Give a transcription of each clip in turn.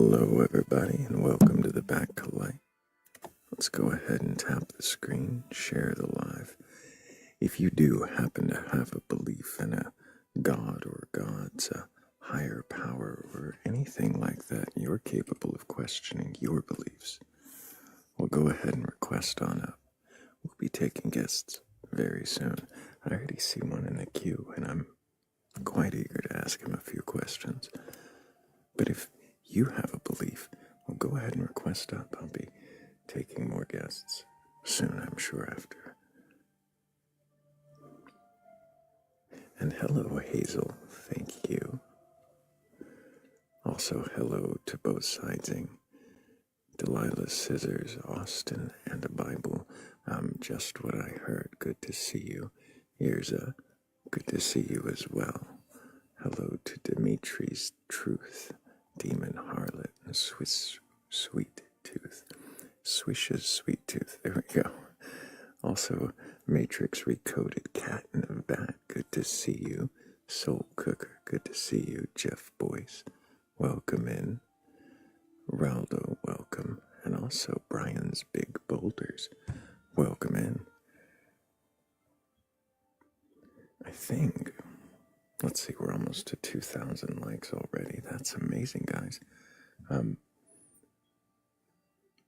Hello, everybody, and welcome to the Batcolyte. Let's go ahead and tap the screen, share the live. If you do happen to have a belief in a god or gods, a higher power, or anything like that, you're capable of questioning your beliefs. Well, go ahead and request on up. We'll be taking guests very soon. I already see one in the queue, and I'm quite eager to ask him a few questions. But if you have a belief, well, go ahead and request up. I'll be taking more guests soon, I'm sure, after. And hello, Hazel. Thank you. Also, hello to both sidesing. Delilah Scissors, Austin, and a Bible. Just what I heard. Good to see you. Here's a good to see you as well. Hello to Dimitri's Truth, Demon Harlot, and Sweet Tooth. Swish's Sweet Tooth. There we go. Also, Matrix Recoded Cat in a Bat. Good to see you. Soul Cooker. Good to see you. Jeff Boyce. Welcome in. Raldo, welcome. And also Brian's Big Boulders. Welcome in. I think, let's see, we're almost to 2,000 likes already. That's amazing, guys.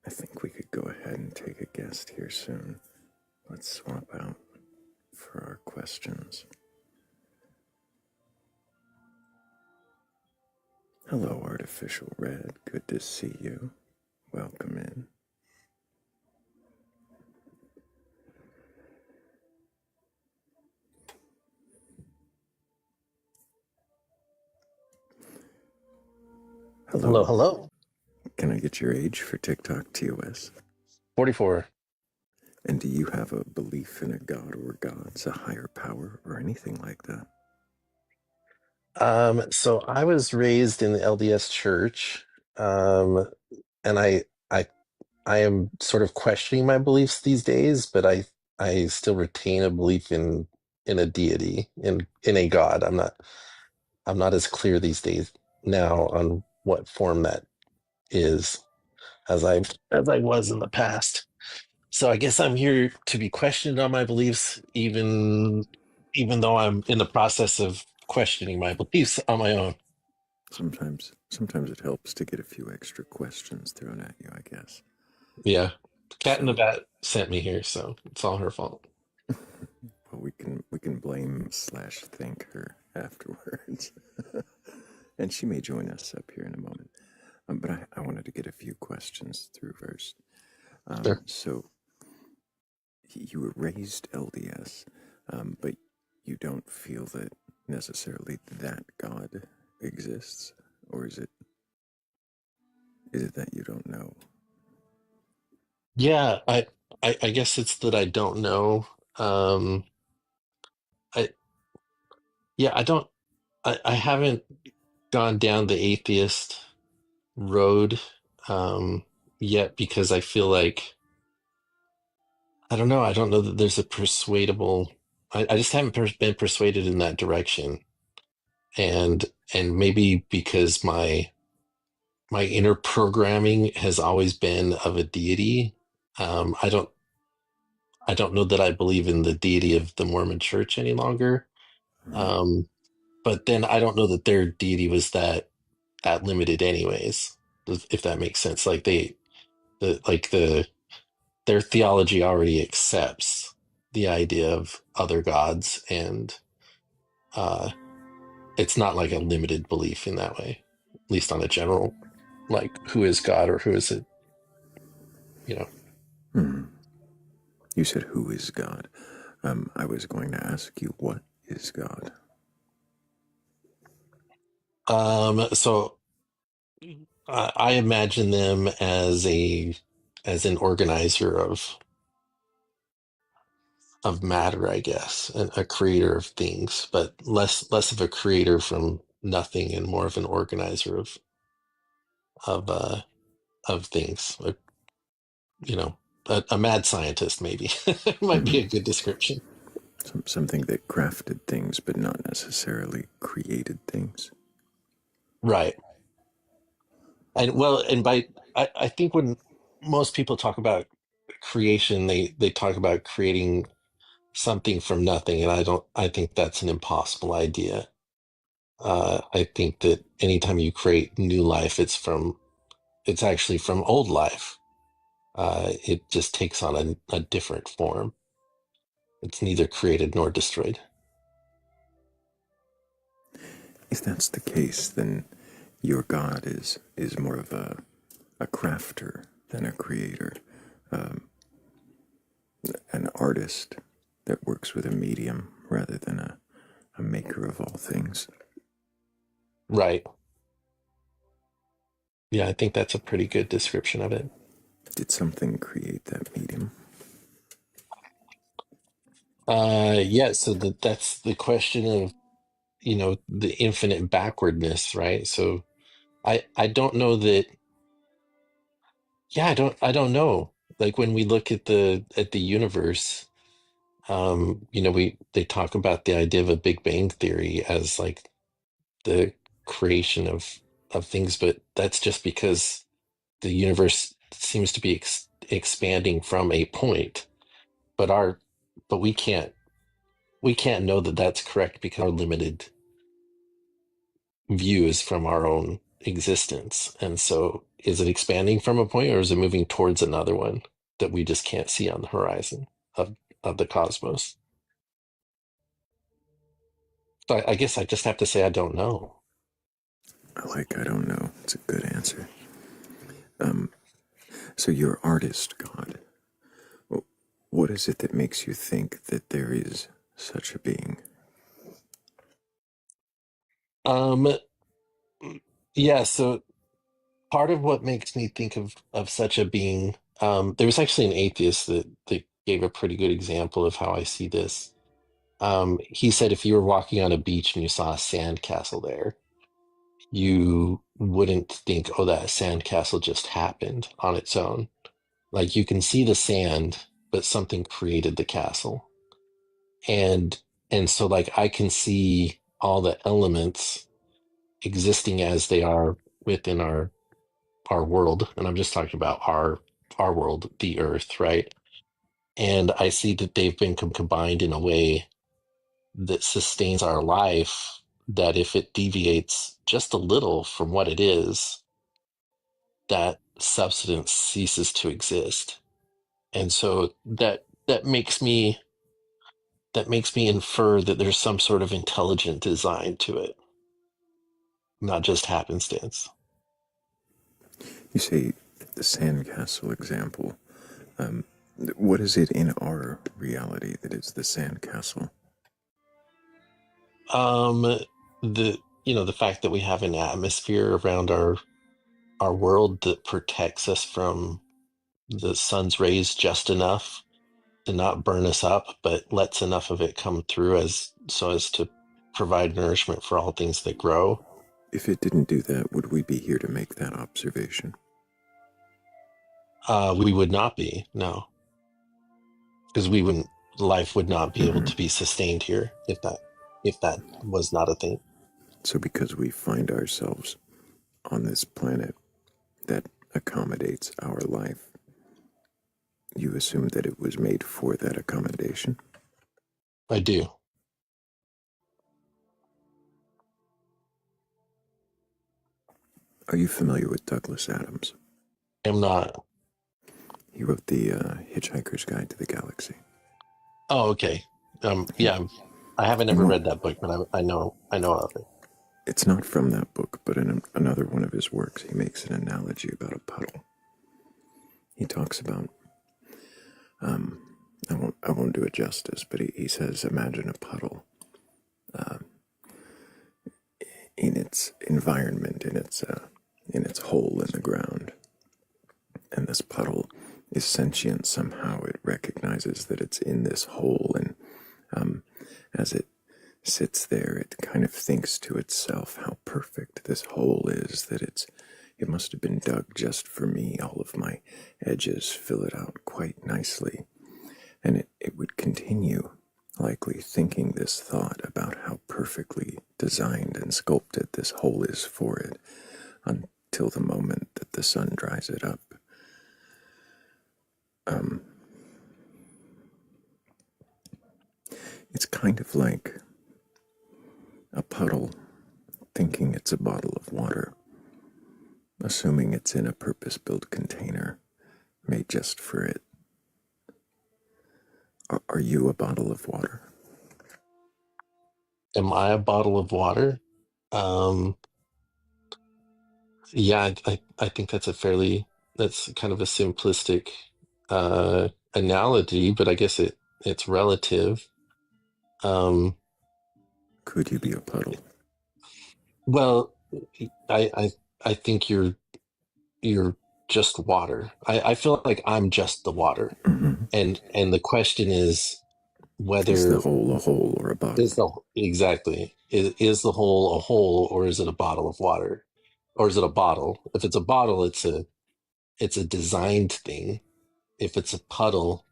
I think we could go ahead and take a guest here soon. Let's swap out for our questions. Hello, Artificial Red. Good to see you. Welcome in. Hello, hello. Can I get your age for TikTok TOS? 44. And do you have a belief in a god or gods, a higher power, or anything like that? So I was raised in the LDS church, and I am sort of questioning my beliefs these days, but I still retain a belief in a deity, in a god. I'm not as clear these days now on what form that is as I was in the past. So I guess I'm here to be questioned on my beliefs, even though I'm in the process of questioning my beliefs on my own. Sometimes it helps to get a few extra questions thrown at you, I guess. Yeah. Cat in the So, Bat sent me here, so it's all her fault. well, we can blame / thank her afterwards, and she may join us up here in a moment. But I wanted to get a few questions through first. Sure. So you were raised LDS, but you don't feel that necessarily that God exists, or is it that you don't know? Yeah, I guess it's that I don't know. Um I yeah, I haven't gone down the atheist road um yet because I feel like I don't know that there's a persuadable I just haven't been persuaded in that direction. And maybe because my inner programming has always been of a deity. Um, I don't I don't know that I believe in the deity of the Mormon Church any longer. Mm, Um, but then I don't know that their deity was that limited anyways, if that makes sense. Like their theology already accepts the idea of other gods, and uh it's not like a limited belief in that way, at least on a general, like who is God or who is it, you know. mm. You said, "Who is God?" I was going to ask you, "What is God?" So I imagine them as an organizer of matter, I guess, a creator of things, but less of a creator from nothing and more of an organizer of uh of things. You know, a mad scientist maybe might be Mm-hmm. a good description. Something that crafted things, but not necessarily created things. Right. And by I think when most people talk about creation, they talk about creating something from nothing, and I think that's an impossible idea. I think that anytime you create new life, it's actually from old life. It just takes on a different form. It's neither created nor destroyed. If that's the case, then your God is more of a crafter than a creator, an artist that works with a medium rather than a maker of all things. Right. Yeah, I think that's a pretty good description of it. Did something create that medium? Yeah, so that's the question of, the infinite backwardness, right? So I don't know that, yeah, I don't know. Like when we look at the universe, they talk about the idea of a Big Bang theory as like the creation of things, but that's just because the universe seems to be expanding from a point, but our but we can't know that that's correct because our limited view is from our own existence. And so is it expanding from a point or is it moving towards another one that we just can't see on the horizon of the cosmos? So I guess I just have to say I don't know. I don't know. It's a good answer. So you're artist, God. What is it that makes you think that there is such a being? Um, yeah, so part of what makes me think of such a being, there was actually an atheist that gave a pretty good example of how I see this. He said if you were walking on a beach and you saw a sandcastle there, you wouldn't think, oh, that sandcastle just happened on its own. Like you can see the sand, but something created the castle. And and so like I can see all the elements existing as they are within our world, and I'm just talking about our world, the earth, right? And I see that they've been combined in a way that sustains our life, that if it deviates just a little from what it is, that substance ceases to exist. And so that makes me infer that there's some sort of intelligent design to it, not just happenstance. You say the sandcastle example. What is it in our reality that is the sandcastle? Um, the fact that we have an atmosphere around our world that protects us from the sun's rays just enough to not burn us up, but lets enough of it come through as so as to provide nourishment for all things that grow. If it didn't do that, would we be here to make that observation? We would not be, no, because we wouldn't life would not be able Hmm. to be sustained here if that was not a thing. So, because we find ourselves on this planet that accommodates our life, you assume that it was made for that accommodation? I do. Are you familiar with Douglas Adams? I'm not. He wrote the Hitchhiker's Guide to the Galaxy. Oh, okay. He, Yeah, I haven't he ever won't, read that book, but I know of it. it's not from that book, but in another one of his works, he makes an analogy about a puddle. He talks about, I won't do it justice, but he says, imagine a puddle in its environment, in its hole in the ground. And this puddle is sentient somehow. It recognizes that it's in this hole, and as it sits there, it kind of thinks to itself how perfect this hole is, that it must have been dug just for me. All of my edges fill it out quite nicely. And it would continue, likely thinking this thought about how perfectly designed and sculpted this hole is for it, till the moment that the sun dries it up. Um, it's kind of like a puddle thinking it's a bottle of water, assuming it's in a purpose-built container made just for it. Are you a bottle of water? Am I a bottle of water? Um, yeah, I think that's kind of a simplistic analogy, but I guess it's relative. Um, Could you be a puddle? well, I I I think you're just water. I feel like I'm just the water, Mm-hmm. and the question is Is the whether whole a hole or a bottle? is the exactly is the whole a hole, or is it a bottle of water, or is it a bottle? If it's a bottle, it's a designed thing. If it's a puddle,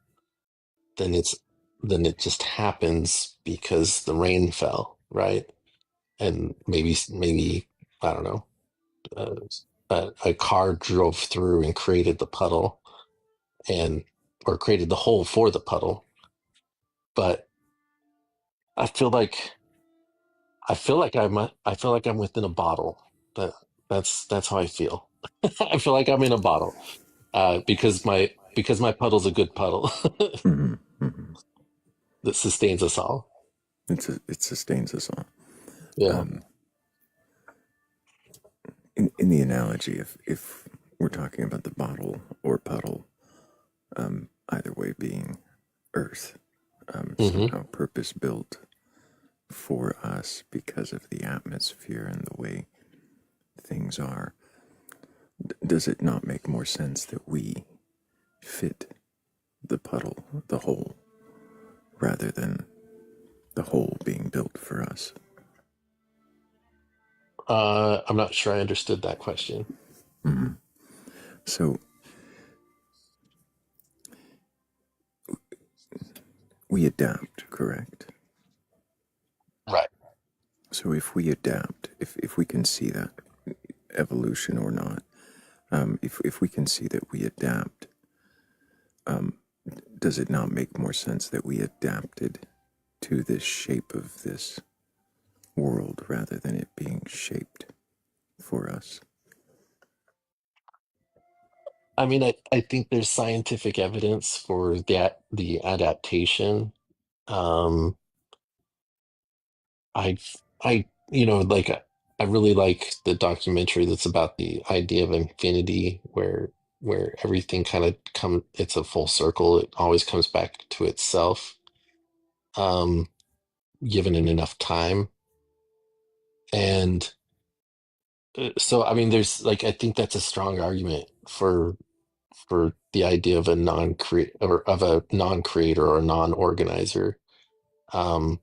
then it just happens because the rain fell, right? And maybe I don't know, uh, a car drove through and created the puddle, and or created the hole for the puddle. But I feel like I feel like I'm within a bottle. That that's how I feel. I feel like I'm in a bottle, because my puddle's a good puddle Mm-hmm. Mm-hmm. that sustains us all. It sustains us all. Yeah. Um, in the analogy, if we're talking about the bottle or puddle, either way being Earth, Hmm. somehow purpose built for us because of the atmosphere and the way things are, does it not make more sense that we fit the puddle, the hole, rather than the hole being built for us? I'm not sure I understood that question. Mm-hmm. So we adapt, correct? Right. So if we adapt, if we can see that evolution or not, if we can see that we adapt, does it not make more sense that we adapted to this shape of this world rather than it being shaped for us? I mean, I think there's scientific evidence for the adaptation. Um, I like I really like the documentary that's about the idea of infinity, where everything kind of it's a full circle. It always comes back to itself, um, given it enough time. And so, I mean, there's like I think that's a strong argument for the idea of a non-create or of a non-creator or a non-organizer. Um,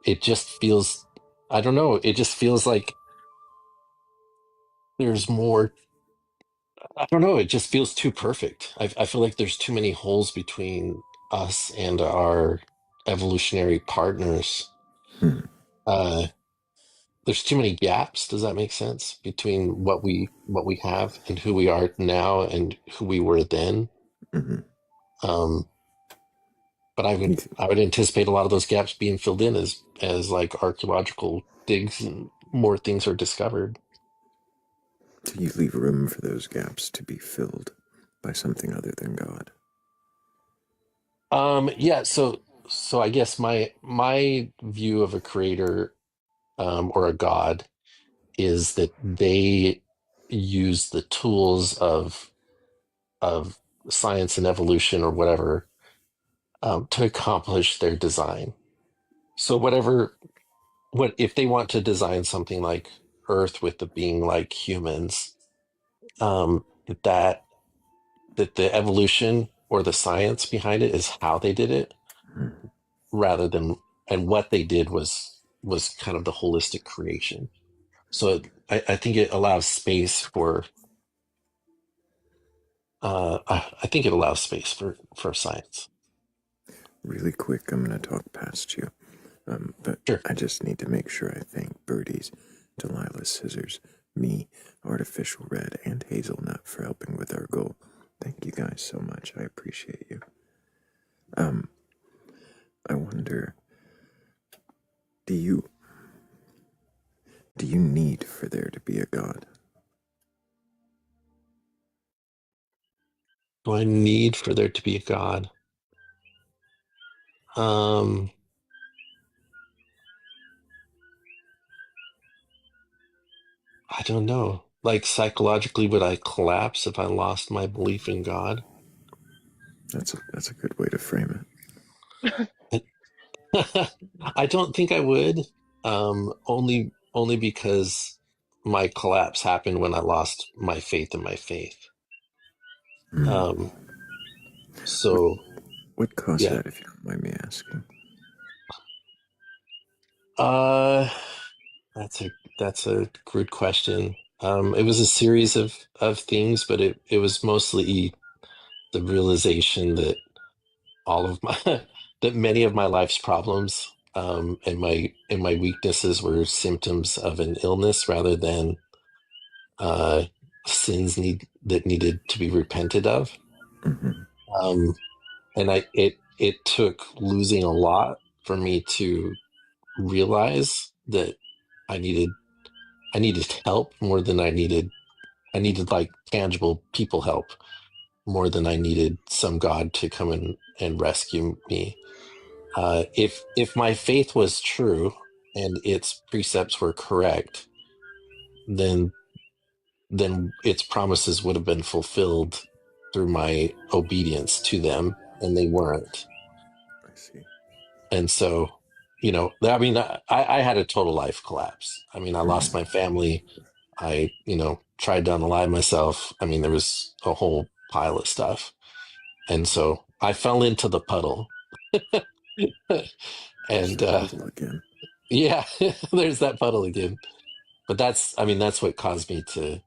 it just feels, I don't know, it just feels like there's more. I don't know, it just feels too perfect. I feel like there's too many holes between us and our evolutionary partners. Hmm. Uh, there's too many gaps. Does that make sense? Between what we have and who we are now and who we were then. Mm-hmm. Um, but You th- I would anticipate a lot of those gaps being filled in as like archaeological digs and more things are discovered. do you leave room for those gaps to be filled by something other than God? Yeah, so I guess my view of a creator, or a god, is that they use the tools of science and evolution or whatever, to accomplish their design. So what if they want to design something like Earth with the being like humans, um, that that the evolution or the science behind it is how they did it, Hmm. rather than and what they did was kind of the holistic creation. So I think it allows space for I think it allows space for science. Really quick, I'm going to talk past you, but Sure. I just need to make sure I thank Birdie's Delilah's Scissors me, Artificial Red, and Hazelnut for helping with our goal. Thank you guys so much. I appreciate you. I wonder, do you need for there to be a God? Do I need for there to be a God? Um, I don't know. Like psychologically, would I collapse if I lost my belief in God? That's a good way to frame I don't think I would. Only because my collapse happened when I lost my faith in my faith. it. Hmm. Um, What so what caused yeah. that, if you don't mind me asking? Uh, that's a good question. It was a series of things, but it was mostly the realization that all of my that many of my life's problems and my weaknesses were symptoms of an illness rather than uh sins that needed to be repented of. Hmm. Um, and it took losing a lot for me to realize that I needed I needed help more than I needed like tangible people help more than I needed some God to come and rescue me. If my faith was true and its precepts were correct, then its promises would have been fulfilled through my obedience to them, and they weren't. I see. And so, I mean, I had a total life collapse. I mean, I lost my Hmm. family. I, tried to unalive myself. I mean, there was a whole pile of stuff. And so I fell into the puddle. There's And the puddle again. yeah, there's that puddle again. But I mean, that's what caused me to,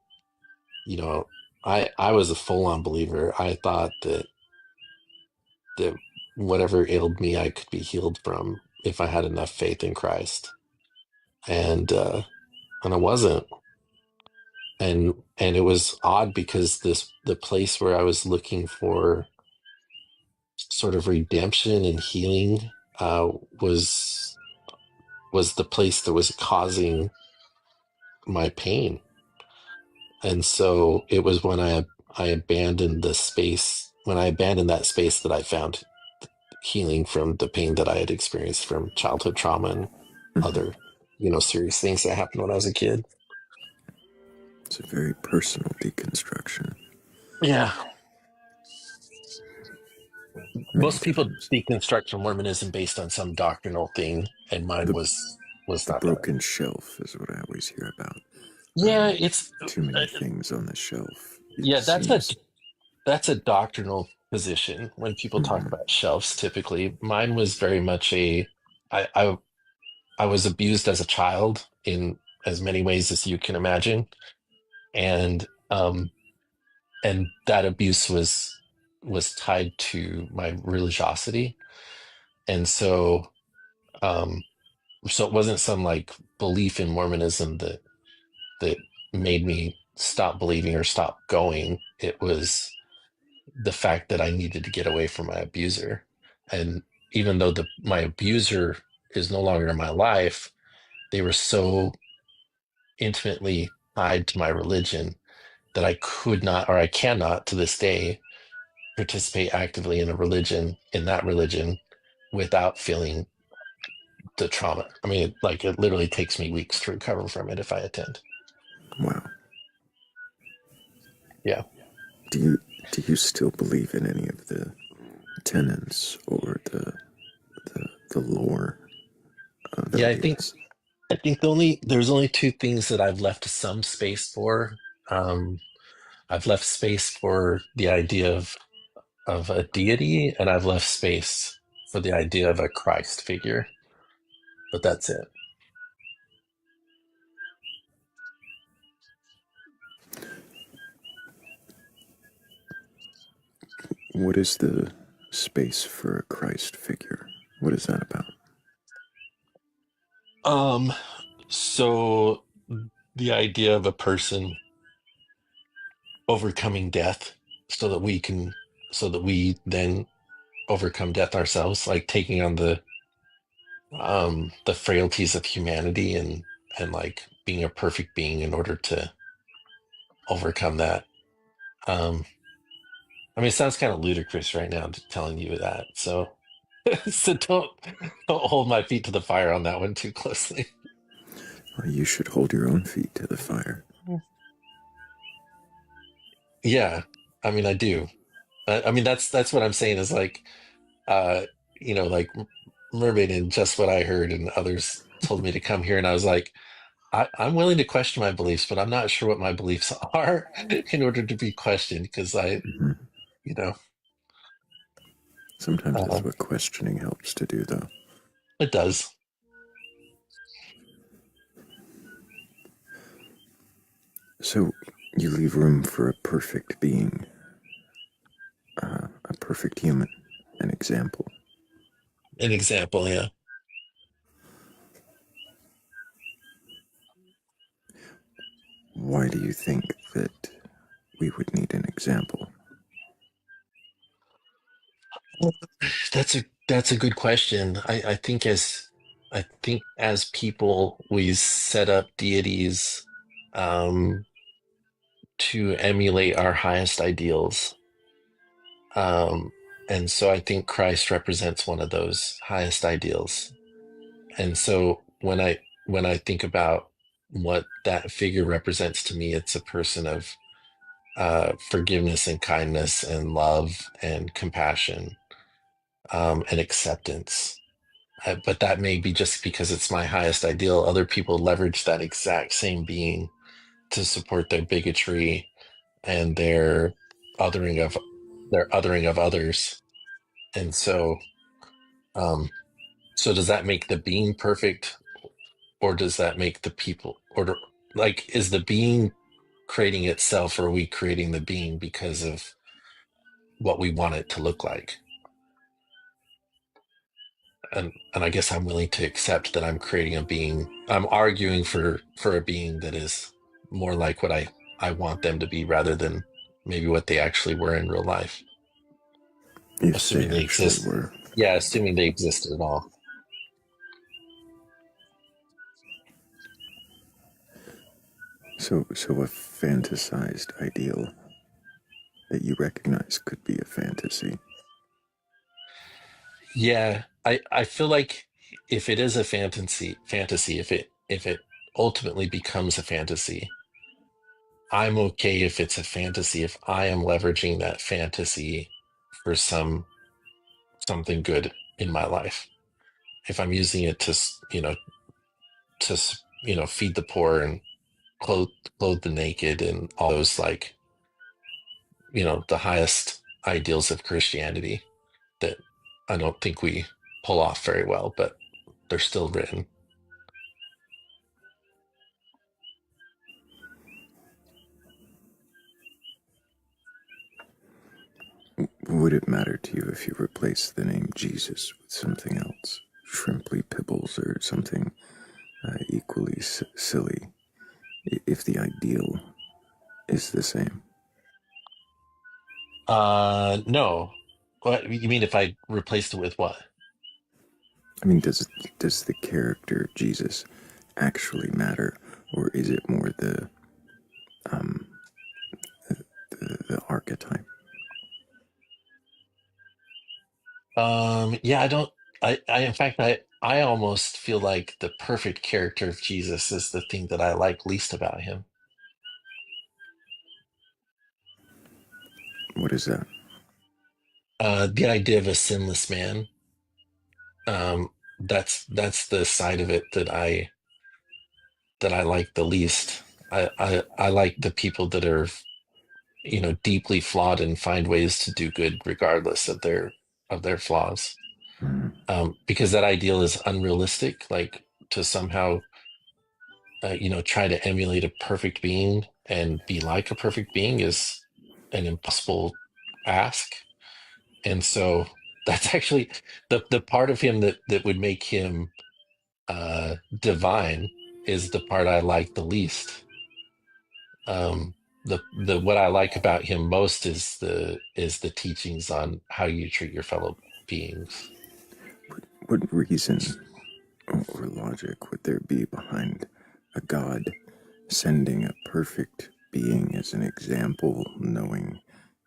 you know, I was a full-on believer. I thought that whatever ailed me, I could be healed from if I had enough faith in Christ. And I wasn't. And it was odd because the place where I was looking for sort of redemption and healing was the place that was causing my pain. And so it was when I abandoned the space, when I abandoned that space, that I found healing from the pain that I had experienced from childhood trauma and Hmm. other, serious things that happened when I was a kid. It's a very personal deconstruction. Yeah. Many Most people times, deconstruct from Mormonism based on some doctrinal thing, and mine the was the not that. broken shelf is what I always hear about. Yeah, Um, it's too many things on the shelf. It yeah, seems. that's a doctrinal position when people talk Hmm. about shelves typically. Mine was very much I, I I was abused as a child in as many ways as you can imagine. And that abuse was tied to my religiosity. And um so it wasn't some like belief in Mormonism that made me stop believing or stop going. It was the fact that I needed to get away from my abuser. And even though my abuser is no longer in my life, they were so intimately tied to my religion that I could not, or I cannot to this day, participate actively in that religion, without feeling the trauma. I mean, it literally takes me weeks to recover from it if I attend. Wow. Yeah. Do you still believe in any of the tenets or the lore of Yeah, LDS? I think there's only two things that I've left some space for. Um, I've left space for the idea of a deity, and I've left space for the idea of a Christ figure, but that's it. What is the space for a Christ figure? What is that about? Um, so the idea of a person overcoming death so that we can, so that we then overcome death ourselves, like taking on the frailties of humanity and like being a perfect being in order to overcome that. Um, I mean, it sounds kind of ludicrous right now telling you that. So, so don't hold my feet to the fire on that one too closely. Well, you should hold your own feet to the fire. Yeah, I mean, I do. I mean, that's what I'm saying is like, uh, like Mermaid and Just What I Heard and others told me to come here, and I was like, I'm willing to question my beliefs, but I'm not sure what my beliefs are in order to be questioned because Mhm. you know, Sometimes uh, that's what questioning helps to do, though. it does. So you leave room for a perfect being, a perfect human, an example. An example, yeah. Why do you think that we would need an example? That's a good question. I think as people we set up deities um to emulate our highest ideals. Um and so I think Christ represents one of those highest ideals. And so when I think about what that figure represents to me, it's a person of forgiveness and kindness and love and compassion and acceptance. But that may be just because it's my highest ideal. Other people leverage that exact same being to support their bigotry and othering of their othering of others. And um, so does that make the being perfect, or does that make the people, like, is the being creating itself, or are we creating the being because of what we want it to look like? And I guess I'm willing to accept that I'm creating a being. I'm arguing for a being that is more like what I want them to be rather than maybe what they actually were in real life, If they assuming they actually exist. were. Yeah, assuming they existed at all. So a fantasized ideal that you recognize could be a fantasy. Yeah, I feel like if it is a fantasy, if it ultimately becomes a fantasy, I'm okay if it's a fantasy if I am leveraging that fantasy for something good in my life. If I'm using it to, feed the poor and clothe clothe the naked and all those, like, the highest ideals of Christianity that I don't think we pull off very well, but they're still written. Would it matter to you if you replaced the name Jesus with something else? Shrimply Pibbles or something equally silly, if the ideal is the same? No. What you mean if I replaced it with what? I mean, does the character Jesus actually matter, or is it more the archetype? Yeah, I don't. In fact, I almost feel like the perfect character of Jesus is the thing that I like least about him. What is that? The idea of a sinless man. That's the side of it that I like the least. I like the people that are, deeply flawed and find ways to do good regardless of their flaws. Hmm. Because that ideal is unrealistic. Like, to somehow, try to emulate a perfect being and be like a perfect being is an impossible ask. And so that's actually the part of him that would make him divine is the part I like the least. The what I like about him most is the teachings on how you treat your fellow beings. What reason or logic would there be behind a God sending a perfect being as an example, knowing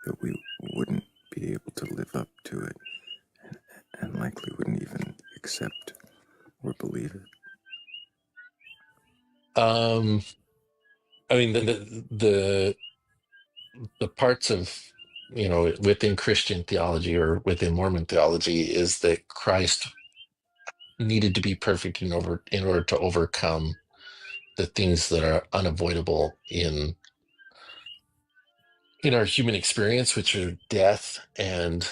that we wouldn't be able to live up to it and likely wouldn't even accept or believe it? Um, I mean the parts of within Christian theology or within Mormon theology is that Christ needed to be perfect in order to overcome the things that are unavoidable in our human experience, which are death and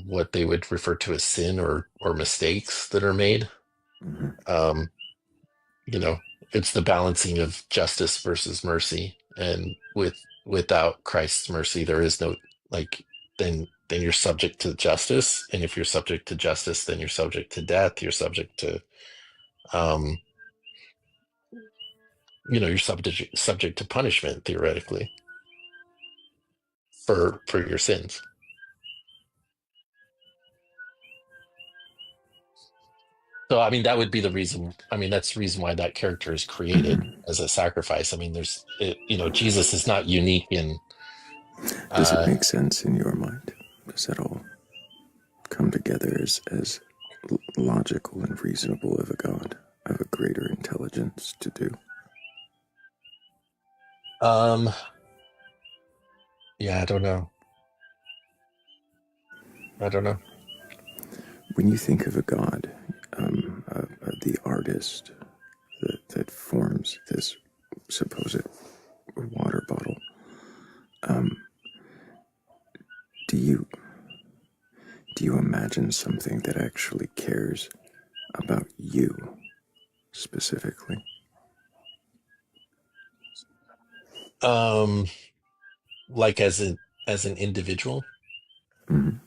what they would refer to as sin or mistakes that are made. Mm-hmm. Um, you know, it's the balancing of justice versus mercy, and without Christ's mercy, there is no like then you're subject to justice, and if you're subject to justice, then you're subject to death. You're subject to um, you're subject to punishment theoretically for your sins. So, I mean, that would be the reason. I mean, that's the reason why that character is created Mm-hmm. as a sacrifice. I mean, Jesus is not unique in, Does it uh, make sense in your mind? Does it all come together as logical and reasonable of a God, of a greater intelligence to do? um, yeah, I don't know. I don't know. When you think of a God, the artist that forms this supposed water bottle, do you imagine something that actually cares about you specifically? Um, like as an individual, Mm-hmm.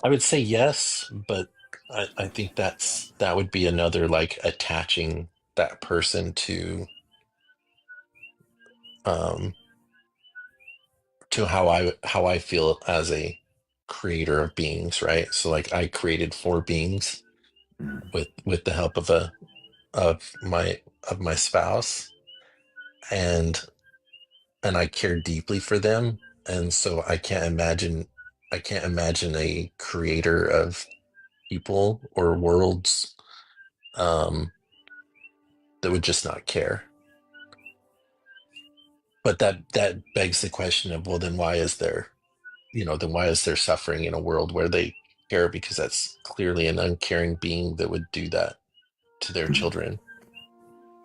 I would say yes, but I think that would be another like attaching that person um to how I feel as a creator of beings, right? So like I created four beings Mm-hmm. with the help of my spouse, and I care deeply for them, and so I can't imagine a creator of people or worlds um that would just not care. But that begs the question of, well, then why is there suffering in a world where they care? Because that's clearly an uncaring being that would do that to their children.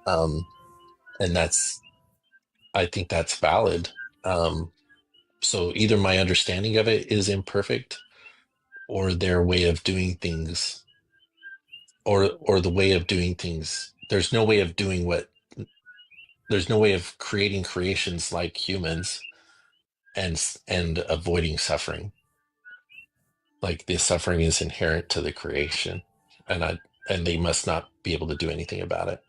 um and I think that's valid. So either my understanding of it is imperfect, or their way of doing things, or the way of doing things, there's no way of creating creations like humans and avoiding suffering. Like the suffering is inherent to the creation, and I and they must not be able to do anything about it.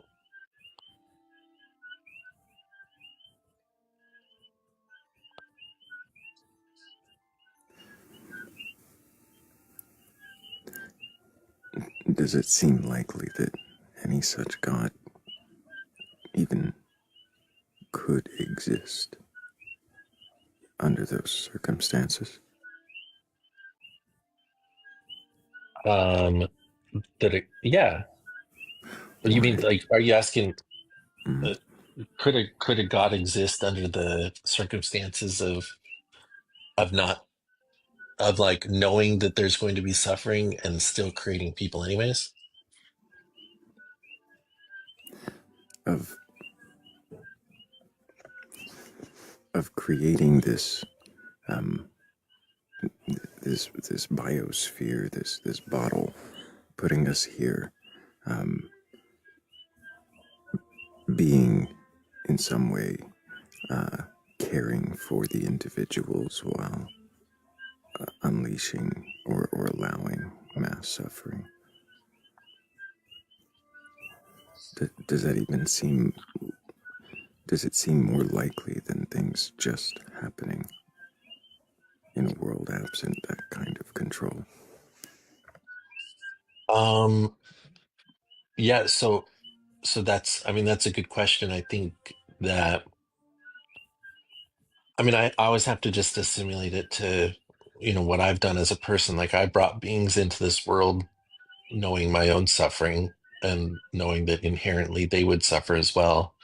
Does it seem likely that any such God even could exist under those circumstances? um yeah. You mean, Why? like, are you asking, Mm. uh, could a god exist under the circumstances of not of like knowing that there's going to be suffering and still creating people anyways? Of creating um, this biosphere, this bottle, putting us here, um, being in some way uh, caring for the individuals while unleashing or allowing mass suffering. Does that even seem, does it seem more likely than things just happening in a world absent that kind of control? Um, yeah, so that's, I mean, that's a good question. I think that, I mean, I always have to just assimilate it to, what I've done as a person. Like I brought beings into this world knowing my own suffering and knowing that inherently they would suffer as well.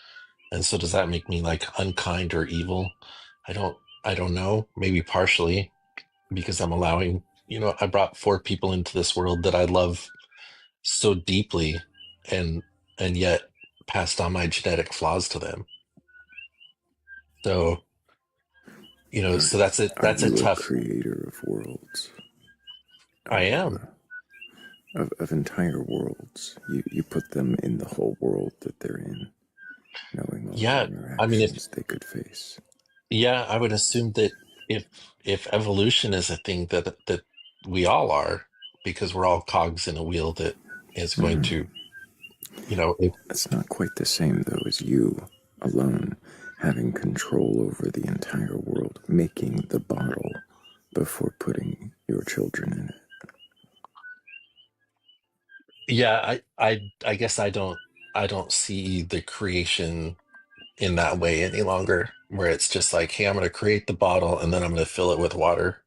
And so does that make me like unkind or evil? I don't know. Maybe partially because I'm allowing, I brought four people into this world that I love so deeply and yet passed on my genetic flaws to them. So, Are, so are that's a you a tough. creator of worlds, I of, am. of entire worlds? You put them in the whole world that they're in, knowing all the Yeah. I mean, if interactions they could face. yeah, I would assume that if if evolution is a thing that we all are, because we're all cogs in a wheel that is going to, if It's not quite the same, though, as you alone having control over the entire world, making the bottle before putting your children in it. yeah, I guess I don't see the creation in that way any longer, where it's just like, hey, I'm going to create the bottle and then I'm going to fill it with water.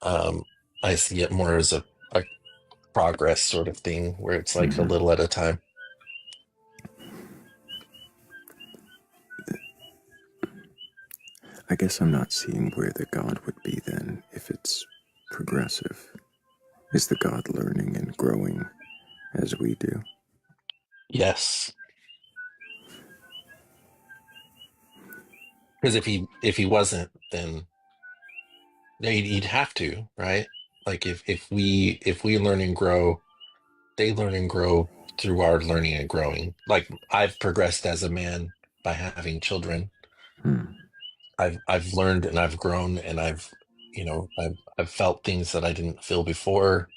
Um, I see it more as a progress sort of thing where it's like a little at a time. I guess I'm not seeing where the God would be then if it's progressive. Is the God learning and growing as we do? Yes, because if he wasn't, then he'd have to, right? Like if we learn and grow, they learn and grow through our learning and growing. Like I've progressed as a man by having children. Hmm. I've learned and I've grown and I've felt things that I didn't feel before.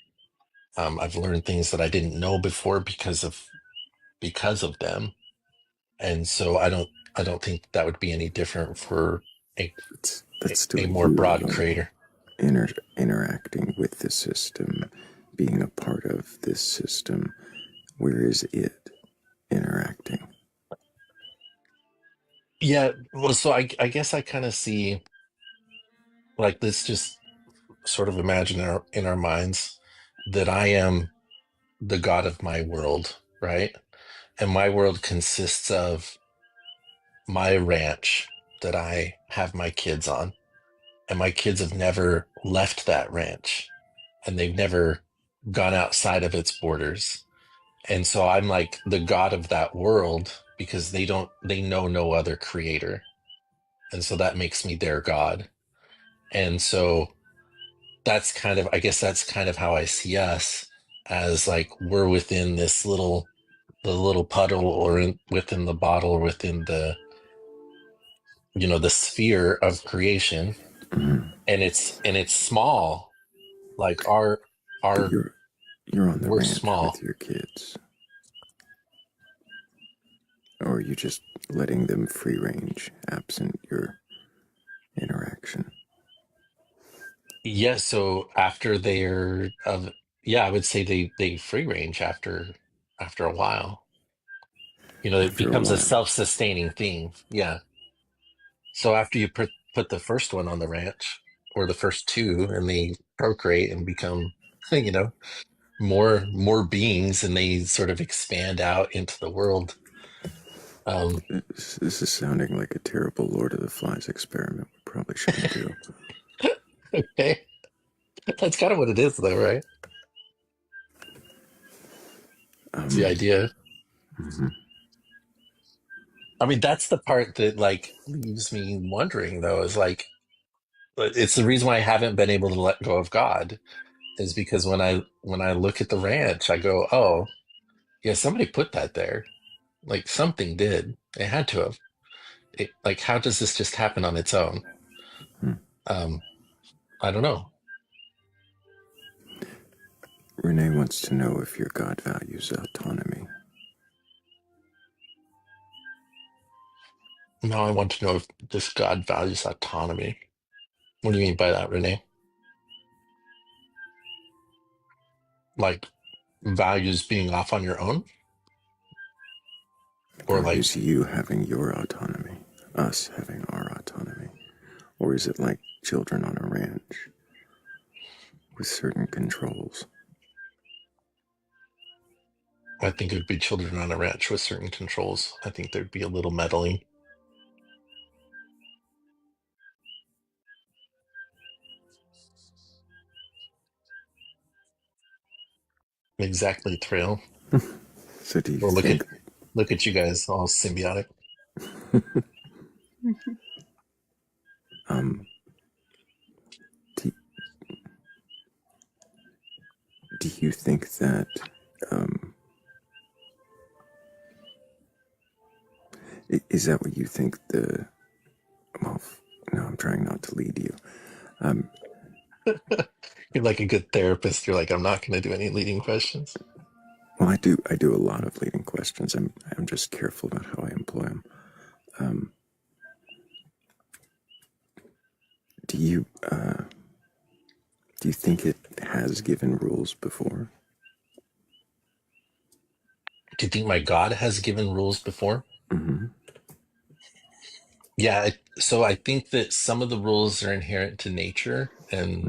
I've learned things that I didn't know before because of them. And so I don't think that would be any different for a That's a still more you, broad though, creator. interacting with the system, being a part of this system. Where is it interacting? Yeah, well, so I guess I kind of see like this, just sort of imagine in our minds that I am the god of my world, right? And my world consists of my ranch that I have my kids on, and my kids have never left that ranch, and they've never gone outside of its borders. And so I'm like the god of that world because they know no other creator. And so that makes me their god. And so I guess that's kind of how I see us, as like we're within the little puddle, or within the bottle, or within the sphere of creation. And it's small. Like But our you're on the we're ranch with small. your kids, or are you just letting them free range, absent your interaction? Yeah, so after they're of yeah, I would say they free range after a while. It After a becomes a while, self-sustaining thing. Yeah. So after you put the first one on the ranch, or the first two, and they procreate and become, you know, more beings, and they sort of expand out into the world. Um, this is sounding like a terrible Lord of the Flies experiment we probably shouldn't do. okay. That's kind of what it is though, right? It's the idea. I mean, that's the part that like leaves me wondering though, is like, but it's the reason why I haven't been able to let go of God, is because when I look at the ranch, I go, oh, yeah, somebody put that there. Like something did. It had to have. Like, how does this just happen on its own? Um, I don't know. Renee wants to know if your God values autonomy. Now I want to know if this God values autonomy. What do you mean by that, Renee? Like values being off on your own? Or like, Values you having your autonomy, us having our autonomy? Or is it like children on a ranch with certain controls? I think it would be children on a ranch with certain controls. I think there'd be a little meddling. Exactly, Thrayle. So do you Well, think, look at you guys, all symbiotic. um, do, do you think that, um, is that what you think the, well, no, I'm trying not to lead you. Um, You're like a good therapist. You're like, I'm not going to do any leading questions. well, I do a lot of leading questions. I'm just careful about how I employ them. Um, do you, do you think it has given rules before? Do you think my God has given rules before? Mm-hmm. Yeah, so I think that some of the rules are inherent to nature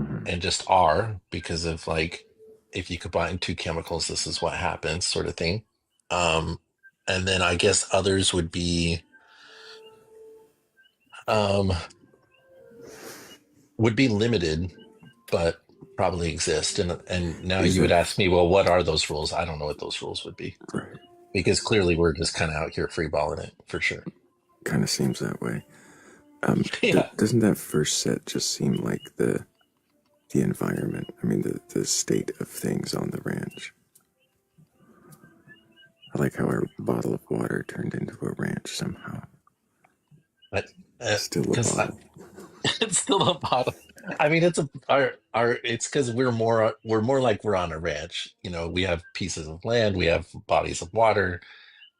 Mm-hmm. and just are because of like if you combine two chemicals, this is what happens, sort of thing. Um, and then I guess others um would be limited, but probably exist. And now Is you would that ask me, well, what are those rules? I don't know what those rules would be right? because clearly we're just kind of out here freeballing it for sure. Kind of seems that way. Yeah. Doesn't that first set just seem like the environment? I mean, the state of things on the ranch. I like how our bottle of water turned into a ranch somehow. But Still a because bottle. it's still a bottom. I mean, it's a our. It's because we're more like we're on a ranch. You know, we have pieces of land, we have bodies of water,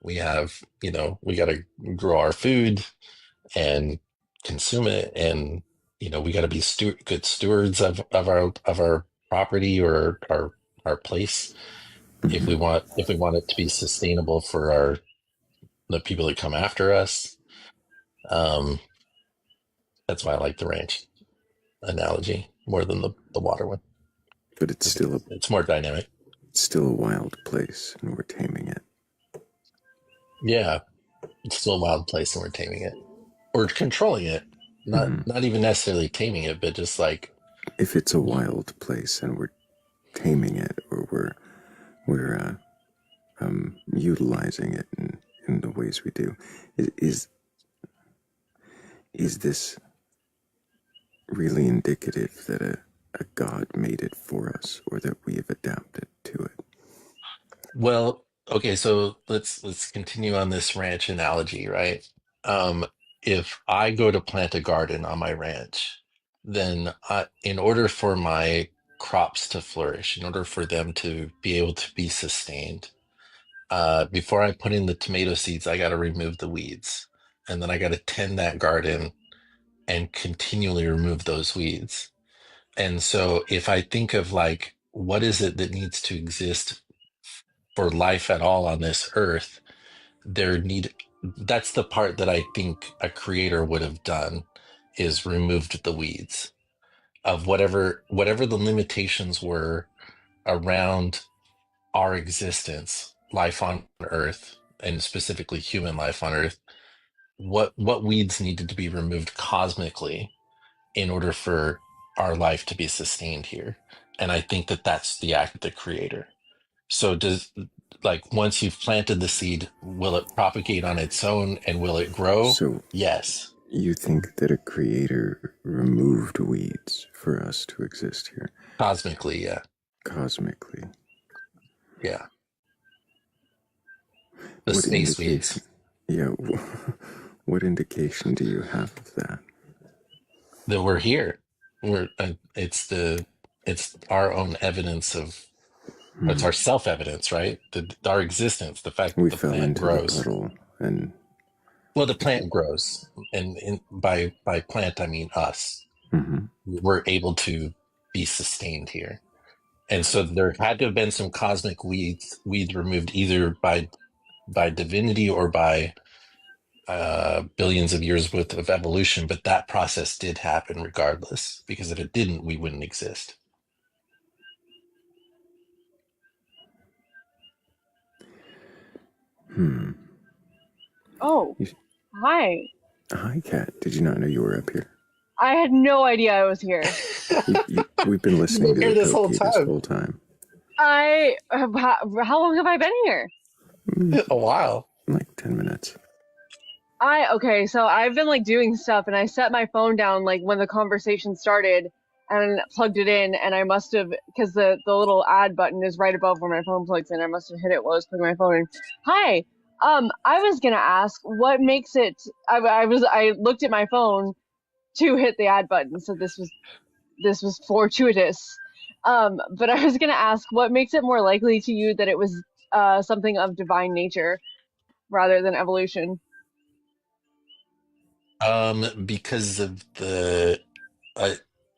we have we got to grow our food and consume it, and we got to be good stewards of our property or our place Mm-hmm. if we want it to be sustainable for our the people that come after us. Um, that's why I like the ranch analogy more than the water one But because it's more dynamic. it's still a wild place, and we're taming it. Yeah, it's still a wild place and we're taming it or controlling it. Mm-hmm. Not even necessarily taming it, but just like If it's a wild place and we're taming it, or we're utilizing it in the ways we do, is is this really indicative that a god made it for us, or that we have adapted to it? well, okay, so let's continue on this ranch analogy, right? Um, if I go to plant a garden on my ranch, then in order for my crops to flourish, in order for them to be able to be sustained, before I put in the tomato seeds, I got to remove the weeds. And then I got to tend that garden and continually remove those weeds. And so if I think of like, what is it that needs to exist for life at all on this earth? That's the part that I think a creator would have done is removed the weeds of whatever the limitations were around our existence, life on Earth, and specifically human life on Earth, what weeds needed to be removed cosmically in order for our life to be sustained here. And I think that that's the act of the creator. So does like once you've planted the seed, will it propagate on its own and will it grow? So Yes. you think that a creator removed weeds for us to exist here Cosmically, yeah. cosmically? Yeah. The What space indication? weeds Yeah, what indication do you have of that? that we're here. We're it's our own evidence It's our self-evidence, right? Our existence, the fact that We the fell plant into the grows. puddle, and Well, the plant grows, and by plant I mean us. mhm. We're able to be sustained here, and so there had to have been some cosmic weeds removed either by divinity or by billions of years worth of evolution. But that process did happen regardless, because if it didn't, we wouldn't exist. Hmm. Oh, You, hi. hi, Kat. Did you not know you were up here? I had no idea I was here. We've been You've listening been to here the this whole Koki this time. whole time. How long have I been here? A while. Like 10 minutes. Okay, so I've been like doing stuff and I set my phone down like when the conversation started and plugged it in, and I must have, because the little add button is right above where my phone plugs in. I must have hit it while I was plugging my phone in. Hi. I was gonna ask what makes it, I looked at my phone to hit the add button, so this was fortuitous. But I was gonna ask what makes it more likely to you that it was something of divine nature rather than evolution. Because of uh,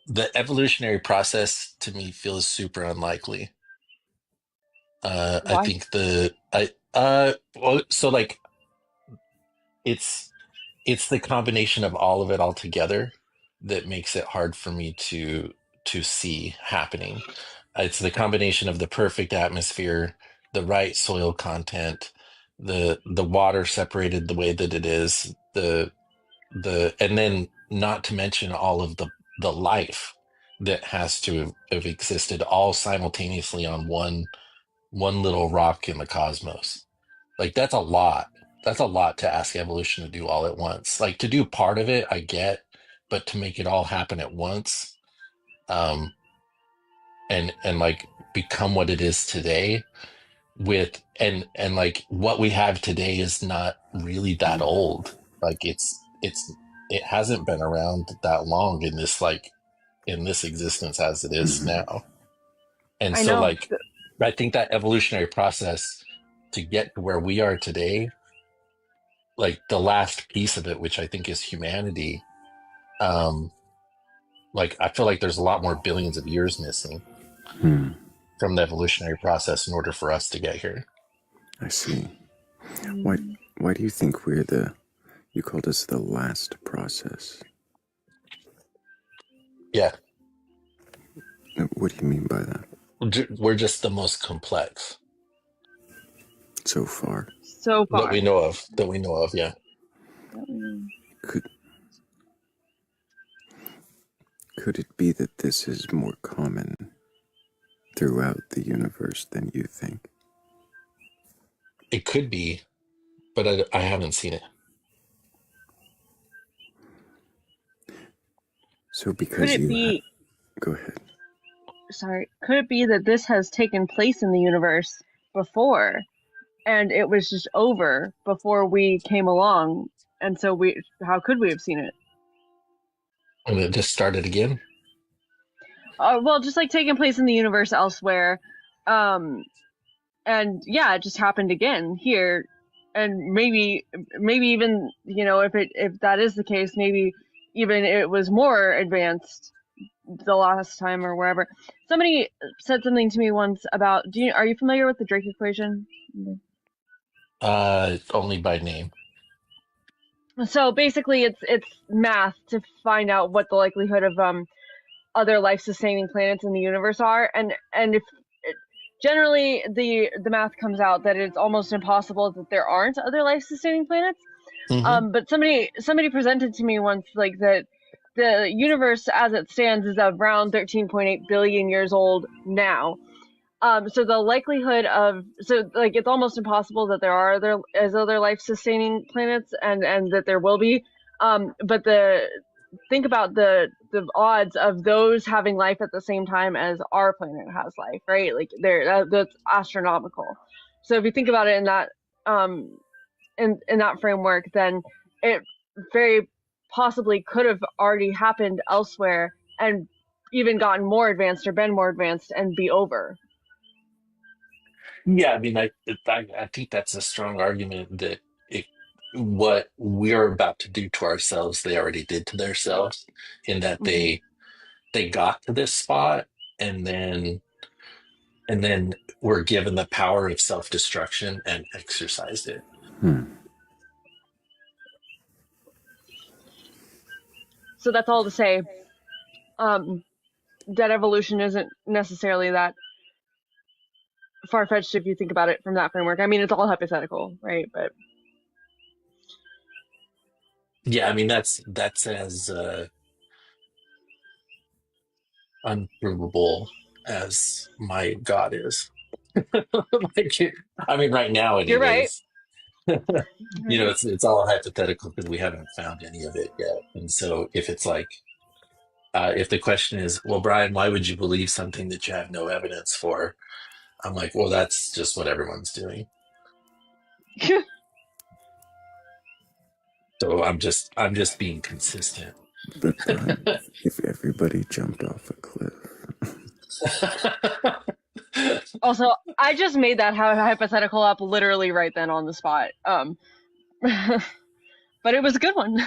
the evolutionary process to me feels super unlikely. I Why? think well, so like it's it's the combination of all of it all together that makes it hard for me to see happening. It's the combination of the perfect atmosphere, the right soil content, the water separated the way that it is, and then not to mention all of the life that has to have existed all simultaneously on one little rock in the cosmos. Like that's a lot to ask evolution to do all at once. Like to do part of it I get, but to make it all happen at once, um and like become what it is today, with and like what we have today is not really that old. Like it hasn't been around that long in this, like in this existence as it is Hmm. now. And I so know. like I think that evolutionary process to get to where we are today, like the last piece of it, which I think is humanity, um like I feel like there's a lot more billions of years missing Hmm. from the evolutionary process in order for us to get here. I see. Why, Mm, why do you think we're you called us the last process? Yeah, What do you mean by that? we're just the most complex So far? so that far. we know of. Yeah. Could, could it be that this is more common throughout the universe than you think? It could be, but I haven't seen it. So Could because it you have... be, Go ahead. sorry, could it be that this has taken place in the universe before and it was just over before we came along? And so how could we have seen it? And it just started again. Well, just like taking place in the universe elsewhere. Um, and yeah, it just happened again here. And maybe even, if that is the case, maybe even it was more advanced the last time or wherever. Somebody said something to me once about, are you familiar with the Drake equation? Only by name. So basically it's math to find out what the likelihood of other life sustaining planets in the universe are, and if generally the math comes out that it's almost impossible that there aren't other life sustaining planets. Hmm. But somebody presented to me once like that the universe as it stands is around 13.8 billion years old now. So the likelihood of, so like it's almost impossible that there are other life sustaining planets, and that there will be. But think about the odds of those having life at the same time as our planet has life, right? Like that's astronomical. So if you think about it in that um in that framework, then it very possibly could have already happened elsewhere and even gotten more advanced or been more advanced and be over. Yeah, I mean, I think that's a strong argument that it, what we're about to do to ourselves, they already did to themselves, in that Hmm. they got to this spot and then were given the power of self-destruction and exercised it. Hmm. So that's all to say, um, that evolution isn't necessarily that far fetched if you think about it from that framework. I mean, it's all hypothetical, right? But Yeah, I mean that's as unprovable as my God is. Like, I mean, right now you're right. anyways. It's all hypothetical because we haven't found any of it yet. And so if it's like if the question is, well, Brian, why would you believe something that you have no evidence for? I'm like, well, that's just what everyone's doing. So I'm just being consistent. But Brian, if everybody jumped off a cliff, Also, I just made that hypothetical up literally right then on the spot. But it was a good one.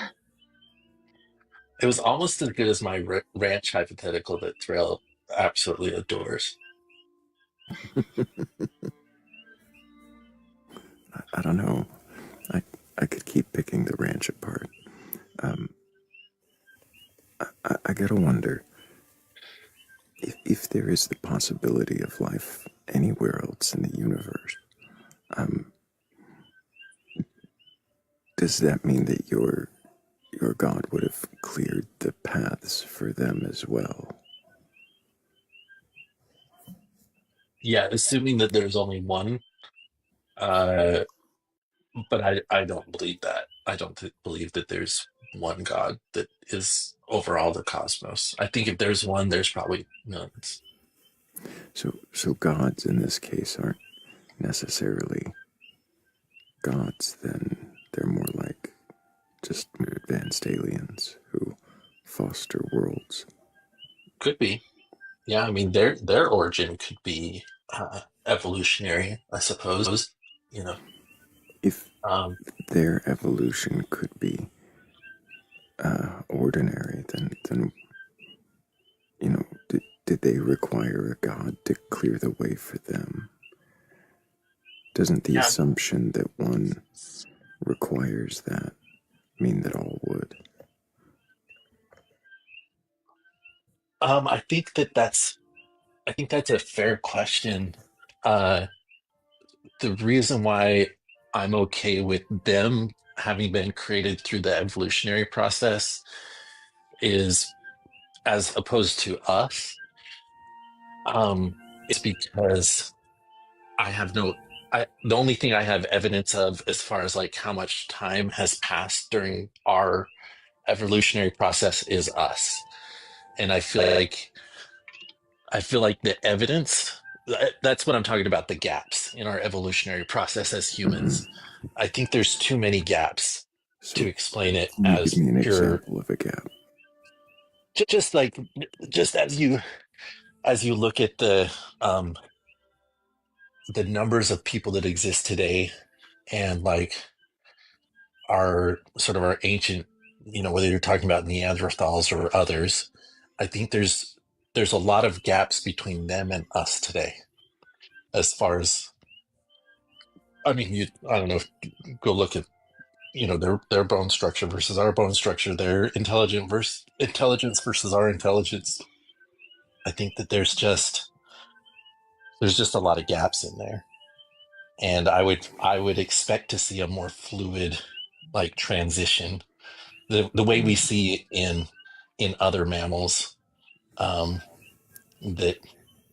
It was almost as good as my ranch hypothetical that Thrayle absolutely adores. I don't know. I I could keep picking the ranch apart. Um, I gotta wonder if there is the possibility of life anywhere else in the universe. Um, does that mean that your God would have cleared the paths for them as well? Yeah, assuming that there's only one, uh, but I don't believe that. I don't believe that there's one God that is over all the cosmos. I think if there's one, there's probably millions. So gods in this case aren't necessarily gods. Then they're more like just advanced aliens who foster worlds. Could be. Yeah, I mean their origin could be evolutionary, I suppose. You know, If um, their evolution could be ordinary, then did they require a god to clear the way for them? Doesn't the yeah. assumption that one requires that mean that all would? I think that's a fair question. Uh, the reason why I'm okay with them having been created through the evolutionary process is as opposed to us, is because I have no the only thing I have evidence of as far as like how much time has passed during our evolutionary process is us. And I feel like the evidence, that's what I'm talking about, the gaps in our evolutionary process as Mm-hmm. humans. I think there's too many gaps to So, explain it can you give as me an pure, example of a gap? just like, just as you look at um the numbers of people that exist today and like our sort of our ancient, whether you're talking about Neanderthals or others, I think there's a lot of gaps between them and us today as far as, I mean, I don't know, go look at, their bone structure versus our bone structure, their intelligence versus our intelligence. I think that there's just a lot of gaps in there. And I would expect to see a more fluid like transition, the way we see in other mammals, um, that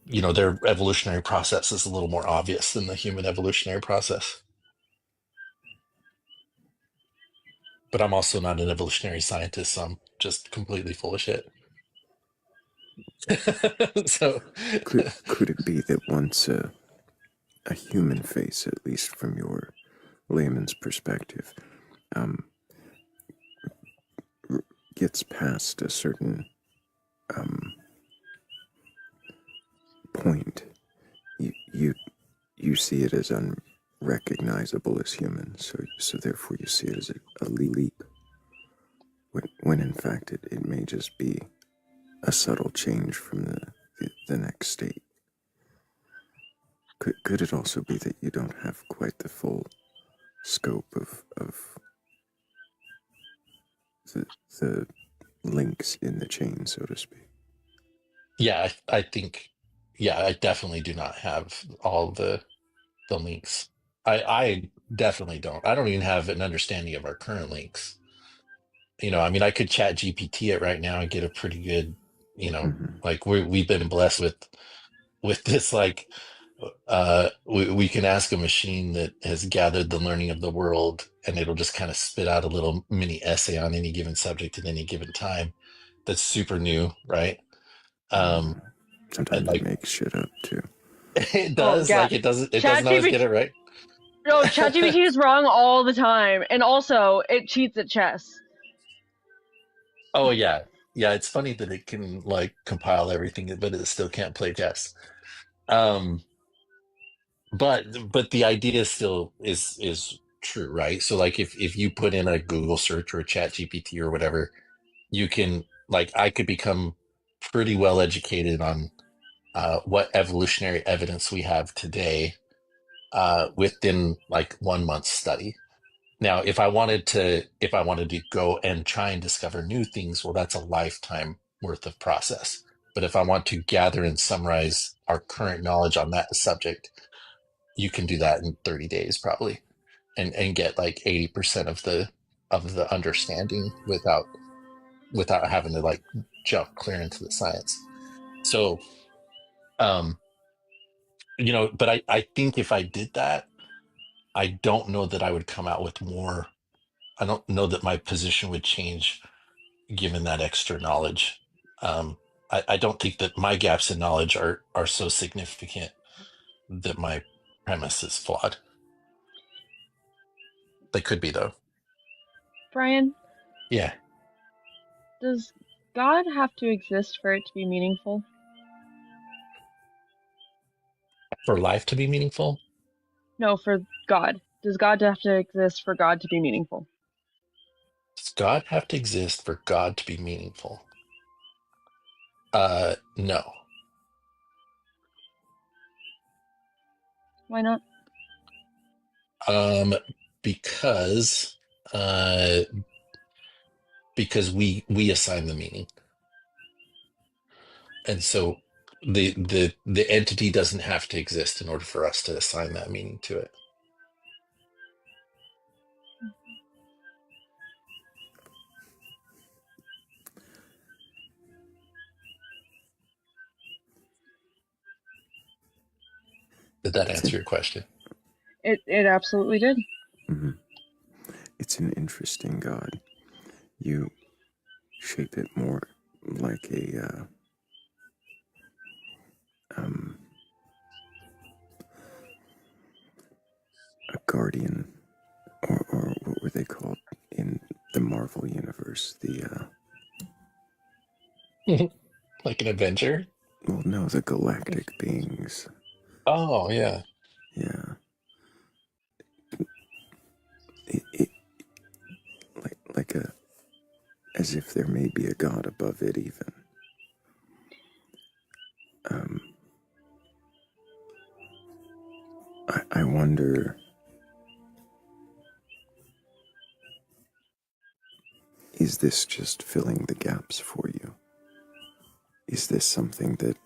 their evolutionary process is a little more obvious than the human evolutionary process. But I'm also not an evolutionary scientist, so I'm just completely full of shit. So, Could it be that once a human face, at least from your layman's perspective, um, gets past a certain point, you you you see it as unrecognizable as human, so therefore you see it as a leap, when in fact it may just be a subtle change from the next state. Could it also be that you don't have quite the full scope of the links in the chain, so to speak? Yeah, I think, yeah, I definitely do not have all the links. I definitely don't. I don't even have an understanding of our current links. I mean, I could chat GPT it right now and get a pretty good, Mm-hmm. like we've been blessed with this, like we can ask a machine that has gathered the learning of the world, and it'll just kind of spit out a little mini essay on any given subject at any given time that's super new, right? Um, and Sometimes it like makes shit up too. it Oh does, yeah, like it doesn't always ChatGPT. get it right. No, ChatGPT is wrong all the time, and also it cheats at chess. Oh yeah. Yeah, it's funny that it can like compile everything, but it still can't play chess. Um, but the idea still is true, right? So like if you put in a Google search or a chat GPT or whatever, you can, like, I could become pretty well educated on what evolutionary evidence we have today within like 1 month study. Now, if I wanted to go and try and discover new things, well, that's a lifetime worth of process. But if I want to gather and summarize our current knowledge on that subject, you can do that in 30 days probably, and get like 80% of the understanding without having to like jump clear into the science. So, um, but I think if I did that, I don't know that I would come out with more. I don't know that my position would change given that extra knowledge. I don't think that my gaps in knowledge are so significant that my premise is flawed. They could be though. Brian, Yeah. does God have to exist for it to be meaningful? For life to be meaningful, No, for God. Does God have to exist for God to be meaningful? does God have to exist for God to be meaningful? No. Why not? Um, because uh because we assign the meaning. And so the entity doesn't have to exist in order for us to assign that meaning to it. Did that It's answer an your question? It absolutely did. mhm. It's an interesting God. You shape it more like um, a guardian, or what were they called in the Marvel universe? Like an Avenger? Well, no, the galactic beings. Oh yeah. Yeah, it like a as if there may be a God above it even. Um, I wonder, is this just filling the gaps for you? Is this something that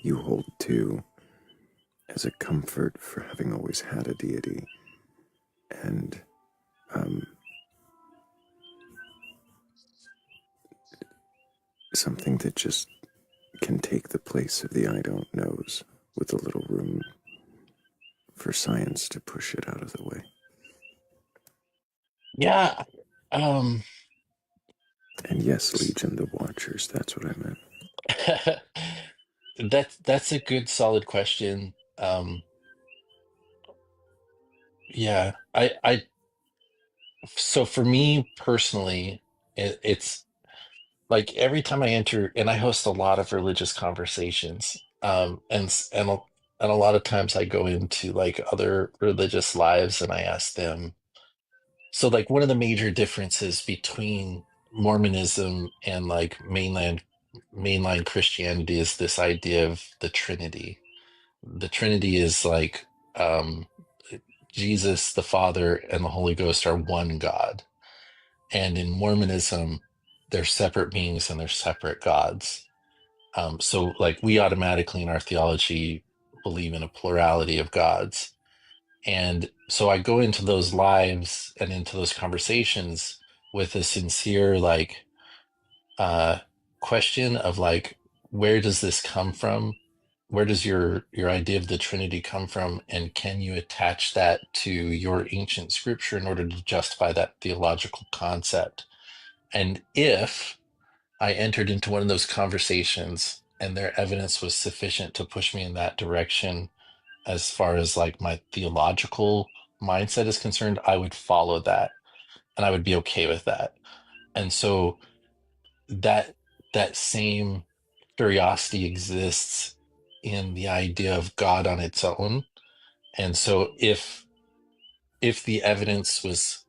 you hold to as a comfort for having always had a deity, and um, something that just can take the place of the I don't knows, with a little room for science to push it out of the way? Yeah. Um And yes, Legion, the Watchers, that's what I meant. that's a good solid question. Yeah. So for me personally, it's like every time I enter, and I host a lot of religious conversations, and And a lot of times I go into like other religious lives and I ask them, so like one of the major differences between Mormonism and like mainline Christianity is this idea of the Trinity. The Trinity is like Jesus, the Father, and the Holy Ghost are one God. And in Mormonism, they're separate beings and they're separate gods. So, like, we automatically in our theology believe in a plurality of gods. And so I go into those lives and into those conversations with a sincere, like, uh, question of like, where does this come from? Where does your idea of the Trinity come from? And can you attach that to your ancient scripture in order to justify that theological concept? And if I entered into one of those conversations and their evidence was sufficient to push me in that direction as far as like my theological mindset is concerned, I would follow that and I would be okay with that. And so that that same curiosity exists in the idea of God on its own. And so if the evidence was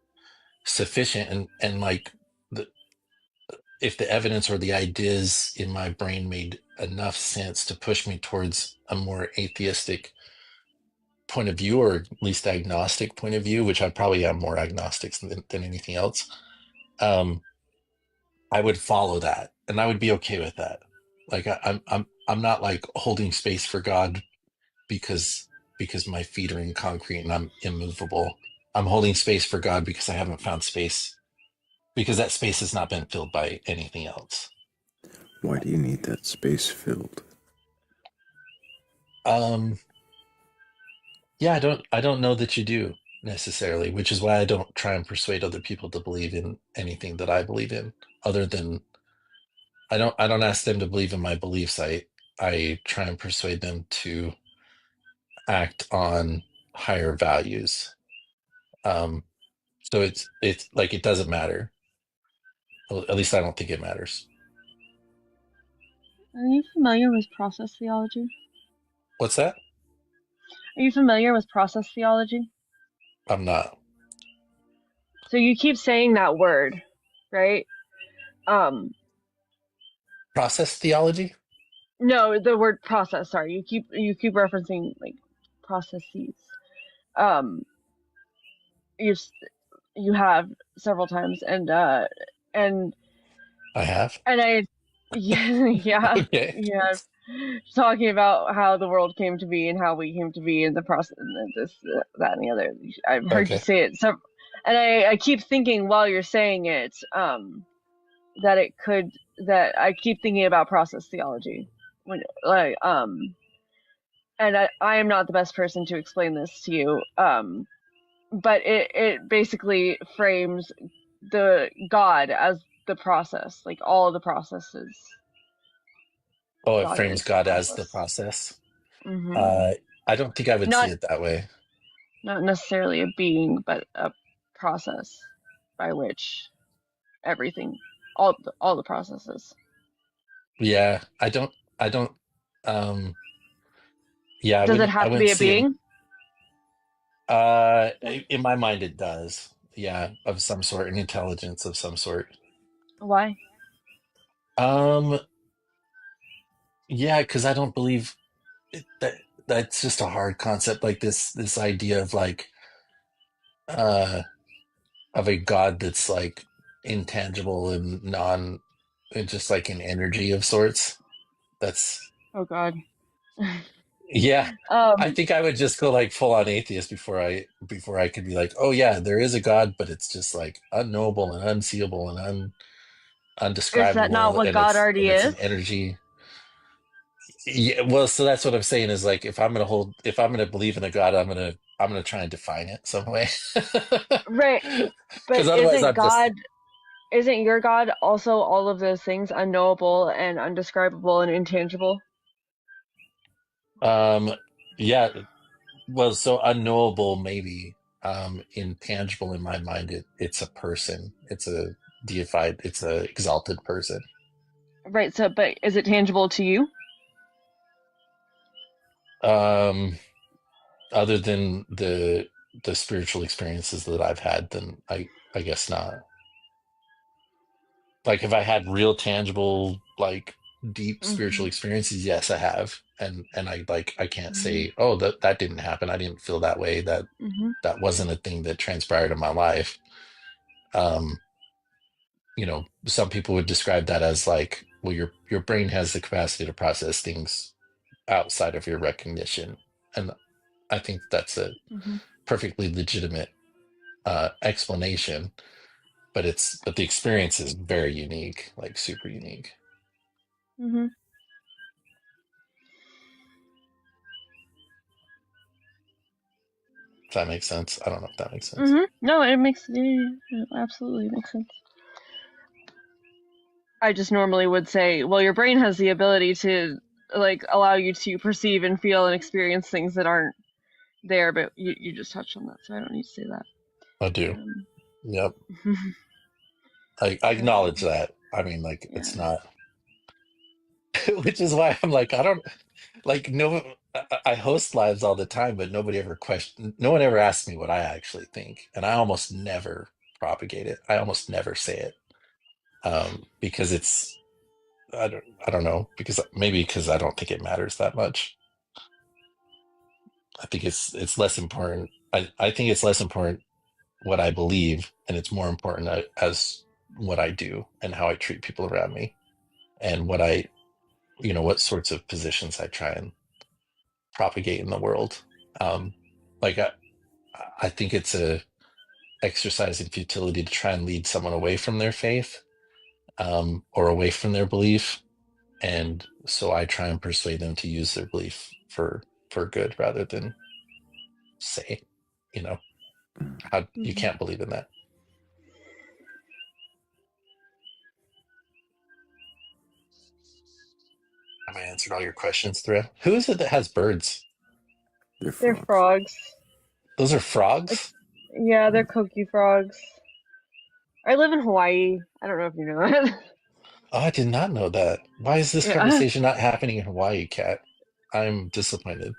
sufficient and like the if the evidence or the ideas in my brain made enough sense to push me towards a more atheistic point of view, or at least agnostic point of view, which I probably am more agnostic than anything else, um, I would follow that and I would be okay with that. Like I'm not like holding space for God because my feet are in concrete and I'm immovable. I'm holding space for God because I haven't found space because that space has not been filled by anything else. Why do you need that space filled? Um, yeah, I don't know that you do necessarily, which is why I don't try and persuade other people to believe in anything that I believe in, other than I don't ask them to believe in my beliefs. I try and persuade them to act on higher values. Um, so it's like it doesn't matter. At least I don't think it matters. Are you familiar with process theology? What's that? Are you familiar with process theology? I'm not. So you keep saying that word, right? Um, Process theology? no, the word process. Sorry, you keep referencing like processes. Um, you you have several times, and I have. and I, yeah, yeah, Okay. yeah, talking about how the world came to be and how we came to be in the process, and this, that, and the other. I've heard you Okay. say it, so, and I keep thinking while you're saying it, that it could, that I keep thinking about process theology, when like, and I am not the best person to explain this to you, but it basically frames the God as the process, like all of the processes. Oh, it God frames is the God as the process. process. Hmm. Uh, I don't think I would see Not it that way. not necessarily a being, but a process by which everything, all the processes. Yeah, I don't um yeah, Does it I have to wouldn't be a see it. being? In my mind it does. Yeah, of some sort, an intelligence of some sort. Why? Um yeah, because I don't believe that that's just a hard concept, like this idea of like uh of a God that's like intangible and and just like an energy of sorts. That's Oh God. Yeah, I um, think I would just go like full on atheist before I could be like, oh yeah, there is a God, but it's just like unknowable and unseeable and is that not undescribable, what and God already it's is? an energy. Yeah, well, so that's what I'm saying is like if I'm gonna believe in a God, I'm gonna try and define it some way. Right. Because But otherwise I'm just isn't your God also all of those things, unknowable and undescribable and intangible? um yeah, well, so unknowable maybe, intangible in my mind it's a person. It's a deified, it's a exalted person. Right, so but is it tangible to you? Other than the spiritual experiences that I've had, then I guess not. Like if I had real tangible, like deep spiritual Mm-hmm. experiences, yes, I have. And I can't Mm-hmm. say, oh, that didn't happen. I didn't feel that way. Mm-hmm. That wasn't a thing that transpired in my life. Um, some people would describe that as like, well, your brain has the capacity to process things outside of your recognition. And I think that's a Mm-hmm. perfectly legitimate explanation, but the experience is very unique, like super unique. Mm-hmm. If that makes sense. I don't know if that makes sense. Mm-hmm. No, it makes it absolutely makes sense. I just normally would say, well, your brain has the ability to like allow you to perceive and feel and experience things that aren't there, but you just touched on that, so I don't need to say that. I do. Um, Yep. I acknowledge um, that. I mean, like, yeah. it's not, which is why I'm like, I don't like, no, I host lives all the time, but no one ever asks me what I actually think. And I almost never propagate it. I almost never say it. Because I don't know, because I don't think it matters that much. I think it's less important. I think it's less important what I believe, and it's more important as what I do and how I treat people around me, and what sorts of positions I try and propagate in the world. Um, like I think it's a exercise in futility to try and lead someone away from their faith, or away from their belief, and so I try and persuade them to use their belief for good rather than say, you know, how you Mm-hmm. can't believe in that. Have I answered all your questions, Thrayle? Who is it that has birds? They're They're frogs. frogs. Those are Like, frogs? yeah, they're koki frogs. I live in Hawaii. I don't know if you know that. Oh, I did not know that. Why is this Yeah. conversation not happening in Hawaii, Kat? I'm disappointed.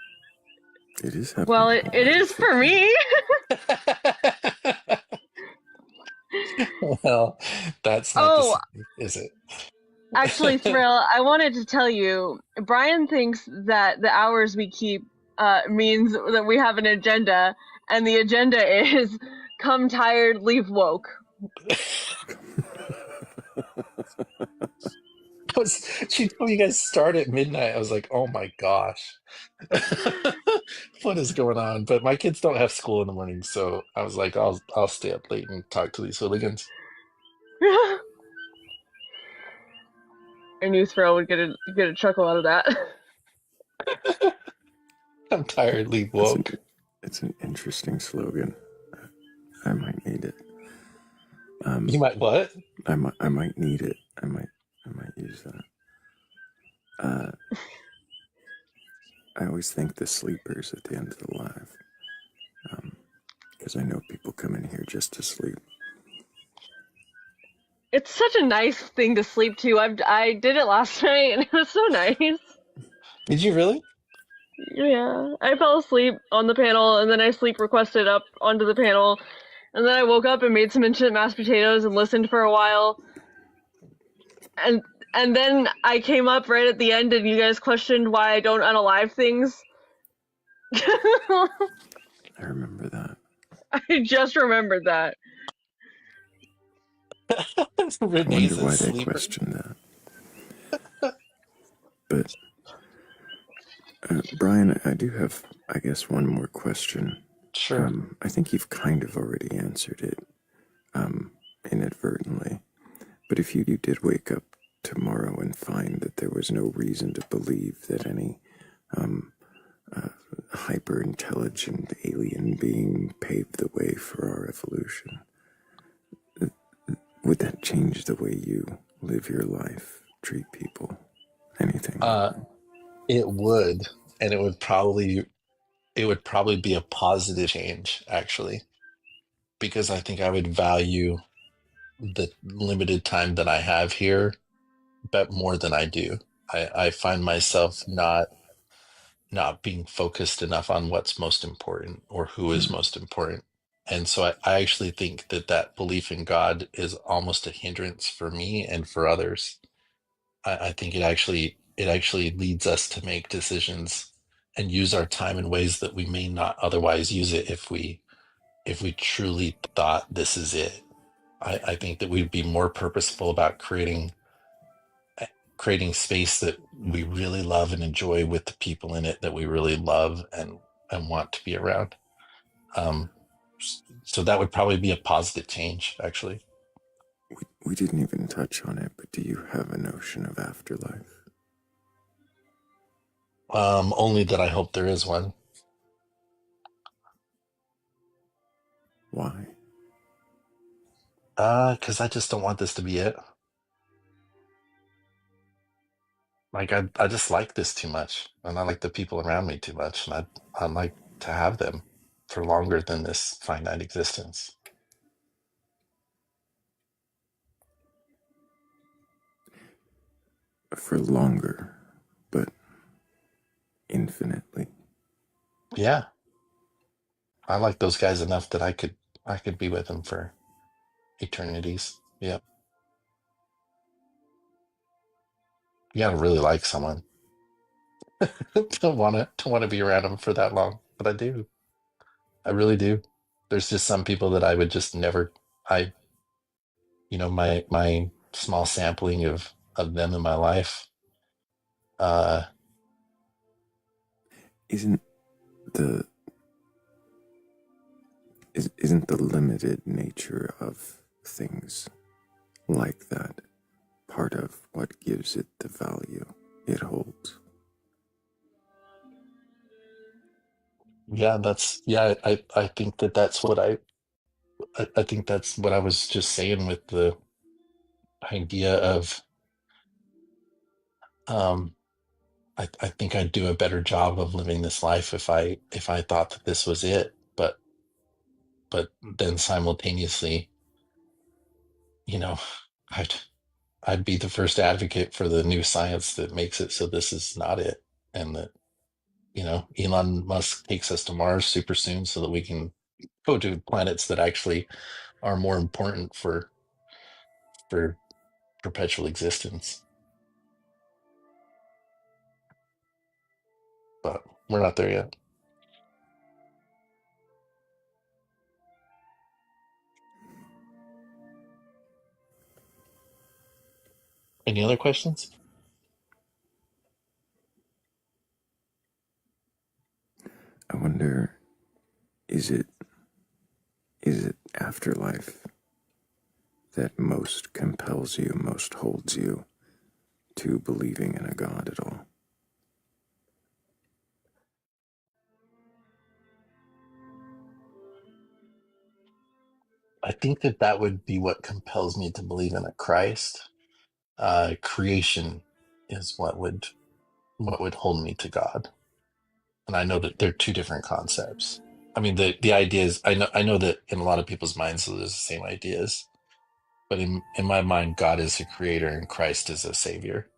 It is Well, happening in it Hawaii. is for Fix it. me. Well, that's not the Oh, same, is it? actually, Thrill, I wanted to tell you, Brian thinks that the hours we keep means that we have an agenda, and the agenda is come tired, leave woke. She told me you guys start at midnight. I was like, oh my gosh. What is going on? But my kids don't have school in the morning, so I was like, I'll stay up late and talk to these hooligans. I knew Thrill would get a chuckle out of that. I'm tiredly It's an woke. it's an interesting slogan. I might need it. You might what? I might need it. I might use that. I always thank the sleepers at the end of the live, because I know people come in here just to sleep. It's such a nice thing to sleep to. I did it last night and it was so nice. Did you really? Yeah, I fell asleep on the panel and then I sleep requested up onto the panel, and then I woke up and made some instant mashed potatoes and listened for a while, and and then I came up right at the end and you guys questioned why I don't unalive things. I remember that. I just remembered that. I wonder Renee's a why they sleeper. questioned that. But Brian, I do have, I guess, one more question. Sure. I think you've kind of already answered it, inadvertently. But if you did wake up tomorrow and find that there was no reason to believe that any hyper intelligent alien being paved the way for our evolution, would that change the way you live your life, treat people, anything like Uh, that? it would, and it would probably be a positive change, actually, because I think I would value the limited time that I have here, but more than I do. I find myself not not being focused enough on what's most important or who is most important. And so I actually think that that belief in God is almost a hindrance for me and for others. I think it actually leads us to make decisions and use our time in ways that we may not otherwise use it if we truly thought this is it. I think that we'd be more purposeful about creating space that we really love and enjoy with the people in it that we really love and want to be around. Um, so that would probably be a positive change, actually. We didn't even touch on it, but do you have a notion of afterlife? Only that I hope there is one. Why? Because I just don't want this to be it. Like I just like this too much, and I like the people around me too much, and I'd like to have them for longer than this finite existence. For longer, but infinitely. Yeah, I like those guys enough that I could be with them for eternities. Yeah, you gotta really like someone to want to be around them for that long, but I do. I really do. There's just some people that I would just never. I my small sampling of them in my life. Uh, Isn't the isn't the limited nature of things like that part of what gives it the value it holds? yeah, I think that's what I think that's what I was just saying with the idea of um I think I'd do a better job of living this life if I thought that this was it. But then simultaneously, you know, I'd I'd be the first advocate for the new science that makes it so this is not it. And that, Elon Musk takes us to Mars super soon so that we can go to planets that actually are more important for perpetual existence. But we're not there yet. Any other questions? I wonder, is it is it afterlife that most compels you, most holds you to believing in a God at all? I think that that would be what compels me to believe in a Christ. Creation is what would hold me to God. And I know that they're two different concepts. I mean, the idea is I know that in a lot of people's minds there's the same ideas, but in my mind, God is a creator and Christ is a savior.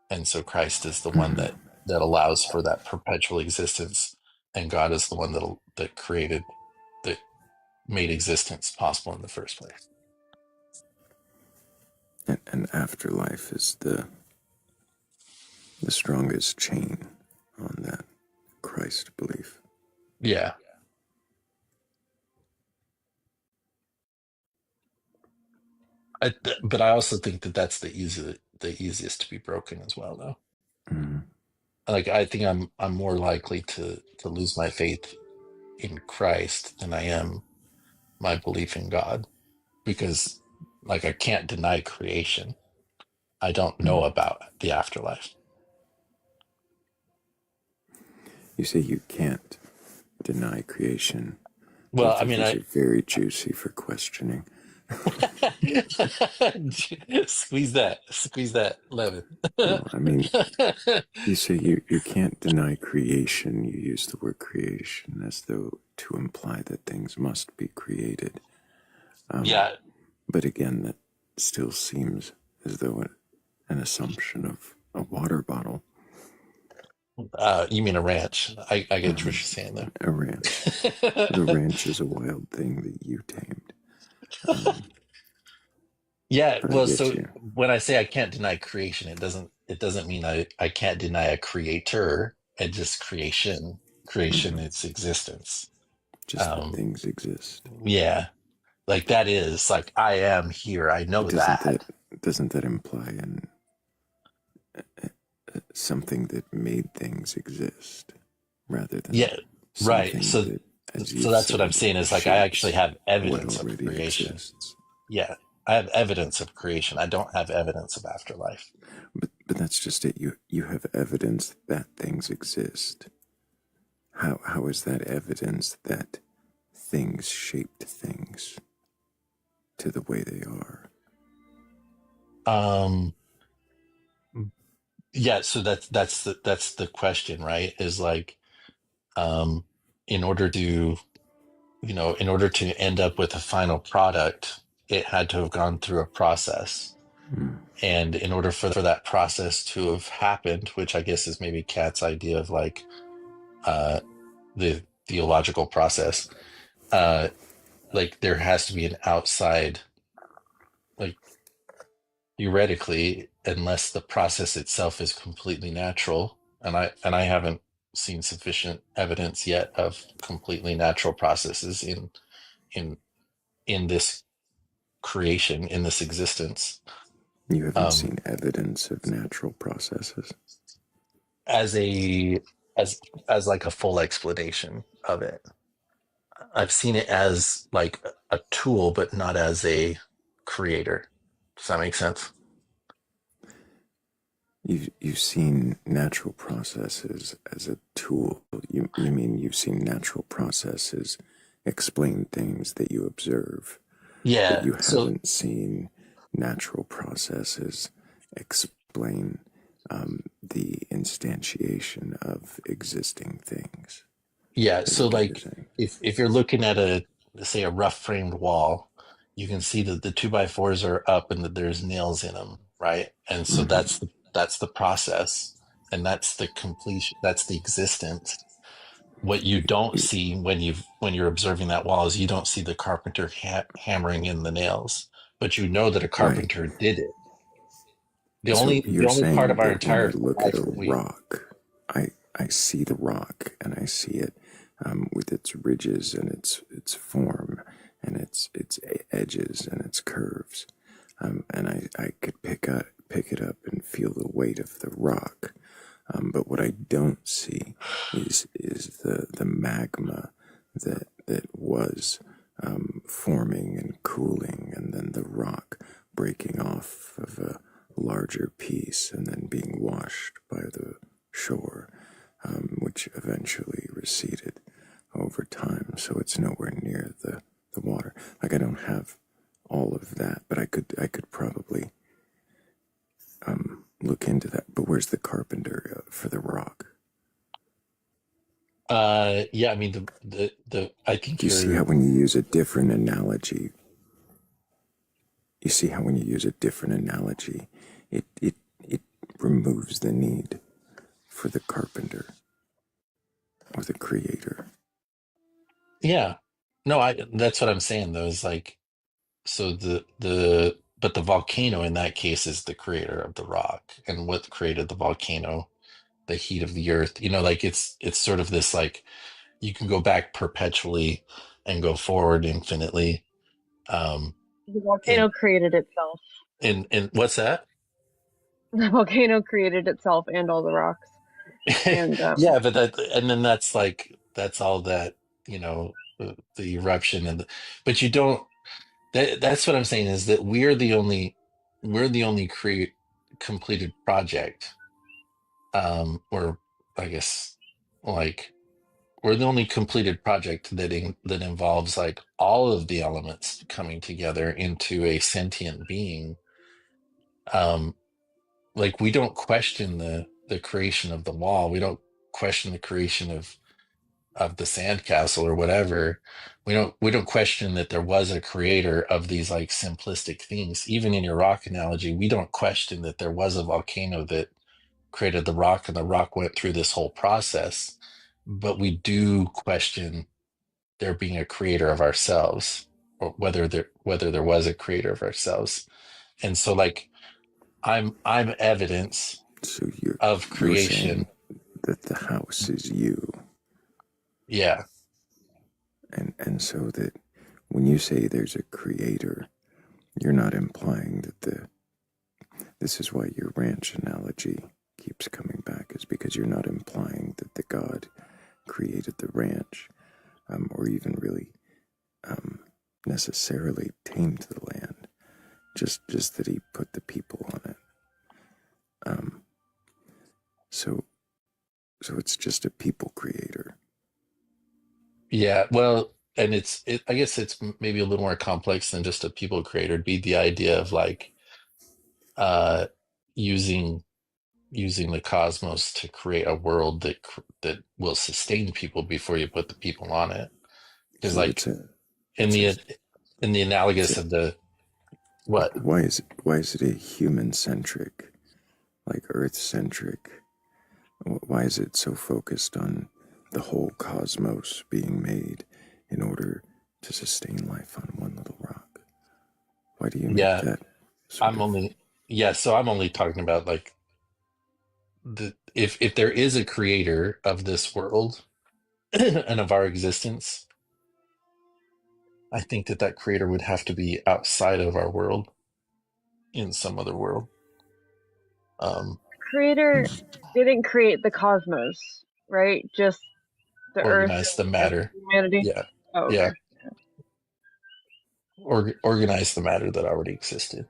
And so Christ is the one that allows for that perpetual existence, and God is the one that made existence possible in the first place. And afterlife is the strongest chain on that Christ belief. Yeah. But I also think that that's the easiest to be broken as well, though. Mm. Like I think I'm more likely to lose my faith in Christ than I am my belief in God, because like I can't deny creation. I don't know about the afterlife. You say you can't deny creation. Well, Both I of mean, these are very juicy for questioning. squeeze that lemon. Well, I mean, you say you can't deny creation. You use the word creation as though to imply that things must be created. Yeah, But again, that still seems as though an assumption of a water bottle. You mean a ranch? I get what you're Um, saying though. a ranch. The ranch is a wild thing that you tamed. Um, Yeah, but I well, get so you. when I say I can't deny creation, it doesn't mean I can't deny a creator and just creation, Hmm. its existence. Just that Um, things exist. yeah, like that is like I am here. I But know that. doesn't that imply something that made things exist rather than Yeah, right. something that, as So you've that's what I'm said, saying is like I actually shapes have what evidence of already creation. exists? Yeah, I have evidence of creation. I don't have evidence of afterlife. But that's just it. You have evidence that things exist. How is that evidence that things shaped things to the way they are? Um, yeah, so that's the question, right? Is like um in order to in order to end up with a final product, it had to have gone through a process. Hmm. And in order for that process to have happened, which I guess is maybe Kat's idea of like uh the theological process, uh like there has to be an outside, like theoretically, unless the process itself is completely natural, and I haven't seen sufficient evidence yet of completely natural processes in in this creation, in this existence, You haven't um, seen evidence of natural processes. as a as as like a full explanation of it. I've seen it as like a tool, but not as a creator. Does that make sense? You've seen natural processes as a tool. You mean you've seen natural processes explain things that you observe, but Yeah. you So haven't seen natural processes explain the instantiation of existing things. yeah. Is So that what you're like saying? if you're looking at a, say, a rough framed wall, you can see that the two by fours are up and that there's nails in them, right? And so Hmm. that's the process, and that's the completion, that's the existence. What you don't see when you're observing that wall is you don't see the carpenter hammering in the nails, but you know that a Right. carpenter did it. So The you're only part saying of our that when I entire look at life a that we rock, I see the rock and I see it with its ridges and its form and its edges and its curves, and I could pick it up and feel the weight of the rock. But what I don't see is the magma that was forming and cooling, and then the rock breaking off of a larger piece and then being washed by the shore, which eventually receded over time. So it's nowhere near the water. Like I don't have all of that, but I could probably look into that. But where's the carpenter for the rock? yeah, I mean the I Do think you see how you're when you use a different analogy, you see how when you use a different analogy, it removes the need for the carpenter or the creator. yeah. No, I that's what I'm saying though, is like so the but the volcano in that case is the creator of the rock, and what created the volcano, the heat of the earth. Like it's sort of this like you can go back perpetually and go forward infinitely. Um The in volcano created itself. in what's that? The volcano created itself and all the rocks. And Yeah, but that and then that's like that's all that, the eruption but you don't that's what I'm saying is that we're the only create completed project, or I guess like we're the only completed project that involves like all of the elements coming together into a sentient being. Um, like we don't question the creation of the wall. We don't question the creation of the sandcastle or whatever. We don't question that there was a creator of these like simplistic things. Even in your rock analogy, we don't question that there was a volcano created the rock, and the rock went through this whole process. But we do question there being a creator of ourselves, or whether there was a creator of ourselves. And so, like, I'm evidence So of you're saying creation. that the house is you, Yeah. and so that when you say there's a creator, you're not implying that this is why your ranch analogy keeps coming back, is because you're not implying that the God created the ranch, or even really necessarily tamed the land, just that he put the people on it. So it's just a people creator. Yeah, well, and I guess it's maybe a little more complex than just a people creator. It'd be the idea of like uh using the cosmos to create a world that will sustain people before you put the people on it. Because So like in it's a the in the it's a analogous of the what? why is it a human centric, like earth centric? Why is it so focused on the whole cosmos being made in order to sustain life on one little rock? Why do you make Yeah, that sort I'm of? only yeah, so I'm only talking about like if there is a creator of this world and of our existence, I think that creator would have to be outside of our world, in some other world. Um, Creator didn't create the cosmos, right? Just the Earth organize the and matter. humanity. Yeah, Oh, okay. yeah. Organize the matter that already existed.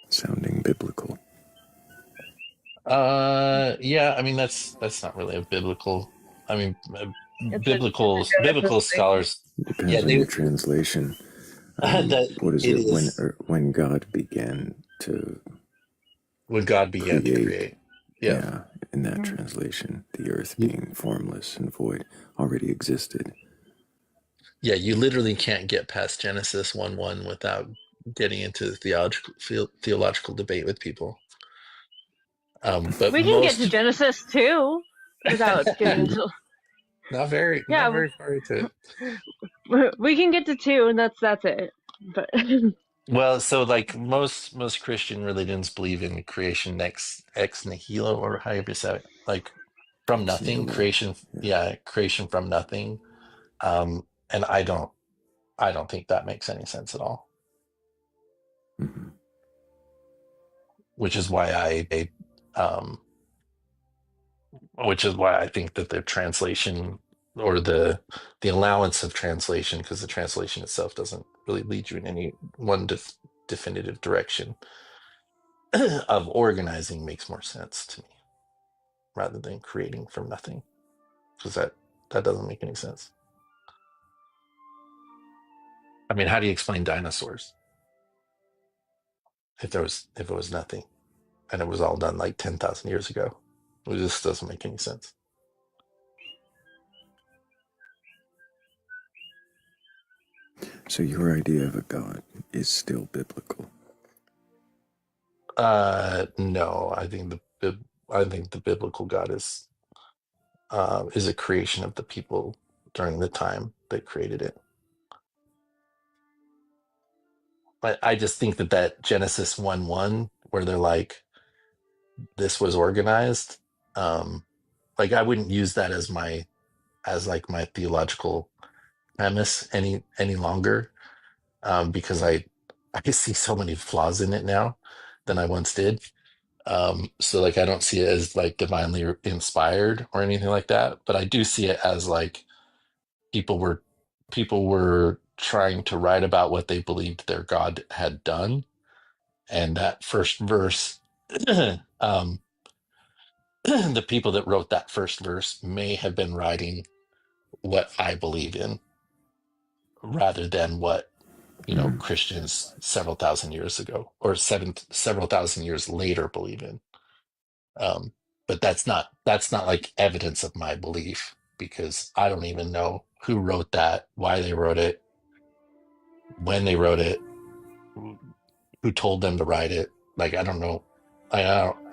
Sounding biblical. Yeah. I mean, that's not really a biblical. I mean, It's a Genesis biblical thing. scholars. It Yeah, depends on they your translation. that What is it it when is when God began to when God began to create? create. Yeah. Yeah, in that Mhm. translation, the earth You, being formless and void already existed. yeah, you literally can't get past Genesis 1:1 without getting into theological debate with people. But We can get to most Genesis 2 without getting into. not Yeah, very far into it. we can get to 2, and that's it. But Well, so like most Christian religions believe in creation ex nihilo, or however you say it, like from Ex nothing, nihilo. creation, Yeah. yeah, creation from nothing. And I don't think that makes any sense at all. Mm-hmm. Which is why um, which is why I think that the translation, or the allowance of translation, because the translation itself doesn't really lead you in any one definitive direction of organizing, makes more sense to me, rather than creating from nothing, because that doesn't make any sense. I mean, how do you explain dinosaurs if it was nothing and it was all done like 10,000 years ago? It just doesn't make any sense. So your idea of a god is still biblical. No, I think the biblical God is a creation of the people during the time that created it. I just think that Genesis 1:1, where they're like, this was organized, um, like I wouldn't use that as like my theological premise any longer, because I see so many flaws in it now than I once did. So like I don't see it as like divinely inspired or anything like that, but I do see it as like people were people were trying to write about what they believed their God had done. And that first verse, um, the people that wrote that first verse may have been writing what I believe in, rather than what, Mm. Christians several thousand years ago, or several thousand years later, believe in. Um, but that's not like evidence of my belief, because I don't even know who wrote that, why they wrote it, when they wrote it. who told them to write it. Like, I don't know. I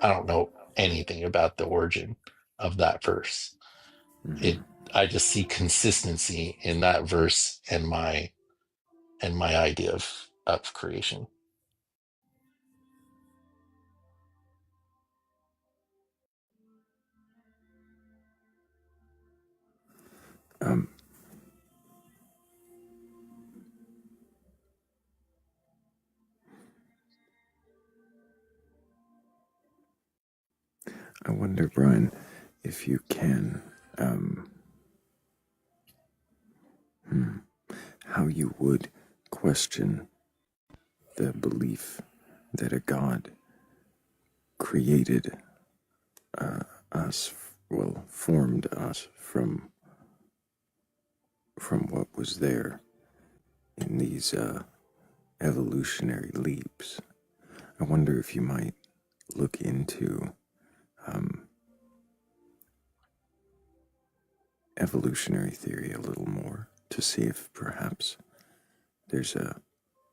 don't know anything about the origin of that verse. Mhm. It I just see consistency in that verse and my idea of creation. Um, I wonder, Brian, if you can, um, how you would question the belief that a God created us, well, formed us from what was there in these evolutionary leaps. I wonder if you might look into um, evolutionary theory a little more to see if perhaps there's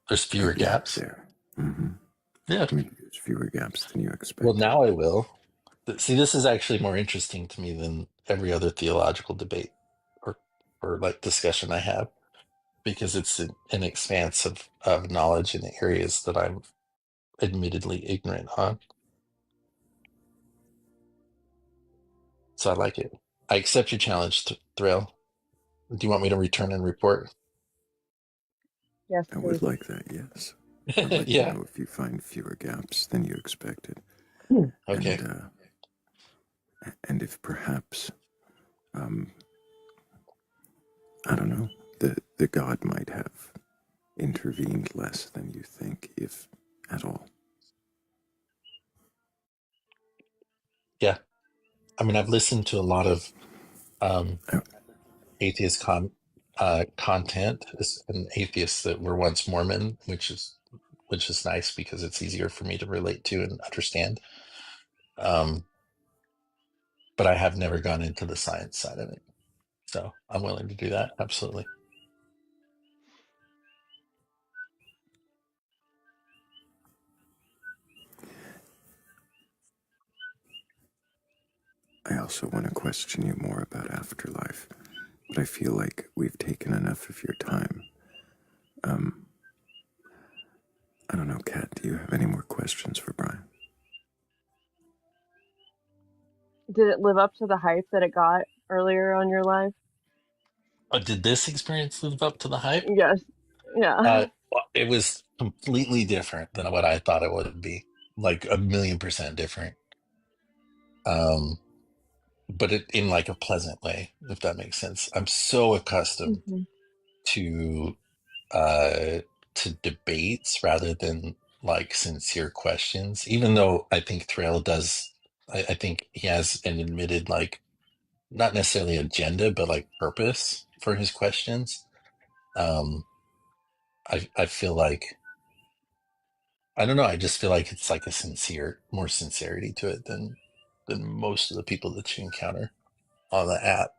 There's a fewer gap gaps. there. Mm-hmm. Yeah. Maybe there's fewer gaps than you Well, expected. now I will. See, this is actually more interesting to me than every other theological debate or like discussion I have, because it's an expanse of knowledge in areas that I'm admittedly ignorant on. So I like it. I accept your challenge, Thrayle. Do you want me to return and report? Yes, I would please. like that, yes. I'd like to Yeah. know if you find fewer gaps than you expected, Okay. and if perhaps, um, I don't know, the God might have intervened less than you think, if at all. Yeah. I mean, I've listened to a lot of um, I, atheist content and atheists that were once Mormon, which is nice because it's easier for me to relate to and understand. But I have never gone into the science side of it, so I'm willing to do that. Absolutely. I also want to question you more about afterlife, but I feel like we've taken enough of your time. Um, I don't know, Kat, do you have any more questions for Brian? Did it live up to the hype that it got earlier on your life? Did this experience live up to the hype? Yes. Yeah. Well, it was completely different than what I thought it would be, like 1,000,000% different. Um, but in like a pleasant way, if that makes sense. I'm so accustomed hmm to uh debates rather than like sincere questions, even though I think Thrayle does. I think he has an admitted, like, not necessarily agenda, but like purpose for his questions. um I feel like, I don't know, I just feel like it's like a more sincerity to it than most of the people that you encounter on the app.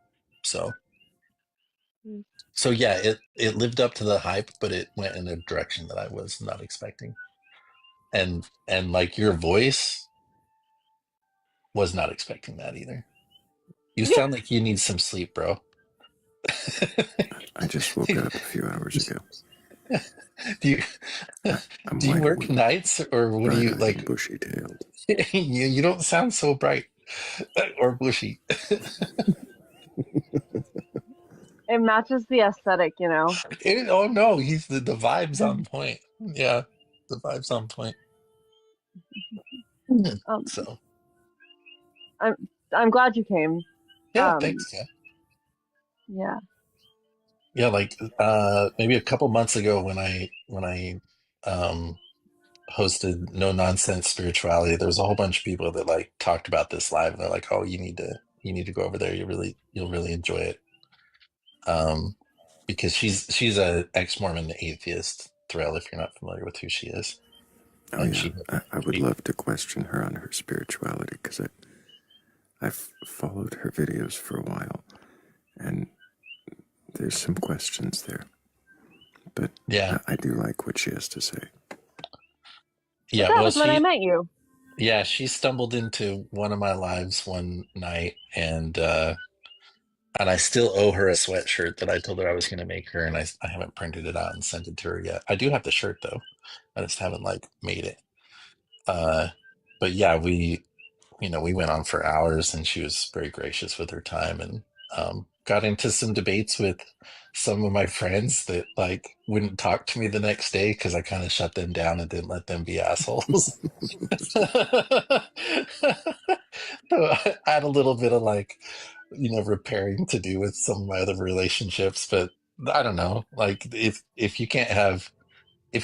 So yeah, it lived up to the hype, but it went in a direction that I was not expecting. And like, your voice was not expecting that either. You Yeah. sound like you need some sleep, bro. I just woke up a few hours ago. do you I'm do you wide work awake, nights, or what do you bright-eyed and like? bushy-tailed. You don't sound so bright or bushy. It matches the aesthetic, you know. Oh no, he's the vibes on point. Yeah, the vibes on point. Um, So I'm I'm glad you came. yeah, Um, thanks. Yeah, yeah. yeah. Like maybe a couple months ago, when I um hosted No Nonsense Spirituality, there was a whole bunch of people that like talked about this live, and they're like, "Oh, you need to go over there. You'll really enjoy it." Um, because she's a ex-Mormon atheist, Thrayle, if you're not familiar with who she is, Oh and yeah, I would she love to question her on her spirituality because I've followed her videos for a while, and there's some questions there. But yeah, I do like what she has to say. Yeah, that well, was when I met you. she stumbled into one of my lives one night, and I still owe her a sweatshirt that I told her I was going to make her, and I haven't printed it out and sent it to her yet. I do have the shirt though. I just haven't like made it. Uh, but yeah, we went on for hours, and she was very gracious with her time, and got into some debates with some of my friends that like wouldn't talk to me the next day because I kind of shut them down and didn't let them be assholes. So I had a little bit of like, repairing to do with some of my other relationships, but I don't know. Like if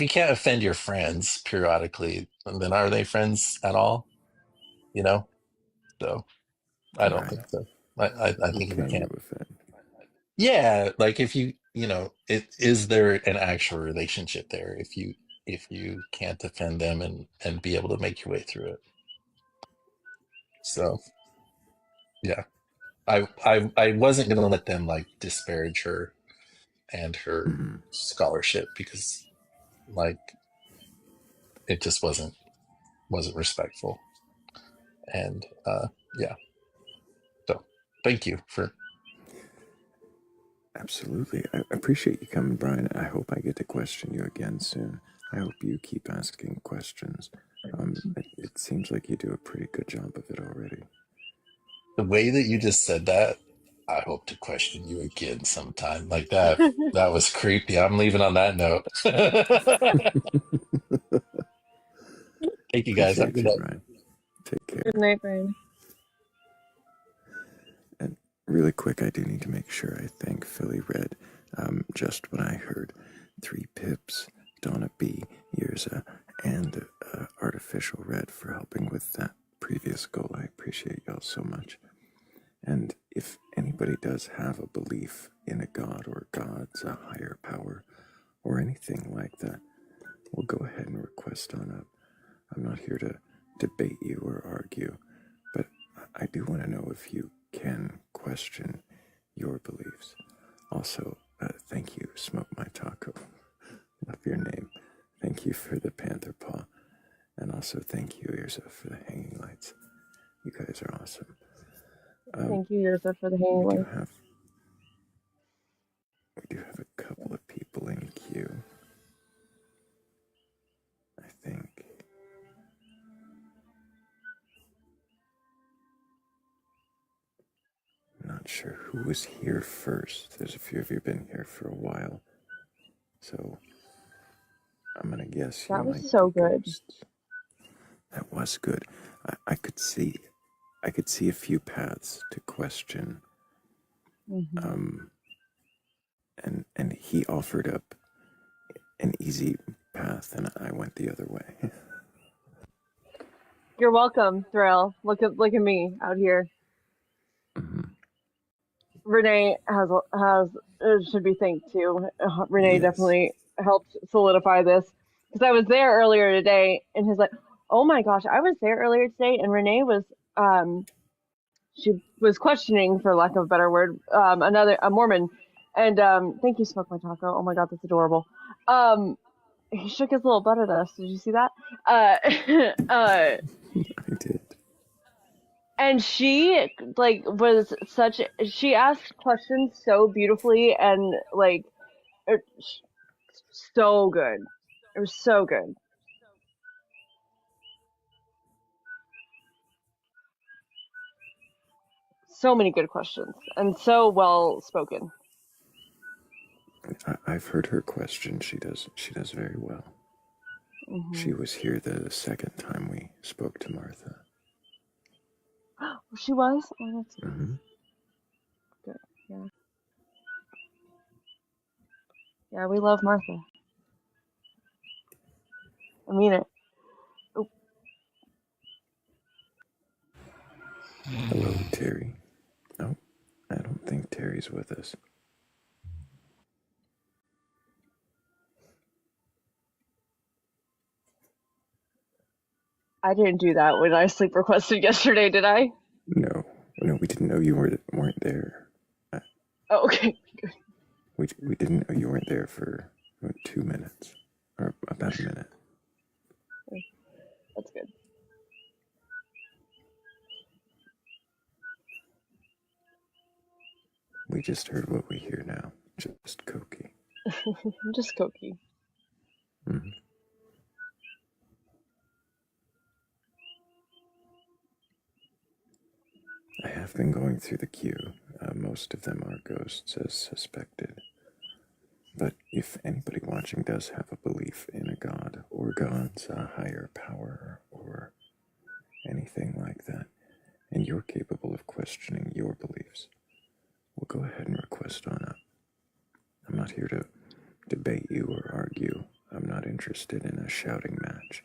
you can't offend your friends periodically, then are they friends at all? You know? So I don't Right. think so. I Who think if you can you can't, offend? yeah, like if is there an actual relationship there if you can't offend them and be able to make your way through it. So yeah. I wasn't gonna let them like disparage her and her Hmm. scholarship because like it just wasn't respectful. And yeah. So thank you for Absolutely. I appreciate you coming, Brian. I hope I get to question you again soon. I hope you keep asking questions. It seems like you do a pretty good job of it already. the way that you just said that. I hope to question you again sometime. Like that was creepy. I'm leaving on that note. Thank you guys. Have a good Appreciate you, night. Brian. Take Good care. night, Brian. And really quick, I do need to make sure I thank Philly Red. Just what I heard. 3 Pips, Donna B, Yirza, and Artificial Red for helping with that previous goal. I appreciate y'all so much. And if anybody does have a belief in a god or gods, a higher power, or anything like that, we'll go ahead and request on up. I'm not here to debate you or argue, but I do want to know if you can question your beliefs. Also, thank you, Smoke My Taco. Love your name. Thank you for the panther paw. And also thank you, Irza, for the hanging lights. You guys are awesome. Thank you, Yurza, for the hanging We do light. have a couple of people in queue. I think. Not sure who was here first. There's a few of you been here for a while. So I'm gonna guess you That was might be so good. ghosts. That was good. I could see a few paths to question. Hmm. And he offered up an easy path, and I went the other way. You're welcome, Thrayle. Look at me out here. Mhm. Renee has should be thanked too. Renee Yes. definitely helped solidify this because I was there earlier today, and he's like, "Oh my gosh, I was there earlier today," and Renee was she was questioning, for lack of a better word, a Mormon, and thank you, Smoke My Taco. Oh my god, that's adorable. Um, he shook his little butt at us. Did you see that? Uh, uh, I did. and she like was such. She asked questions so beautifully and like it, so good. It was so good. So many good questions and so well spoken. I've heard her question. She does very well. Hmm. She was here the second time we spoke to Martha. She was. Oh, that's Hmm. good. Yeah, yeah. We love Martha. I mean it. Oh, Hello, Terry. Oh, I don't think Terry's with us. I didn't do that when I sleep requested yesterday, did I? No, no, we didn't know you weren't there. Uh, Oh, okay. we didn't know you weren't there for 2 minutes or about a minute. We just heard what we hear now. Just kooky. Just kooky. Mm-hmm. I have been going through the queue. Most of them are ghosts, as suspected. But if anybody watching does have a belief in a god or gods, a higher power, or anything like that, and you're capable of questioning your beliefs, we'll go ahead and request on up. I'm not here to debate you or argue. I'm not interested in a shouting match.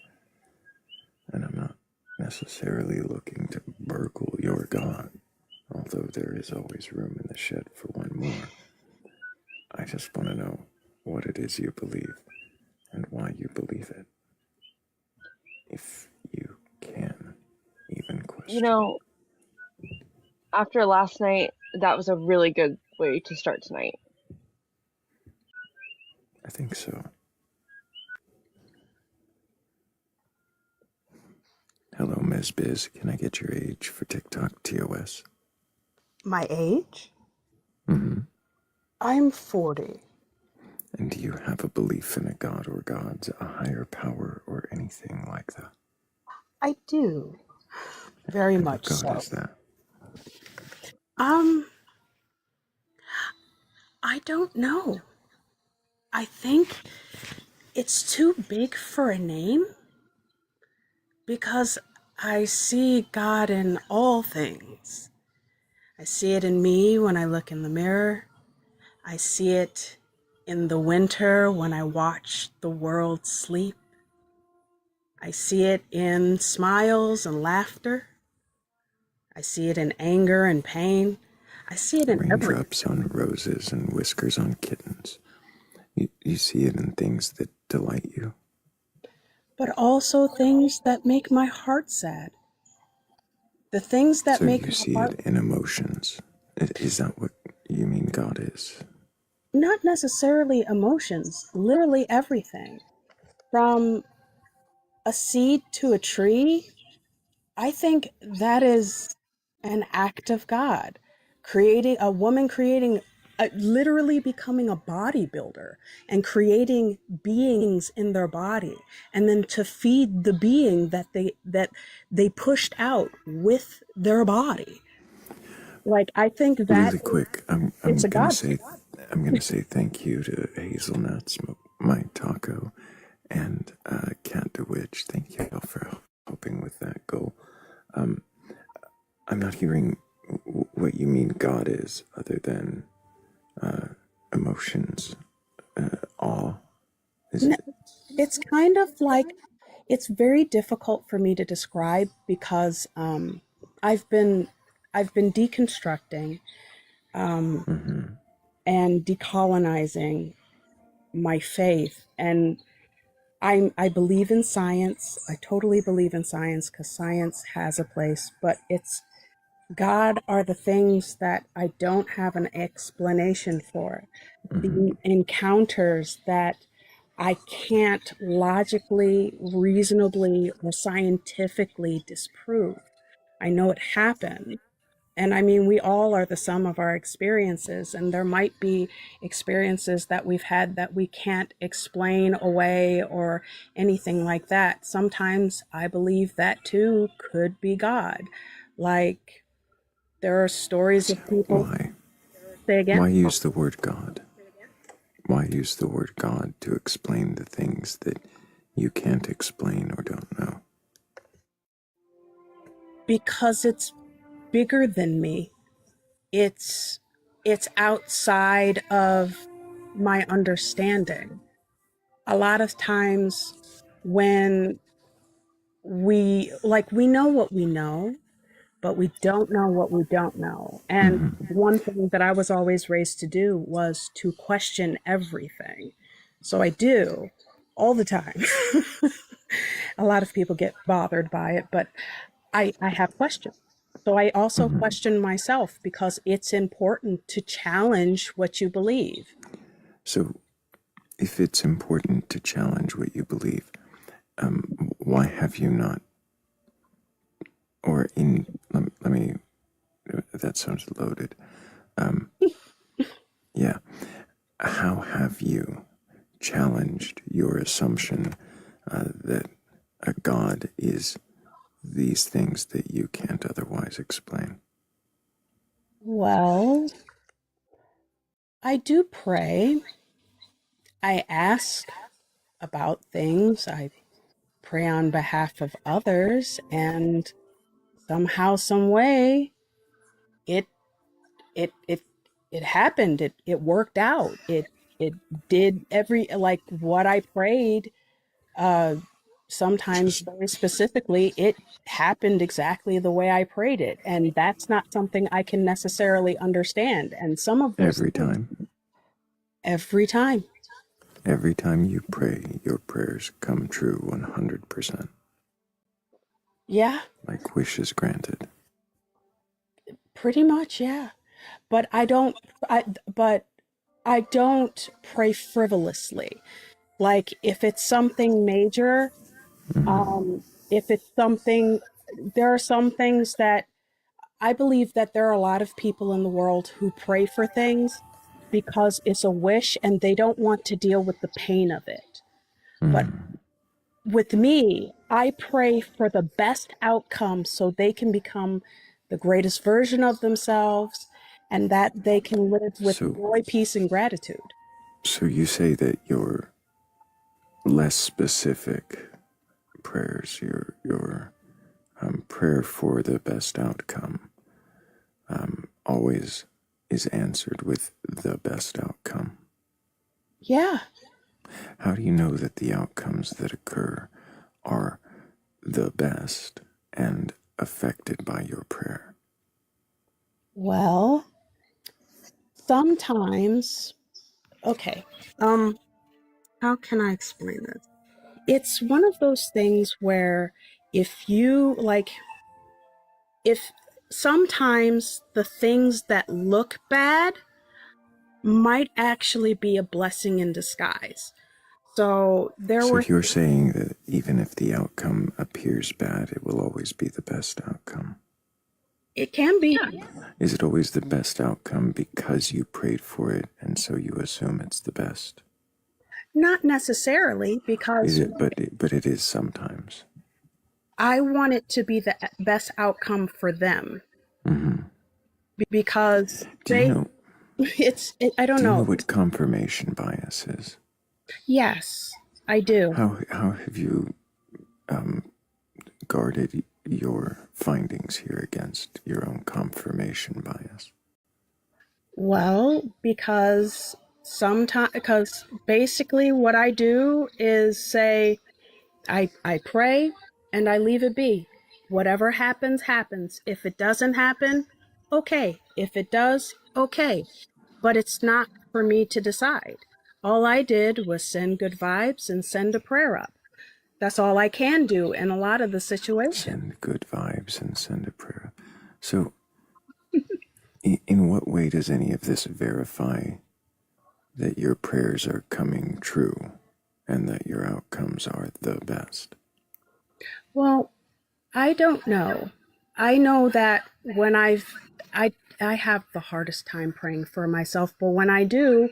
And I'm not necessarily looking to burgle your god, although there is always room in the shed for one more. I just want to know what it is you believe and why you believe it. If you can even question. You know, after last night, that was a really good way to start tonight. I think so. Hello, Ms. Biz. Can I get your age for TikTok TOS? My age? Mm-hmm. I'm 40. And do you have a belief in a god or gods, a higher power, or anything like that? I do. Very And much what god so. is that? I don't know. I think it's too big for a name because I see God in all things. I see it in me when I look in the mirror. I see it in the winter when I watch the world sleep. I see it in smiles and laughter. I see it in anger and pain. I see it in everything. Raindrops on roses and whiskers on kittens. You see it in things that delight you. But also things that make my heart sad. The things that So make you my see heart it in emotions. Is that what you mean God is? not necessarily emotions, literally everything. From a seed to a tree, I think that is an act of God. Creating a woman, literally becoming a bodybuilder and creating beings in their body, and then to feed the being that they pushed out with their body. Like, I think that Really quick, I'm it's a gonna God say thing. thank you to Hazelnuts, my taco, and Cat DeWitch. Thank you all for helping with that goal. I'm not hearing what you mean God is, other than emotions, awe. Is N- it? It's kind of like, it's very difficult for me to describe because I've been I've been deconstructing Mm-hmm. and decolonizing my faith, and I believe in science. I totally believe in science because science has a place, but it's God are the things that I don't have an explanation for. Mm-hmm. The encounters that I can't logically, reasonably, or scientifically disprove. I know it happened. And I mean, we all are the sum of our experiences, and there might be experiences that we've had that we can't explain away or anything like that. Sometimes I believe that too could be God. Like, there are stories of people. Why? Say again? Why use the word God? Why use the word God to explain the things that you can't explain or don't know? Because it's bigger than me. It's it's outside of my understanding. A lot of times when we know what we know, but we don't know what we don't know. And Mm-hmm. one thing that I was always raised to do was to question everything. So I do all the time. A lot of people get bothered by it, but I have questions. So I also Mm-hmm. question myself because it's important to challenge what you believe. So, if it's important to challenge what you believe, why have you not, or in, let me, that sounds loaded. Yeah. How have you challenged your assumption that a God is these things that you can't otherwise explain? Well, I do pray. I ask about things. I pray on behalf of others, and somehow, some way, it it it it happened. It worked out. It did like what I prayed. Uh, Sometimes Just very specifically, it happened exactly the way I prayed it, and that's not something I can necessarily understand. And some of those every things, time. every time, Every time you pray, your prayers come true 100%, yeah, like wishes granted. pretty much, yeah. But but I don't pray frivolously. Like if it's something major, if it's something, there are some things that I believe that there are a lot of people in the world who pray for things because it's a wish and they don't want to deal with the pain of it. But with me, I pray for the best outcome so they can become the greatest version of themselves and that they can live with So, joy, peace, and gratitude. so you say that your less specific prayers, your prayer for the best outcome, always is answered with the best outcome. Yeah. How do you know that the outcomes that occur are the best and affected by your prayer? Well, sometimes, okay. Um, how can I explain this? It's one of those things where if you like, if sometimes the things that look bad might actually be a blessing in disguise. So there So were, you're saying that even if the outcome appears bad, it will always be the best outcome. it can be, Is it always the best outcome because you prayed for it and so you assume it's the best? not necessarily Is because it? But it is sometimes. I want it to be the best outcome for them because Do you know? I don't Do you know know. what confirmation bias is? Yes, I do. How have you guarded your findings here against your own confirmation bias? Well, because basically what I do is say, I pray and I leave it be. Whatever happens, happens. If it doesn't happen, okay. If it does, okay. But it's not for me to decide. All I did was send good vibes and send a prayer up. That's all I can do in a lot of the situation. Send good vibes and send a prayer. So, in what way does any of this verify that your prayers are coming true and that your outcomes are the best? Well, I don't know. I know that when I I have the hardest time praying for myself, but when I do,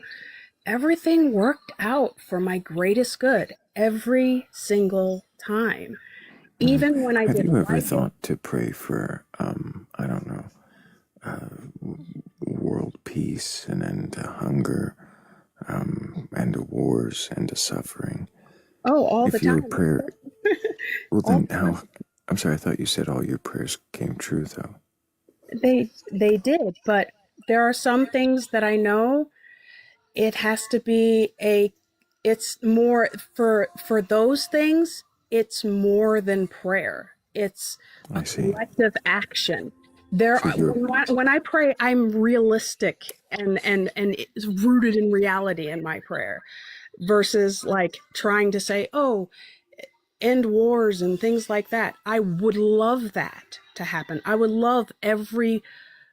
everything worked out for my greatest good every single time. Even when I Have you didn't ever like it. thought to pray for, I don't know, world peace, and end to hunger, and to wars, and to suffering? Oh, all the If your time. prayer, well, All then the time. how? I'm sorry, I thought you said all your prayers came true, though. They did, but there are some things that I know it has to be a it's more for those things, it's more than prayer. It's a I see. collective action. There So are, you're, when I pray, I'm realistic and it's rooted in reality in my prayer versus like trying to say, oh, end wars and things like that. I would love that to happen. I would love every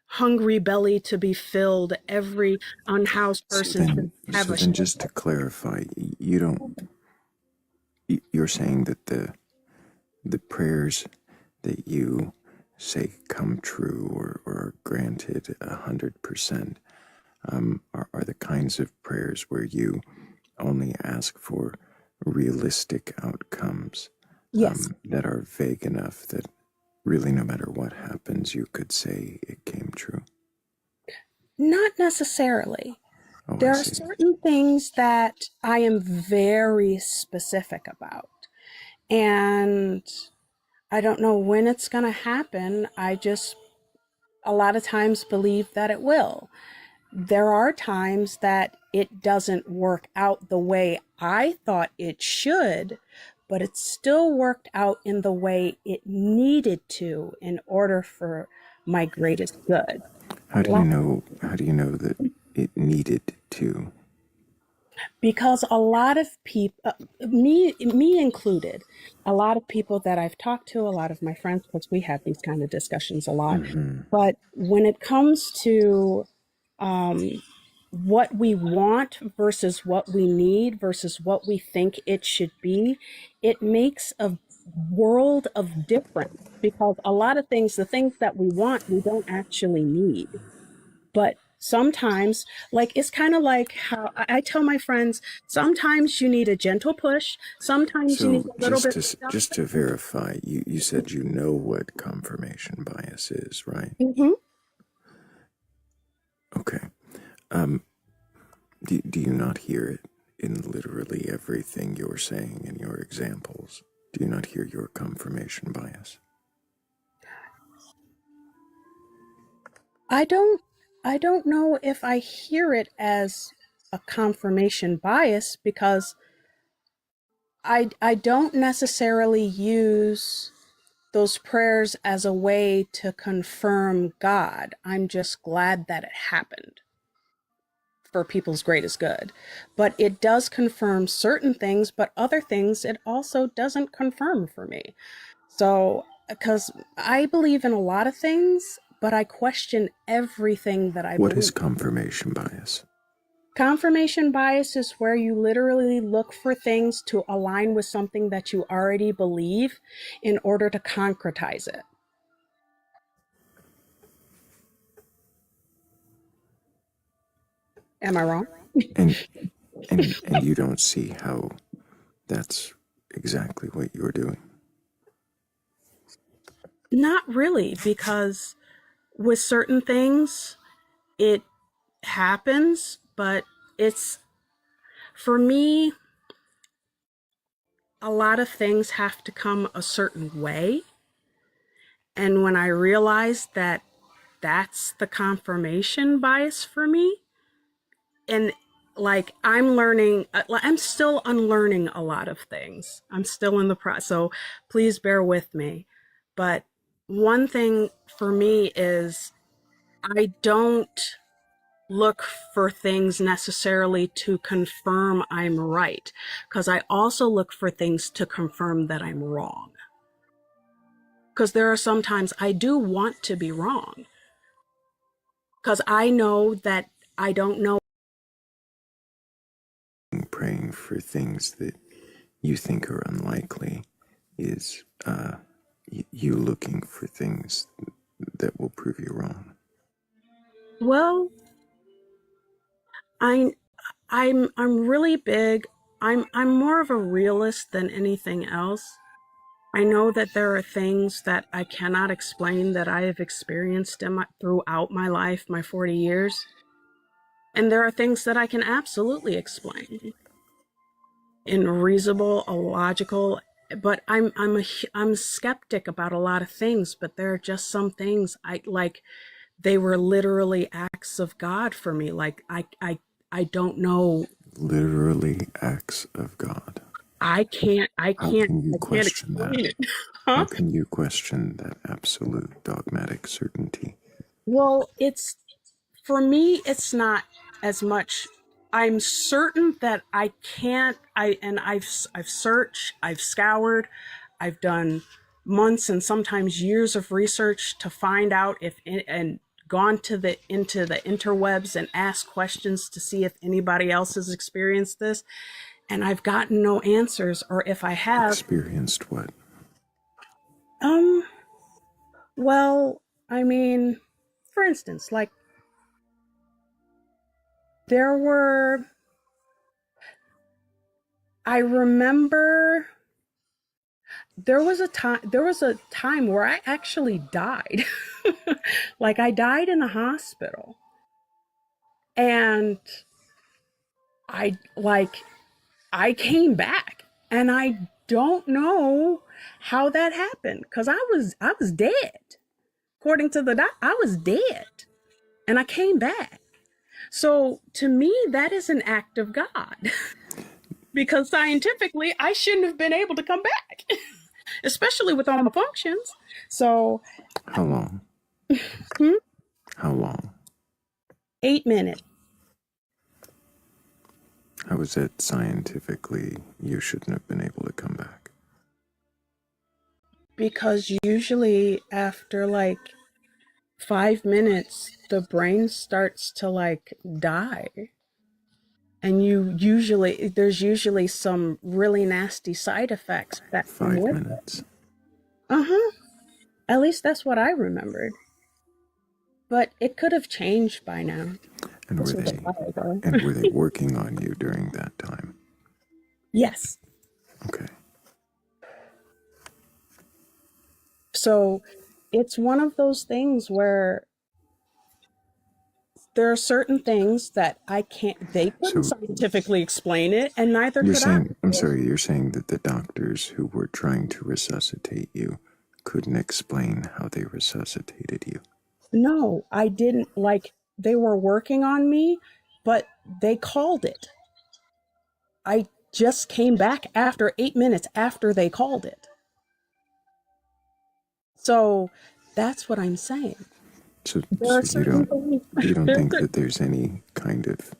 hungry belly to be filled, every unhoused so person to then, have so a then shelter. just to clarify, you don't, you're saying that the prayers that you say come true or are granted 100%, are the kinds of prayers where you only ask for realistic outcomes, Yes. that are vague enough that really no matter what happens, you could say it came true. Not necessarily. Oh, I There are see. certain things that I am very specific about. And I don't know when it's going to happen. I just a lot of times believe that it will. There are times that it doesn't work out the way I thought it should, but it still worked out in the way it needed to in order for my greatest good. How do you know? How do you know that it needed to? Because a lot of people, me included, a lot of people that I've talked to, a lot of my friends, because we have these kind of discussions a lot. But when it comes to what we want versus what we need versus what we think it should be, it makes a world of difference. Because a lot of things, the things that we want, we don't actually need. But sometimes, like, it's kind of like how I tell my friends, sometimes you need a gentle push, sometimes you need So a little bit of stuff. just to verify, you said you know what confirmation bias is, right? Mhm. Okay. Do you not hear it in literally everything you're saying in your examples? Do you not hear your confirmation bias? I don't I don't know if I hear it as a confirmation bias because I don't necessarily use those prayers as a way to confirm God. I'm just glad that it happened for people's greatest good. But it does confirm certain things, but other things it also doesn't confirm for me. So, because I believe in a lot of things, but I question everything that I What is believe. confirmation bias? Confirmation bias is where you literally look for things to align with something that you already believe in order to concretize it. Am I wrong? And and you don't see how that's exactly what you're doing. Not really, because with certain things, it happens, but it's for me, a lot of things have to come a certain way. And when I realized that that's the confirmation bias for me, and like I'm still unlearning a lot of things. I'm still in the process, so please bear with me. But one thing for me is I don't look for things necessarily to confirm I'm right, because I also look for things to confirm that I'm wrong. Because there are sometimes I do want to be wrong, because I know that I don't know. Praying for things that you think are unlikely is you looking for things that will prove you wrong. Well, I I'm really big. I'm more of a realist than anything else. I know that there are things that I cannot explain that I have experienced throughout my life, my 40 years. And there are things that I can absolutely explain in reasonable, logical, but I'm skeptic about a lot of things, but there are just some things I like they were literally acts of God for me. Like I don't know. Literally acts of God. How can you I can't question that? explain it. How Huh? can you question that absolute dogmatic certainty? Well, it's for me, it's not as much. I'm certain that I can't. I've searched, I've scoured, I've done months and sometimes years of research to find out if and gone to the into the interwebs and asked questions to see if anybody else has experienced this, and I've gotten no answers. Or if I have, Experienced what? um, well, I mean, for instance, like There were, I remember there was a time where I actually died. Like I died in the hospital. And I came back, and I don't know how that happened because I was dead. According to the doc, I was dead, and I came back. So to me, that is an act of God. Because scientifically, I shouldn't have been able to come back, especially with all my functions. So, How long? hmm, How long? 8 minutes. How is it scientifically you shouldn't have been able to come back? Because usually after like 5 minutes, the brain starts to like die. And there's usually some really nasty side effects that come 5 with it. minutes. Uh-huh. At least that's what I remembered. But it could have changed by now. And This were was a they while ago. and were they working on you during that time? Yes. Okay. So it's one of those things where there are certain things that they couldn't So scientifically explain it, and neither you're could I. saying, I'm sorry, you're saying that the doctors who were trying to resuscitate you couldn't explain how they resuscitated you? No, I didn't. Like, they were working on me, but they called it. I just came back after 8 minutes after they called it. So that's what I'm saying. So, There are so certain things. you don't There's think that there's any kind of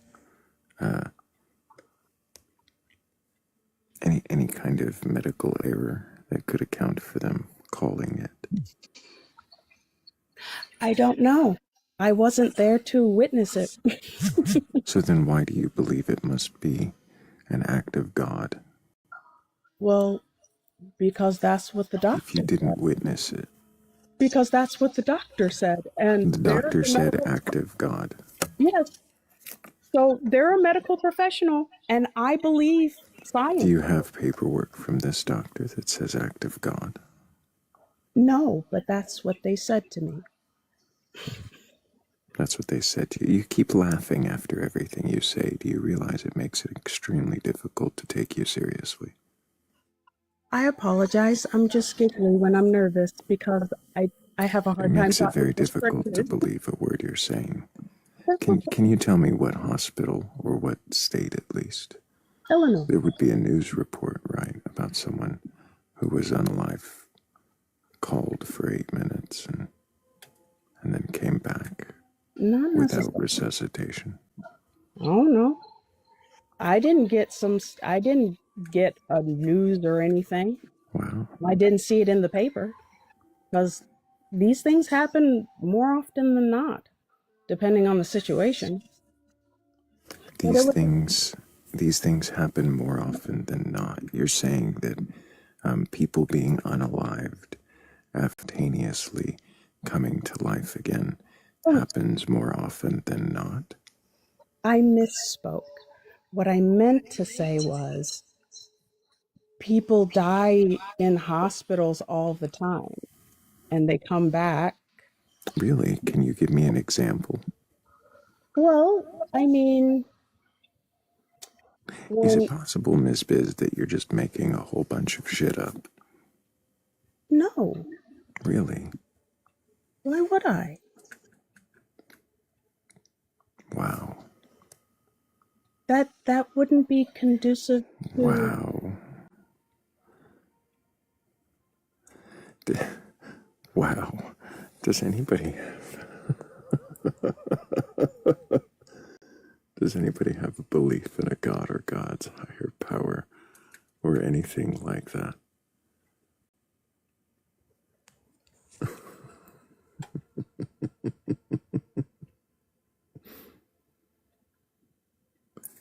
any kind of medical error that could account for them calling it? I don't know. I wasn't there to witness it. So then why do you believe it must be an act of God Well, because that's what the if you doctor didn't said. witness it? Because that's what the doctor said. And The they're doctor the said medical, act of God. yes. So they're a medical professional, and I believe Do science. you have paperwork from this doctor that says act of God? No, but that's what they said to me. That's what they said to you. You keep laughing after everything you say. Do you realize it makes it extremely difficult to take you seriously? I apologize. I'm just giggly when I'm nervous because I have a It hard time makes it talking very to difficult to strangers. believe a word you're saying. That's okay. Can you tell me what hospital, or what state at least? Illinois. There would be a news report, right, about someone who was unalive, called for 8 minutes, and then came back Not without necessarily. resuscitation. Oh no. I didn't get a news or anything. Wow. I didn't see it in the paper because these things happen more often than not, depending on the situation. But it These was, things, these things happen more often than not. You're saying that people being unalived, instantaneously coming to life again, oh, happens more often than not. I misspoke. What I meant to say was people die in hospitals all the time and they come back. Really? Can you give me an example? Well, I mean, Is it when, possible, Ms. Biz, that you're just making a whole bunch of shit up? no, Really? why would I? Wow. That wouldn't be conducive to. Wow. Wow. Does anybody does anybody have a belief in a god or gods higher power or anything like that?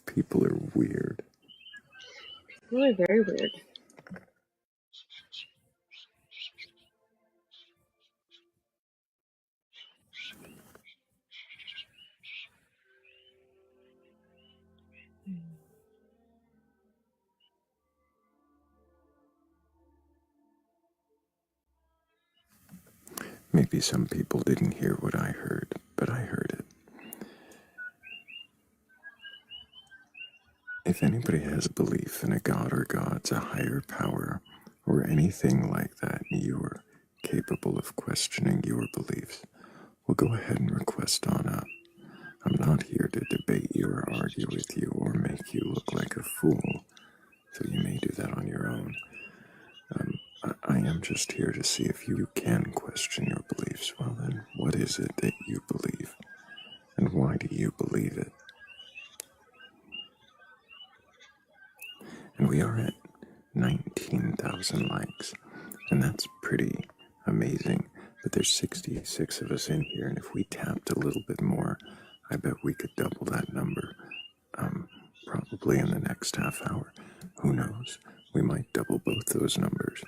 People are weird. Really very weird. Maybe some people didn't hear what I heard, but I heard it. If anybody has a belief in a god or gods, a higher power, or anything like that, you are capable of questioning your beliefs, well, go ahead and request on up. I'm not here to debate you or argue with you or make you look like a fool, so you may do that on your own. I am just here to see if you can question your beliefs. Well then, what is it that you believe? And why do you believe it? And we are at 19,000 likes, and that's pretty amazing. But there's 66 of us in here, and if we tapped a little bit more, I bet we could double that number, probably in the next half hour. Who knows? We might double both those numbers.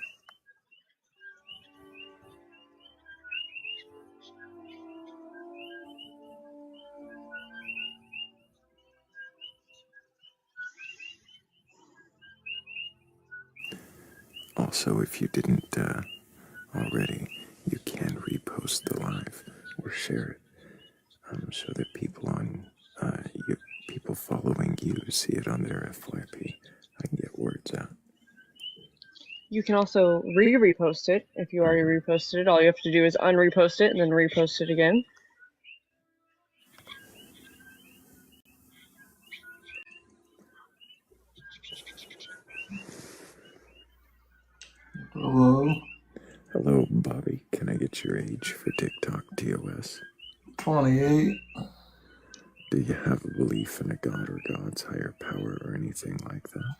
Also, if you didn't already, you can repost the live or share it, so that people people following you see it on their FYP. I can get words out. You can also repost it if you already reposted it. All you have to do is unrepost it and then repost it again. Hello? Hello, Bobby. Can I get your age for TikTok TOS? 28. Do you have a belief in a god or god's higher power or anything like that?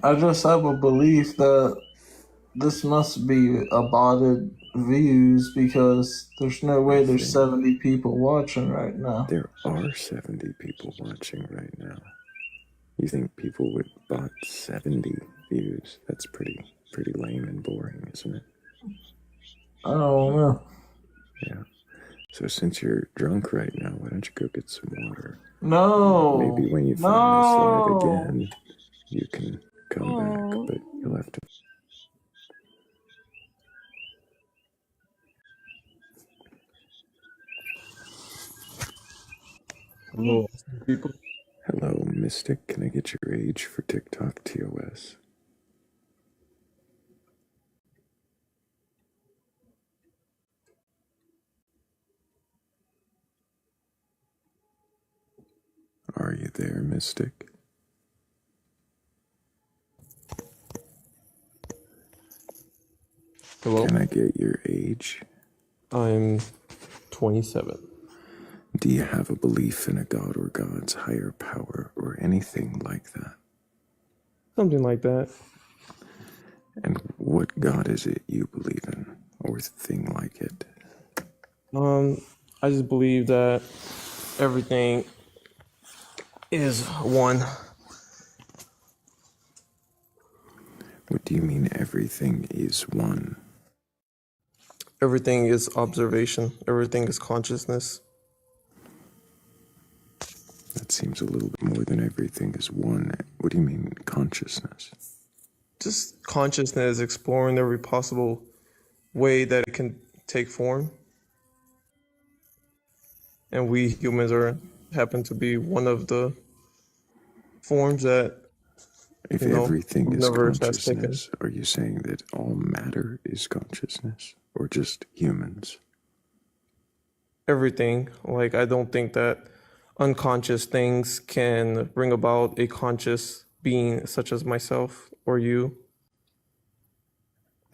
I just have a belief that this must be botted views because there's no way there's 70 people watching right now. There are 70 people watching right now. You think people would bot 70 views? That's pretty lame and boring, isn't it? I don't know. Yeah. So since you're drunk right now, why don't you go get some water? No. Maybe when you find this live again, you can come back, but you'll have to. Hello, people. Hello, Mystic. Can I get your age for TikTok TOS? Are you there, Mystic? Hello? Can I get your age? I'm 27. Do you have a belief in a god or god's higher power or anything like that? Something like that. And what god is it you believe in, or thing like it? I just believe that everything is one. What do you mean everything is one? Everything is observation. Everything is consciousness. That seems a little bit more than everything is one. What do you mean consciousness? Just consciousness exploring every possible way that it can take form. And we humans happen to be one of the forms that If everything is universe has taken. consciousness, are you saying that all matter is consciousness, or just humans? Everything. Like, I don't think that unconscious things can bring about a conscious being such as myself or you.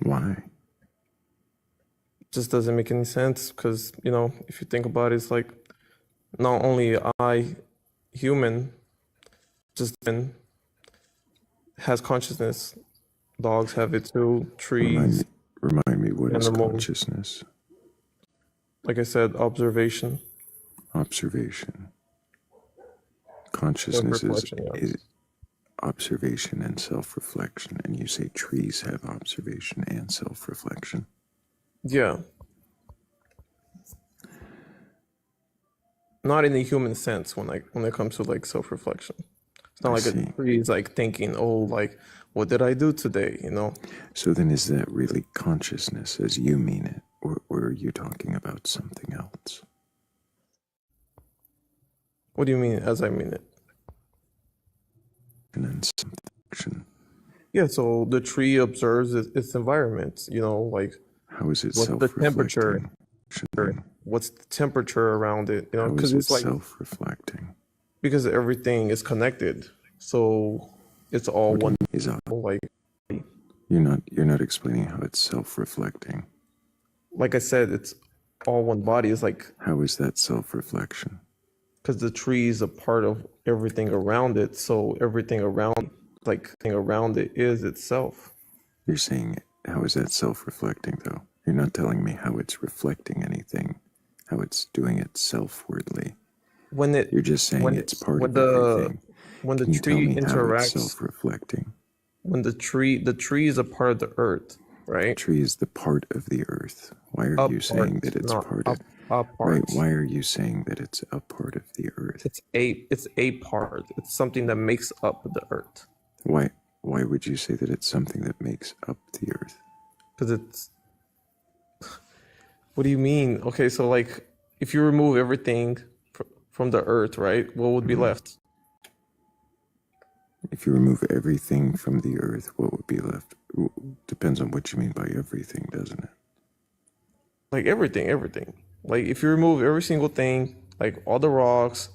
Why? Just doesn't make any sense because, if you think about it, it's like not only I, human, just then has consciousness. Dogs have it too, trees, Remind me, what is animals. consciousness? Like I said, observation. Observation. Consciousness Self-reflection, is observation and self-reflection, and you say trees have observation and self-reflection. Yeah. Not in the human sense when it comes to like self-reflection. It's not like a tree is like thinking, oh, like, what did I do today? So then is that really consciousness as you mean it? or are you talking about something else? What do you mean as I mean it? And then something. Yeah, so the tree observes its environment, like How is it what's the temperature, self-reflecting? what's the temperature around it, How because is it it's like, self-reflecting? because everything is connected. So it's all one, like You're not explaining how it's self-reflecting. like I said, it's all one body. It's like, How is that self-reflection? because the tree is a part of everything around it, so everything around, like thing around it is itself. You're saying, how is that self-reflecting, though? You're not telling me how it's reflecting anything, how it's doing it self-wordly. You're just saying it's part of everything. When the Can you tell tree me how it's interacts, self-reflecting? when the tree is a part of the earth, right? The tree is the part of the earth. Why are you saying that it's part of? A part. Right? Why are you saying that it's a part of the earth? It's a part. It's something that makes up the earth. Why would you say that it's something that makes up the earth? Because it's. What do you mean? Okay, so like, if you remove everything from the earth, right? What would be left? If you remove everything from the earth, what would be left? Depends on what you mean by everything, doesn't it? Like everything. Like if you remove every single thing, like all the rocks,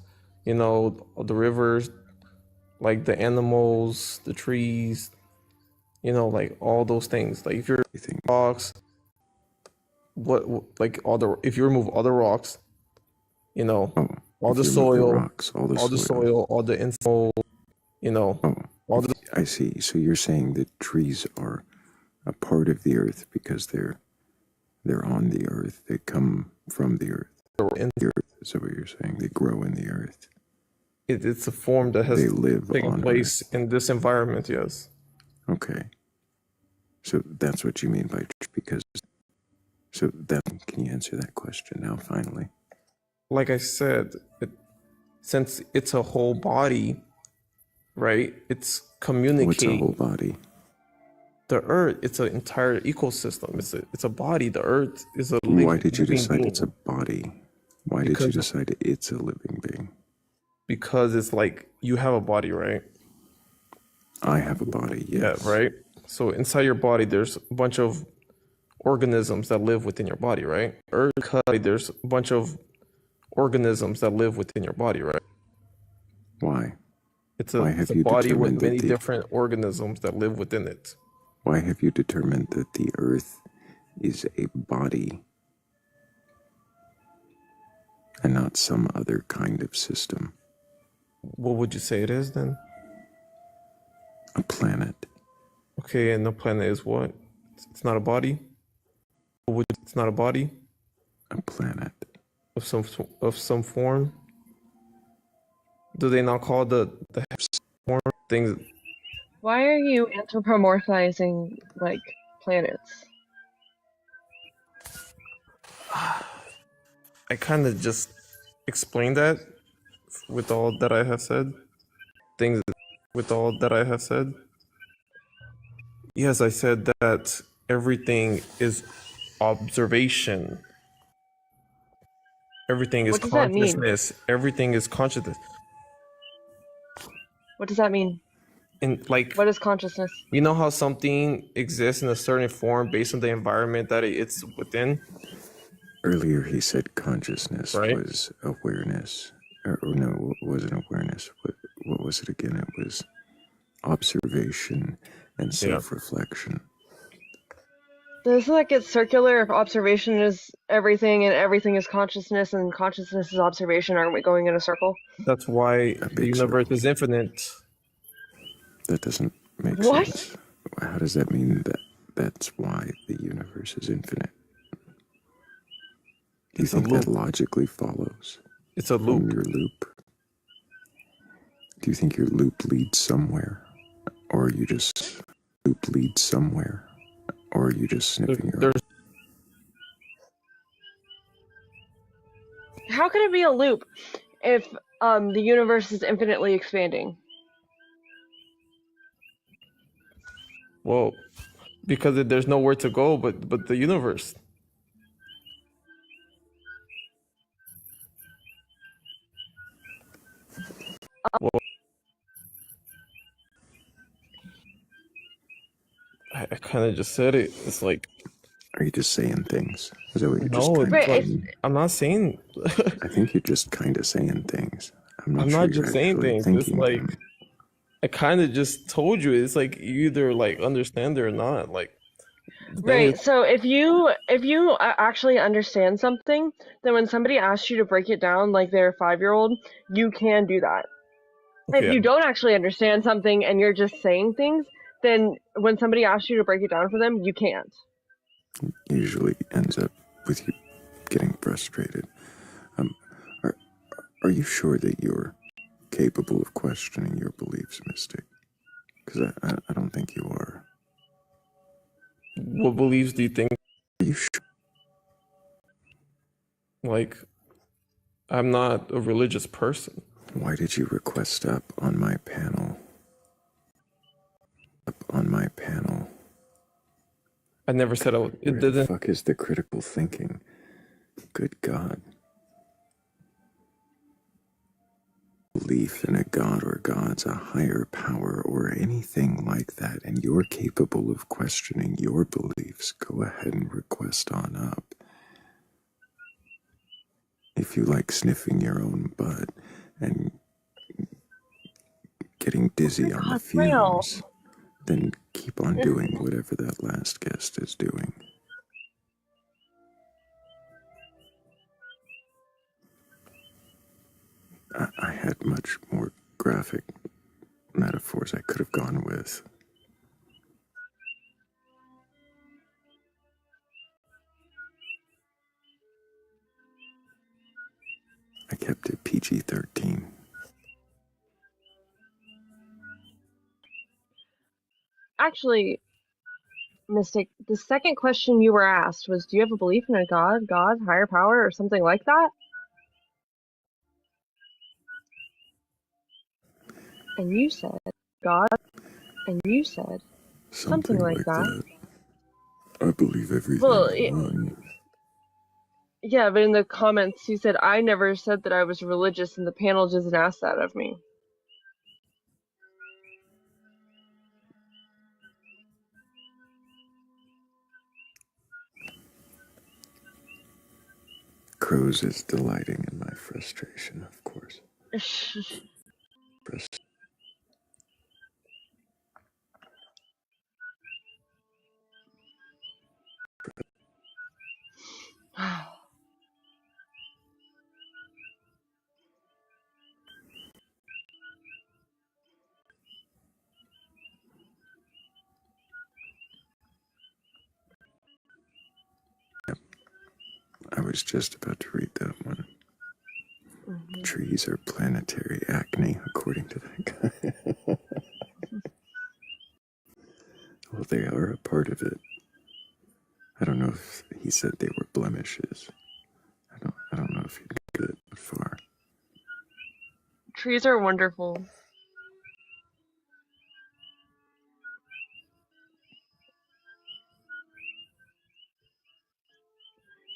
all the rivers, like the animals, the trees, like all those things. Like if you're rocks, like if you remove all the rocks, all the soil, all the insult, I see. So you're saying that trees are a part of the earth because they're on the earth. They come from the earth. The earth is what you're saying. They grow in the earth. It's a form that has taken place in this environment. Yes. Okay. So that's what you mean by because. So can you answer that question now? Finally. Like I said, since it's a whole body, right? It's communicating. What's a whole body? The earth, it's an entire ecosystem. It's a body. The earth is a living. Why did you decide it's a body? Why did you decide it's a living being? Because it's like you have a body, right? I have a body, yes. Yeah, right? So inside your body, there's a bunch of organisms that live within your body, right? There's a bunch of organisms that live within your body, right? Why? It's a body with many different organisms that live within it. Why have you determined that the earth is a body and not some other kind of system? What would you say it is then? A planet. Okay, and the planet is what? It's not a body? It's not a body? A planet. Of some form? Do they not call the form things? Why are you anthropomorphizing like planets? I kind of just explained that with all that I have said. Yes, I said that everything is observation. Everything is consciousness. Everything is consciousness. What does that mean? What is consciousness? You know how something exists in a certain form based on the environment that it's within? Earlier he said consciousness was awareness. Or no, it wasn't awareness. What was it again? It was observation and self-reflection. Doesn't that get circular if observation is everything and everything is consciousness and consciousness is observation? Aren't we going in a circle? That's why the universe is infinite. That doesn't make sense. How does that mean that's why the universe is infinite? Do you think that logically follows? It's a loop. From your loop? Do you think your loop leads somewhere? Or are you just sniffing your own? How could it be a loop if the universe is infinitely expanding? Well, because there's nowhere to go but the universe. I kind of just said it. It's like, Are you just saying things? Is that what you're just no, kind it's of Right. like, saying? I'm not saying, I think you're just kind of saying things. I'm not I'm sure not you're just saying actually things. It's thinking like, them. I kind of just told you. It's like you either like understand it or not. Like the thing is, Right. So if you actually understand something, then when somebody asks you to break it down like they're a 5-year-old, you can do that. If okay, you don't actually understand something and you're just saying things, then when somebody asks you to break it down for them, you can't. Usually ends up with you getting frustrated. Um, are, are you sure that you're capable of questioning your beliefs, Mystic? Because I don't think you are. what beliefs do you think? Are you sure? Like, I'm not a religious person. Why did you request up on my panel? Up on my panel. I never said I would. It Where the didn't. fuck is the critical thinking? Good God. Belief in a god or gods, a higher power, or anything like that, and you're capable of questioning your beliefs, go ahead and request on up. If you like sniffing your own butt and getting dizzy on the God, Thrayle. fumes, then keep on doing whatever that last guest is doing. I had much more graphic metaphors I could have gone with. I kept it PG-13. Actually, Mystic, the second question you were asked was, do you have a belief in a god, higher power, or something like that? And you said, God, and you said, something Something like like that. that. I believe everything Well, online. yeah, but in the comments you said, I never said that I was religious, and the panel just asked that of me. Crows is delighting in my frustration, of course. I was just about to read that one. Mhm. Trees are planetary acne, according to that guy. Well, they are a part of it. I don't know if he said they were blemishes. I don't know if he got it that far. Trees are wonderful.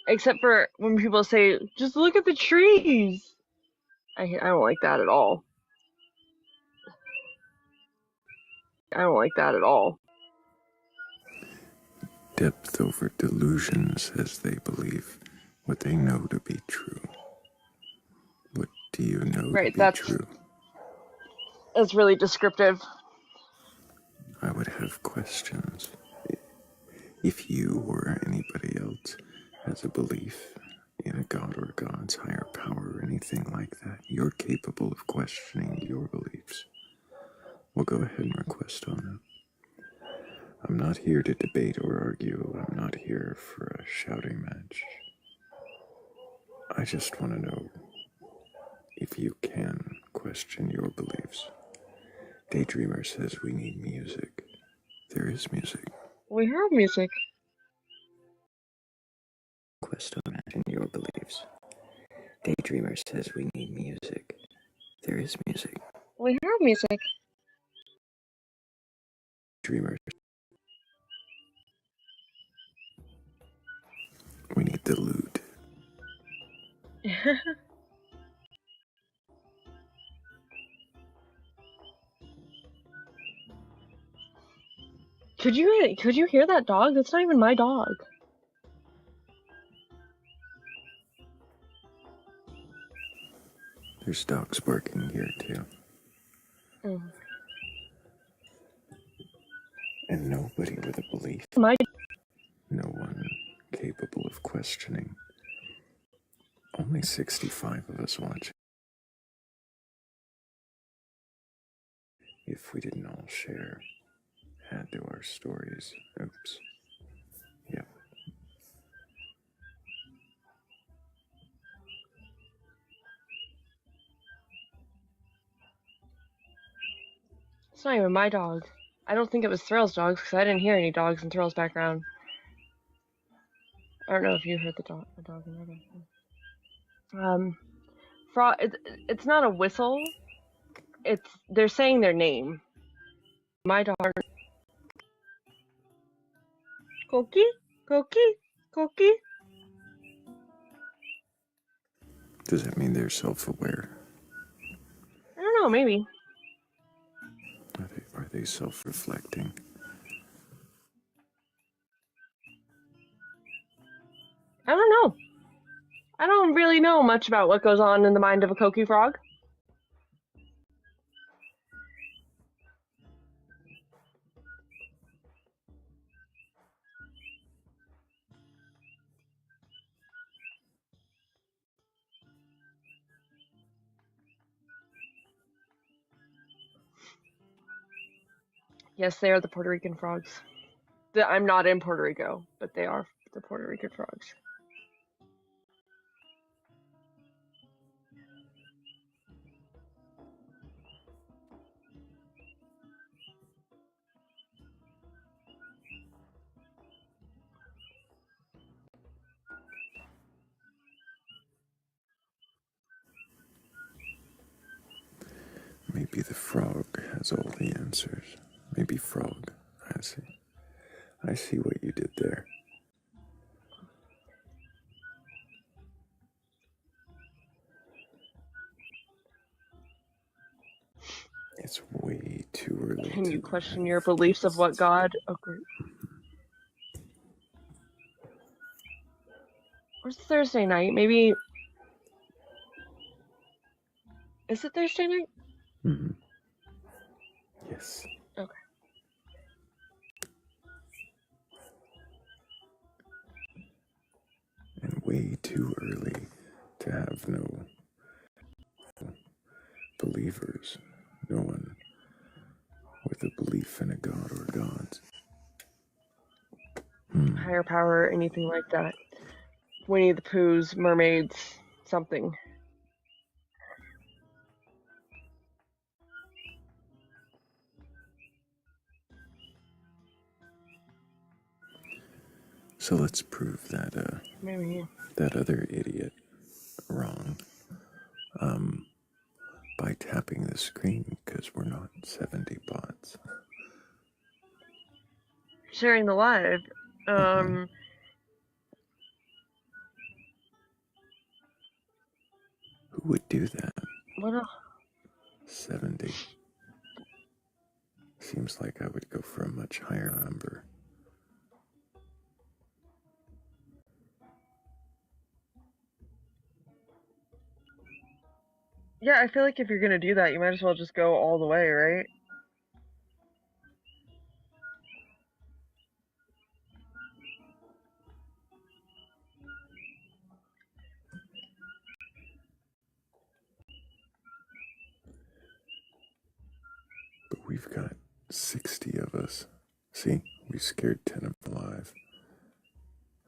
Except for when people say, just look at the trees. I don't like that at all. I don't like that at all. Depth over delusions as they believe what they know to be true. What do you know to Right, be that's true? really descriptive. I would have questions. If you or anybody else has a belief in a god or god's higher power or anything like that, you're capable of questioning your beliefs. Well, go ahead and request on it. I'm not here to debate or argue. I'm not here for a shouting match. I just want to know if you can question your beliefs. Daydreamer says we need music. There is music. We have music. Question your beliefs. Daydreamer says we need music. There is music. We have music. Dreamer. We need the loot. Could you hear that dog? That's not even my dog. There's dogs barking here too. Mm. And nobody with a belief. My No one capable of questioning. Only 65 of us watching. If we didn't all share, add to our stories. Oops. Yep. It's not even my dog. I don't think it was Thrayle's dogs because I didn't hear any dogs in Thrayle's background. I don't know if you heard the dog in the background. Frog. It's not a whistle. They're saying their name. My dog. Koki, Koki, Koki. Does that mean they're self-aware? I don't know. Maybe. Are they self-reflecting? I don't know. I don't really know much about what goes on in the mind of a Koki frog. Yes, they are the Puerto Rican frogs. I'm not in Puerto Rico, but they are the Puerto Rican frogs. Maybe the frog has all the answers. Maybe frog. I see what you did there. It's way too early. Can you question your beliefs of what God? Oh, great. Where's Thursday night? Maybe. Is it Thursday night? Mm-hmm. Yes. Okay. And way too early to have no believers. No one with a belief in a god or gods. Higher power, anything like that. Winnie the Pooh's, mermaids, something. So let's prove that Maybe. that other idiot wrong. By tapping the screen, because we're not 70 bots. Sharing the live. Who would do that? What else? 70. Seems like I would go for a much higher number. Yeah, I feel like if you're gonna do that, you might as well just go all the way, right? But we've got 60 of us. See, we scared 10 of them alive.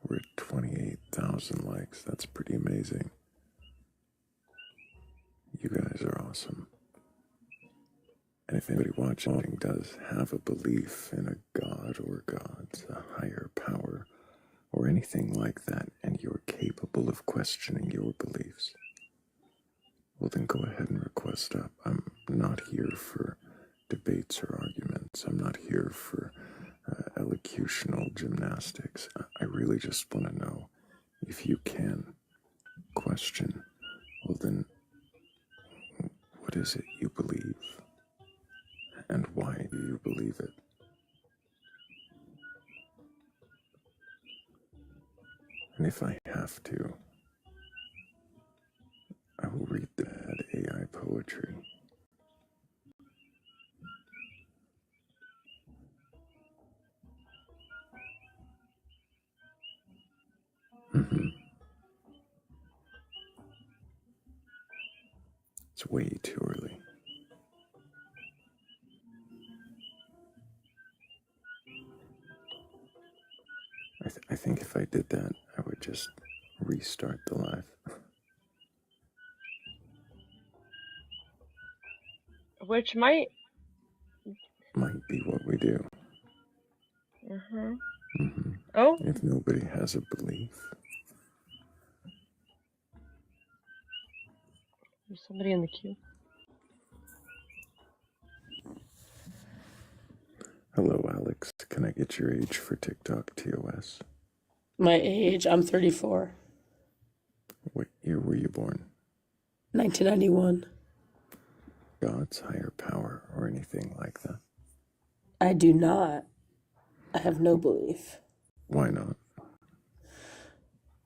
We're at 28,000 likes. That's pretty amazing. You guys are awesome. And if anybody watching does have a belief in a god or gods, a higher power, or anything like that, and you're capable of questioning your beliefs, well then go ahead and request up. I'm not here for debates or arguments. I'm not here for elocutional gymnastics. I really just want to know if you can question, well then, what is it you believe? And why do you believe it? And if I have to, I will read the bad AI poetry. It's way too early. I think if I did that, I would just restart the live. Which might. Might be what we do. Oh, If nobody has a belief. there's somebody in the queue. Hello, Alex. Can I get your age for TikTok TOS? My age, I'm 34. What year were you born? 1991. God's higher power or anything like that? I do not. I have no belief. Why not?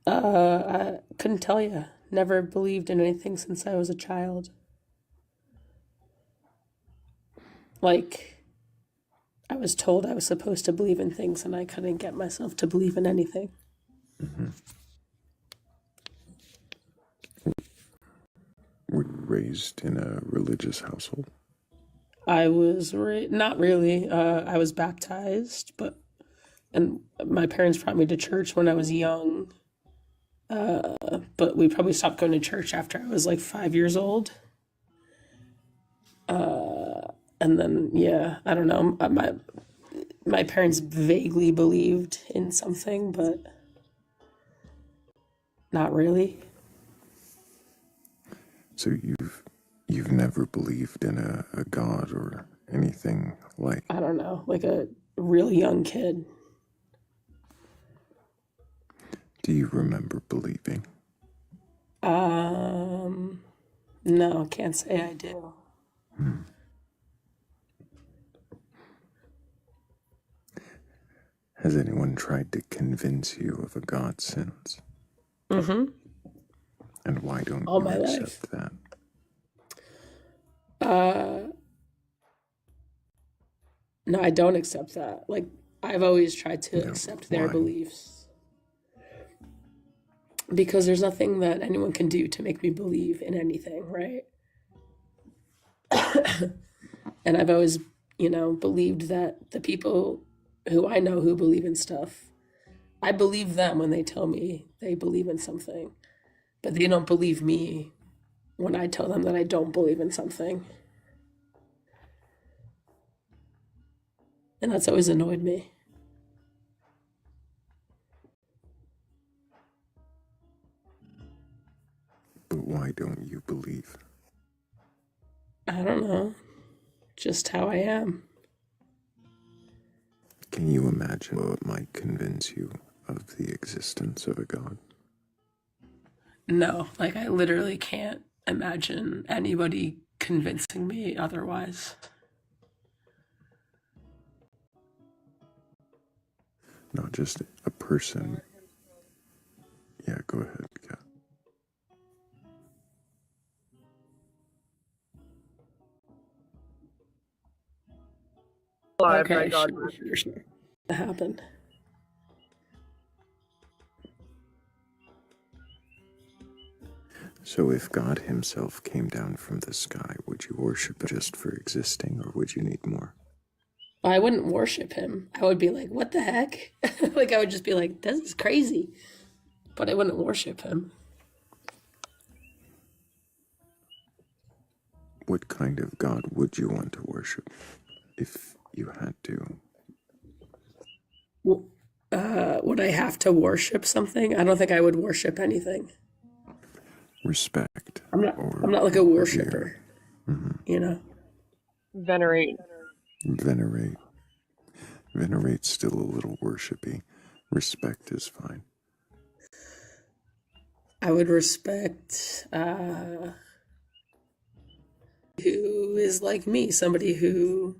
I couldn't tell you. Never believed in anything since I was a child. Like, I was told I was supposed to believe in things and I couldn't get myself to believe in anything. Were you raised in a religious household? I was not really. I was baptized, and my parents brought me to church when I was young. But we probably stopped going to church after I was like 5 years old. And then, yeah, I don't know. My parents vaguely believed in something, but not really. So you've never believed in a god or anything like? I don't know, like a real young kid. Do you remember believing? No, can't say I do. Has anyone tried to convince you of a god since? Mm-hmm. And why don't All you my accept life. that? No, I don't accept that. Like, I've always tried to No, accept their why? beliefs. Because there's nothing that anyone can do to make me believe in anything, right? And I've always, believed that the people who I know who believe in stuff, I believe them when they tell me they believe in something, but they don't believe me when I tell them that I don't believe in something. And that's always annoyed me. But why don't you believe? I don't know. Just how I am. Can you imagine what might convince you of the existence of a god? No, like I literally can't imagine anybody convincing me otherwise. Not just a person. Yeah, go ahead, Kat. Okay, sure. That happened. So if God himself came down from the sky, would you worship him just for existing, or would you need more? I wouldn't worship him. I would be like, what the heck? Like, I would just be like, this is crazy. But I wouldn't worship him. What kind of God would you want to worship if you had to? Would I have to worship something? I don't think I would worship anything. Respect. I'm not like a worshiper. Venerate. Venerate's still a little worshipy. Respect is fine. I would respect who is like me, somebody who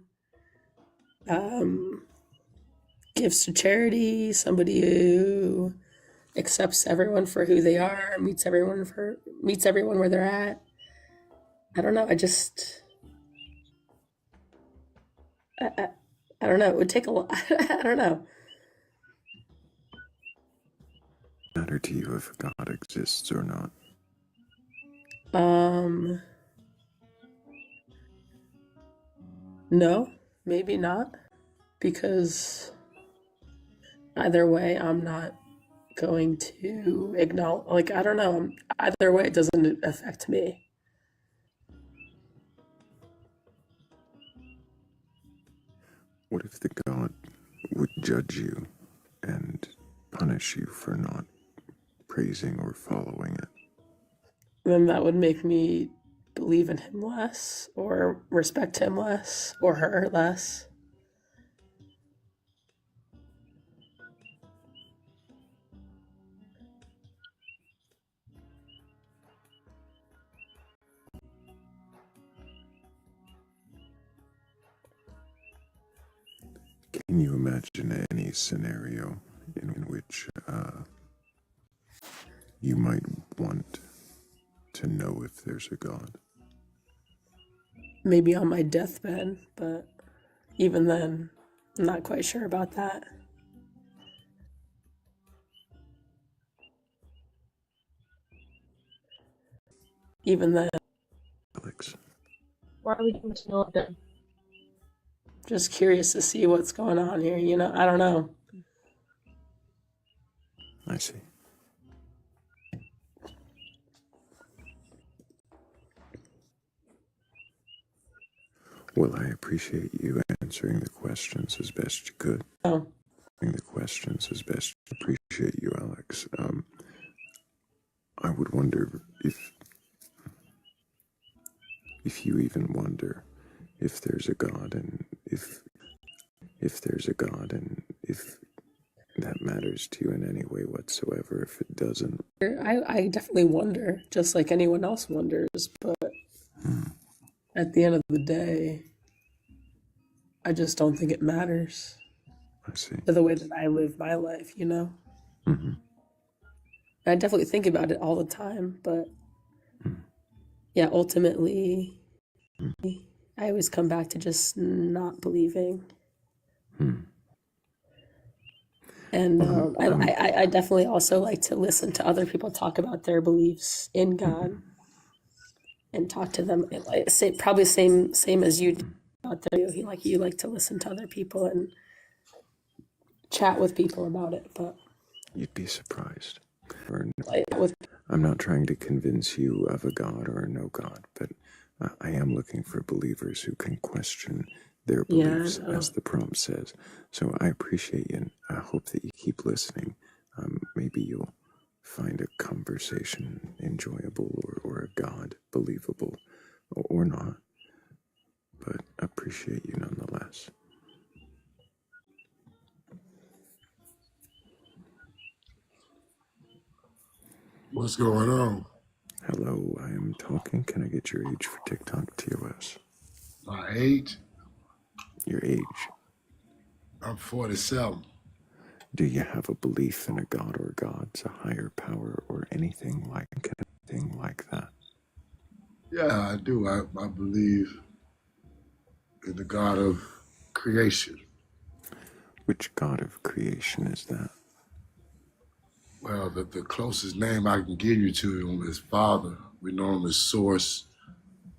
gives to charity, somebody who accepts everyone for who they are, meets everyone where they're at. I don't know. I don't know. It would take a lot. I don't know. Matter to you if God exists or not? No, maybe not, because either way, I'm not going to acknowledge. Like, I don't know. Either way, it doesn't affect me. What if the God would judge you and punish you for not praising or following it? Then that would make me believe in him less, or respect him less, or her less. Can you imagine any scenario in which you might want to know if there's a God? Maybe on my deathbed, but even then, I'm not quite sure about that. Even then, Alex, Why would you want to know them? just curious to see what's going on here. I don't know. I see. Well, I appreciate you answering the questions as best you could. Oh, The questions as best. Appreciate you, Alex. I would wonder if you even wonder if there's a God, and if there's a God, and if that matters to you in any way whatsoever. If it doesn't, I definitely wonder, just like anyone else wonders, but at the end of the day, I just don't think it matters I see. to the way that I live my life, Mm-hmm. I definitely think about it all the time, but yeah, ultimately, I always come back to just not believing. And I definitely also like to listen to other people talk about their beliefs in God and talk to them. Probably same as you do out there. You like to listen to other people and chat with people about it, but You'd be surprised. with I'm not trying to convince you of a God or no God, but I am looking for believers who can question their beliefs, as the prompt says. So I appreciate you, and I hope that you keep listening. Maybe you'll find a conversation enjoyable, or a God believable, or not. But I appreciate you nonetheless. What's going on? Hello, I am talking. Can I get your age for TikTok TOS? My age? Your age. I'm 47. Do you have a belief in a God or gods, a higher power, or anything like that? Yeah, I do. I believe in the God of creation. Which God of creation is that? Well, the closest name I can give you to him is Father. We know him as source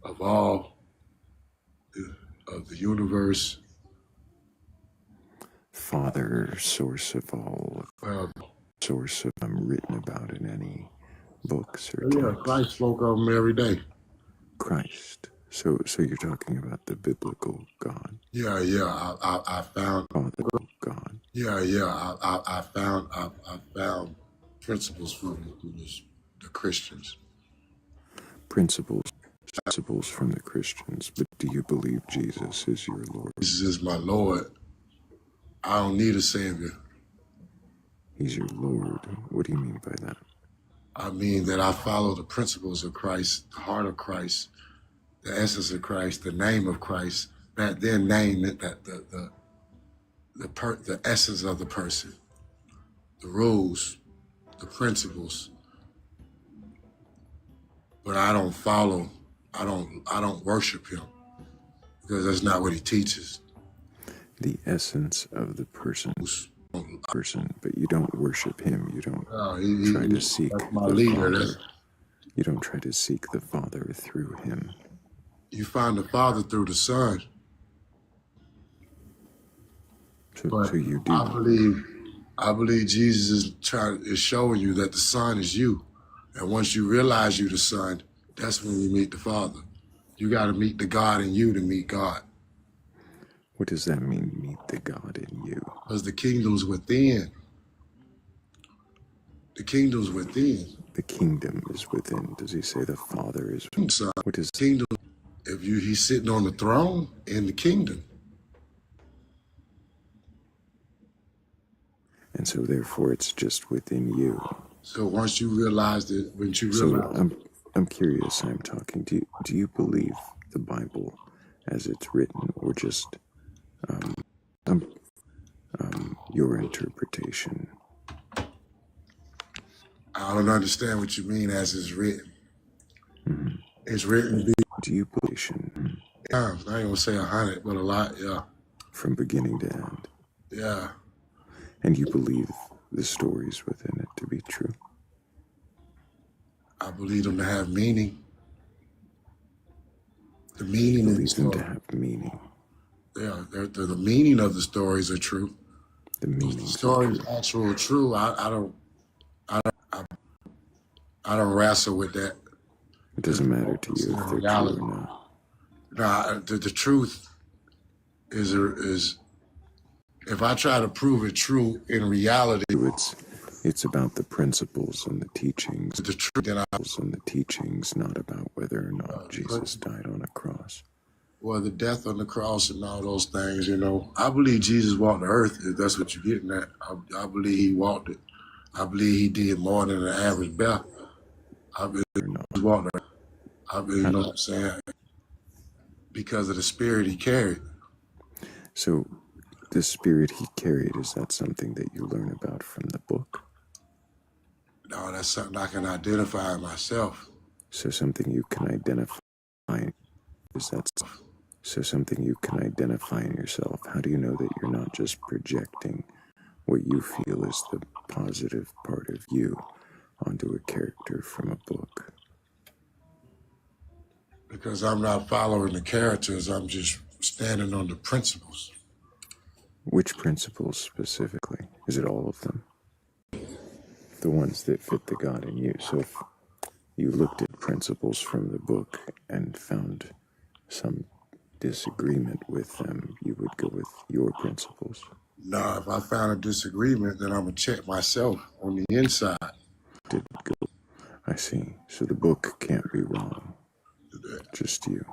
of all of the universe. Father, source of all, Well, source of written about in any books or yeah, texts. Christ spoke of him every day. Christ. So you're talking about the biblical God. Yeah. I found Father God. Yeah. I found principles from the Christians. Principles from the Christians. But do you believe Jesus is your Lord? Jesus is my Lord. I don't need a savior. He's your Lord. What do you mean by that? I mean that I follow the principles of Christ, the heart of Christ, the essence of Christ, the name of Christ. That their name, that the essence of the person, the rules, the principles, but I don't follow. I don't worship him because that's not what he teaches. The essence of the person, but you don't worship him. You don't try to seek my the leader. Father. You don't try to seek the Father through him. You find the Father through the Son. So you do. I believe Jesus is showing you that the Son is you. And once you realize you're the Son, that's when you meet the Father. You got to meet the God in you to meet God. What does that mean, meet the God in you? Because the kingdom's within. The kingdom's within. The kingdom is within. Does he say the Father is within? Son, What is kingdom? If he's sitting on the throne in the kingdom. And so therefore it's just within you. So once you realize that, I'm curious, I'm talking. Do you believe the Bible as it's written, or just your interpretation? I don't understand what you mean as it's written. Mm-hmm. It's written. Do you believe? I ain't gonna say 100, but a lot, yeah. From beginning to end. Yeah. And you believe the stories within it to be true? I believe them to have meaning. The meaning of the story. Them to have meaning. Yeah, the meaning of the stories are true. The meaning. The story is actual true. I don't wrestle with that. It doesn't matter to you if they're true or not. Nah, the truth is if I try to prove it true in reality, it's about the principles and the teachings. The truth and the teachings, not about whether or not Jesus died on a cross. Well, the death on the cross and all those things, you know. I believe Jesus walked the earth, if that's what you're getting at. I believe he walked it. I believe he did more than an average bear. I believe he walked the earth. I believe, you know what I'm saying? Because of the spirit he carried. So the spirit he carried, is that something that you learn about from the book? No, that's something I can identify myself. So something you can identify, so something you can identify in yourself. How do you know that you're not just projecting what you feel is the positive part of you onto a character from a book? Because I'm not following the characters, I'm just standing on the principles. Which principles specifically? Is it all of them? The ones that fit the God in you. So if you looked at principles from the book and found some disagreement with them, you would go with your principles. No, if I found a disagreement, then I'm going to check myself on the inside. I see. So the book can't be wrong. Just you.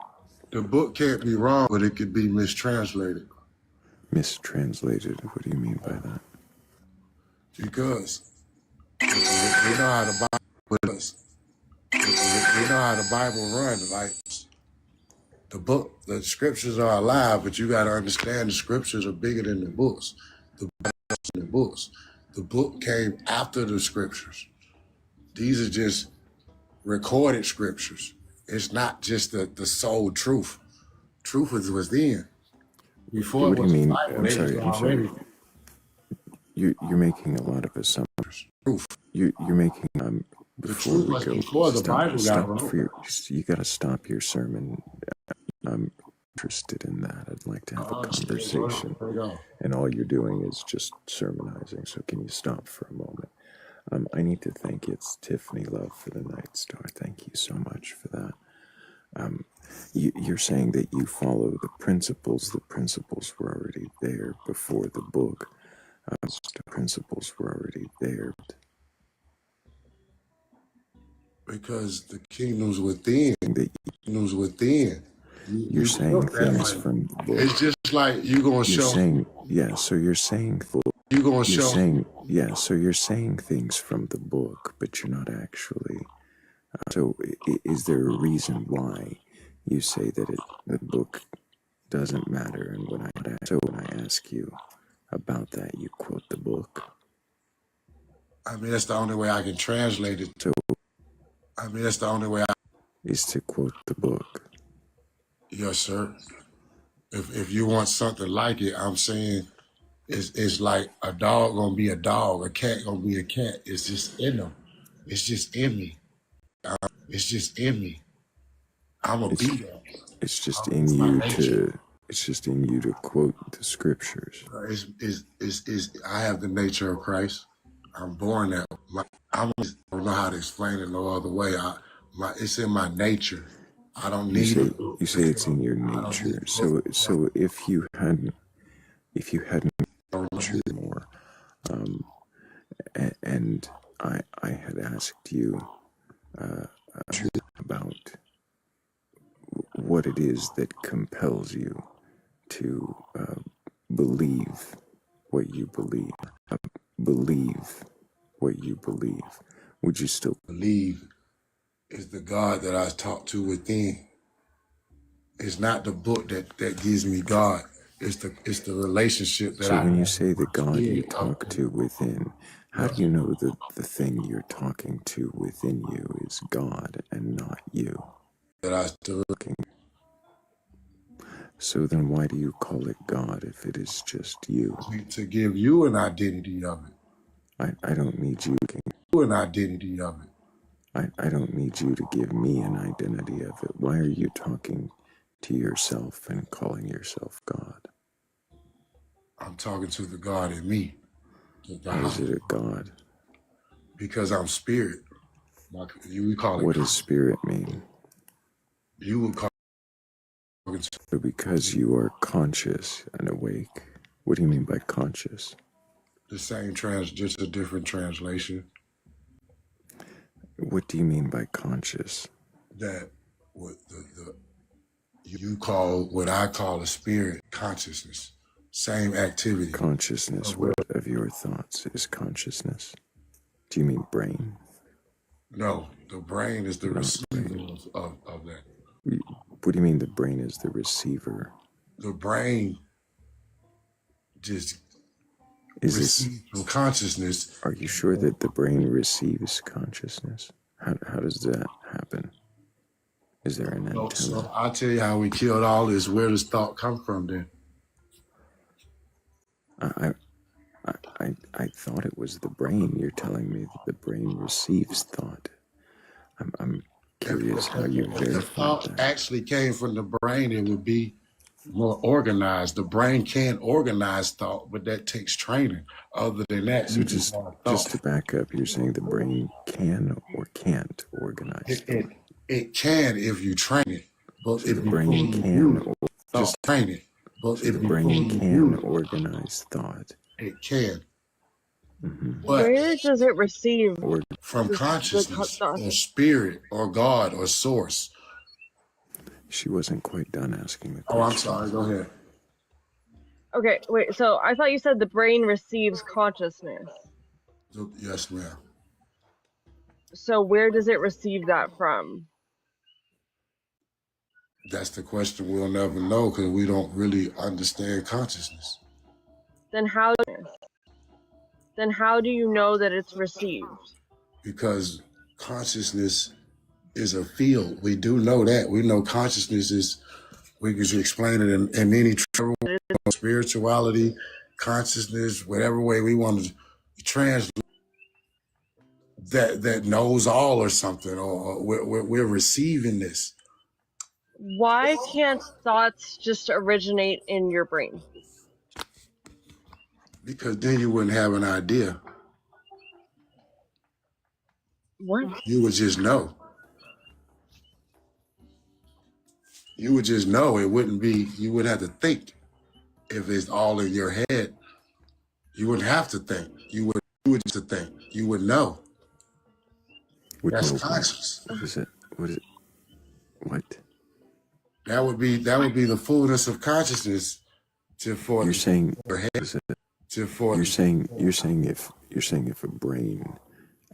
The book can't be wrong, but it could be mistranslated. Mistranslated? What do you mean by that? Because we know how the Bible runs. Like the scriptures are alive, but you got to understand the scriptures are bigger than the books. The book came after the scriptures. These are just recorded scriptures. It's not just the sole truth. Truth was within. Before what do you mean? I'm sorry. You're making a lot of assumptions. Truth. You're making before we go. Before the Bible got wrong. You got to stop your sermon. I'm interested in that. I'd like to have a conversation. And all you're doing is just sermonizing. So can you stop for a moment? I need to thank it's Tiffany Love for the Night Star. Thank you so much for that. You're saying that you follow the principles. The principles were already there before the book. The principles were already there. Because the kingdom's within. The kingdom's within. You're saying things from the book. It's just like you're going to show. So you're saying you're going to show. So you're saying things from the book, but you're not actually. So is there a reason why you say that the book doesn't matter? And when I ask you about that, you quote the book. I mean, that's the only way I can translate it. So I mean, that's the only way I. is to quote the book. Yes, sir. If you want something like it, I'm saying it's like a dog gonna be a dog, a cat gonna be a cat. It's just in them. It's just in me. It's just in me. I'm a It's beater. it's just It's in my you nature. to it's just in you to quote the scriptures. I have the nature of Christ. I'm born that way. I don't know how to explain it no other way. It's in my nature. I don't You need say it. you say it's in your I don't nature. need So if you hadn't nature it. more, and I had asked you about what it is that compels you to believe what you believe. Believe what you believe. Would you still? Believe is the God that I talk to within. It's not the book that gives me God. It's the relationship that So I when you have say with the my God you spirit. talk to within, how do you know that the thing you're talking to within you is God and not you? That I still So then why do you call it God if it is just you? to give you an identity of it. I don't need you. You an identity of it. I don't need you to give me an identity of it. Why are you talking to yourself and calling yourself God? I'm talking to the God in me. How is it a God? Because I'm spirit. You would call it. What does spirit mean? You would call it So because you are conscious and awake. What do you mean by conscious? the same just a different translation. What do you mean by conscious? That what you call what I call a spirit consciousness. Same activity. Consciousness, what of your thoughts is consciousness? Do you mean brain? No, the brain is the Not receiver brain. of that. What do you mean the brain is the receiver? The brain just Is this? receives from consciousness. Are you sure that the brain receives consciousness? How does that happen? Is there an antenna? So I'll tell you how we killed all this. Where does thought come from then? I thought it was the brain. You're telling me that the brain receives thought. I'm curious how you If the verified thought that. actually came from the brain, it would be more organized. The brain can organize thought, but that takes training. Other than that, So you just have to thought. back up, you're saying the brain can or can't organize thought. It can if you train it, but So if the you brain fully can use or thought, train it. But so if the you brain fully can use organize thought. it can. But Where does it receive Or from the consciousness thoughts? or spirit or God or source. she wasn't quite done asking the Oh, I'm question. sorry. Go ahead. Okay, wait. So I thought you said the brain receives consciousness. Yes, ma'am. So where does it receive that from? That's the question we'll never know because we don't really understand consciousness. Then how do you know that it's received? Because consciousness is a field. We do know that. We know consciousness is, we can explain it in any spirituality, consciousness, whatever way we want to translate that knows all or something, or we're receiving this. Why can't thoughts just originate in your brain? Because then you wouldn't have an idea. What? You would just know. You would just know. It wouldn't be, you wouldn't have to think. If it's all in your head, you wouldn't have to think. You would just think. You would know. would That's know what? conscious. What is it? What is it? What? That would be the fullness of consciousness for You're saying your head. is it, For you're saying if a brain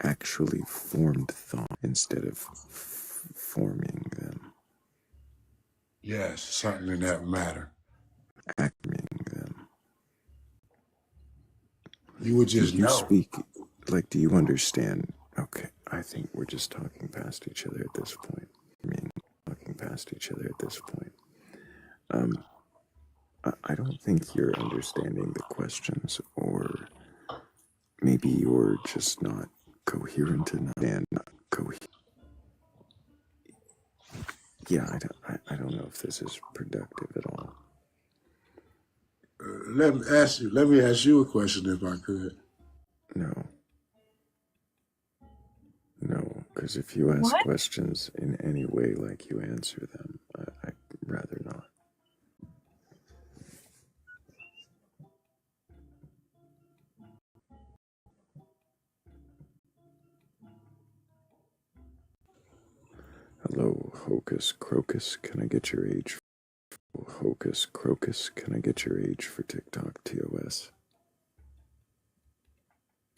actually formed thought instead of forming them, yes, something in that matter. acting them. You would just You know. speak like, do you understand? Okay, I think we're just talking past each other at this point. I mean, talking past each other at this point. I don't think you're understanding the questions, or maybe you're just not coherent enough and not Yeah, I don't know if this is productive at all. Let me ask you a question if I could. No, because if you ask questions in any way like you answer them, I'd rather not. Hello, Hocus Crocus. Can I get your age? Hocus Crocus. Can I get your age for TikTok TOS?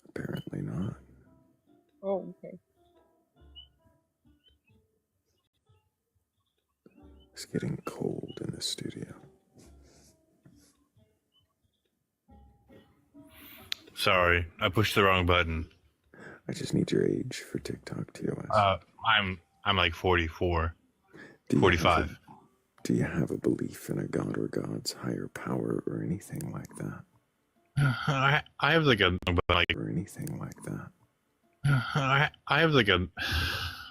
Apparently not. Oh, okay. It's getting cold in the studio. Sorry, I pushed the wrong button. I just need your age for TikTok TOS. I'm like 44, Do you 45. Do you have a belief in a god or gods, higher power, or anything like that? I have like a Or anything like that? I have like a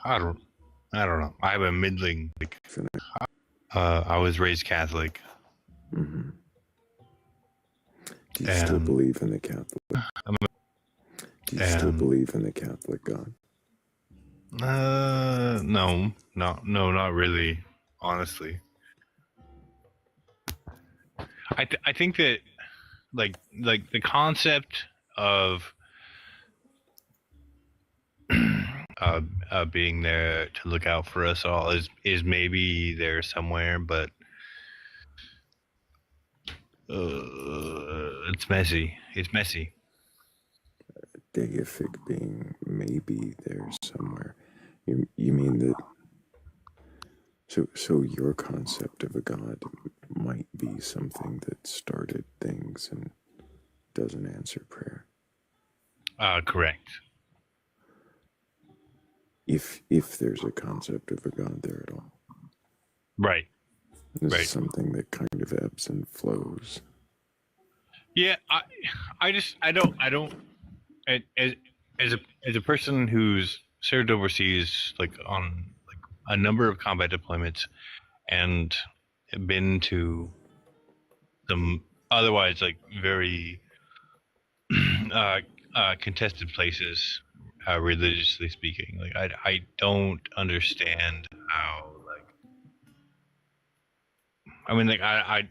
I don't know. I have a middling like I was raised Catholic. Mm-hmm. Do you still believe in the Catholic? Do you still believe in the Catholic God? No, not really. Honestly, I think that like the concept of being there to look out for us all is maybe there somewhere, but it's messy. It's messy. Deific being maybe there somewhere. You mean that? So your concept of a god might be something that started things and doesn't answer prayer. Correct. If there's a concept of a god there at all. Right. This is something that kind of ebbs and flows. Yeah, I don't as a person who's served overseas like on like a number of combat deployments and been to some otherwise like very contested places, religiously speaking. Like I don't understand how like I mean like I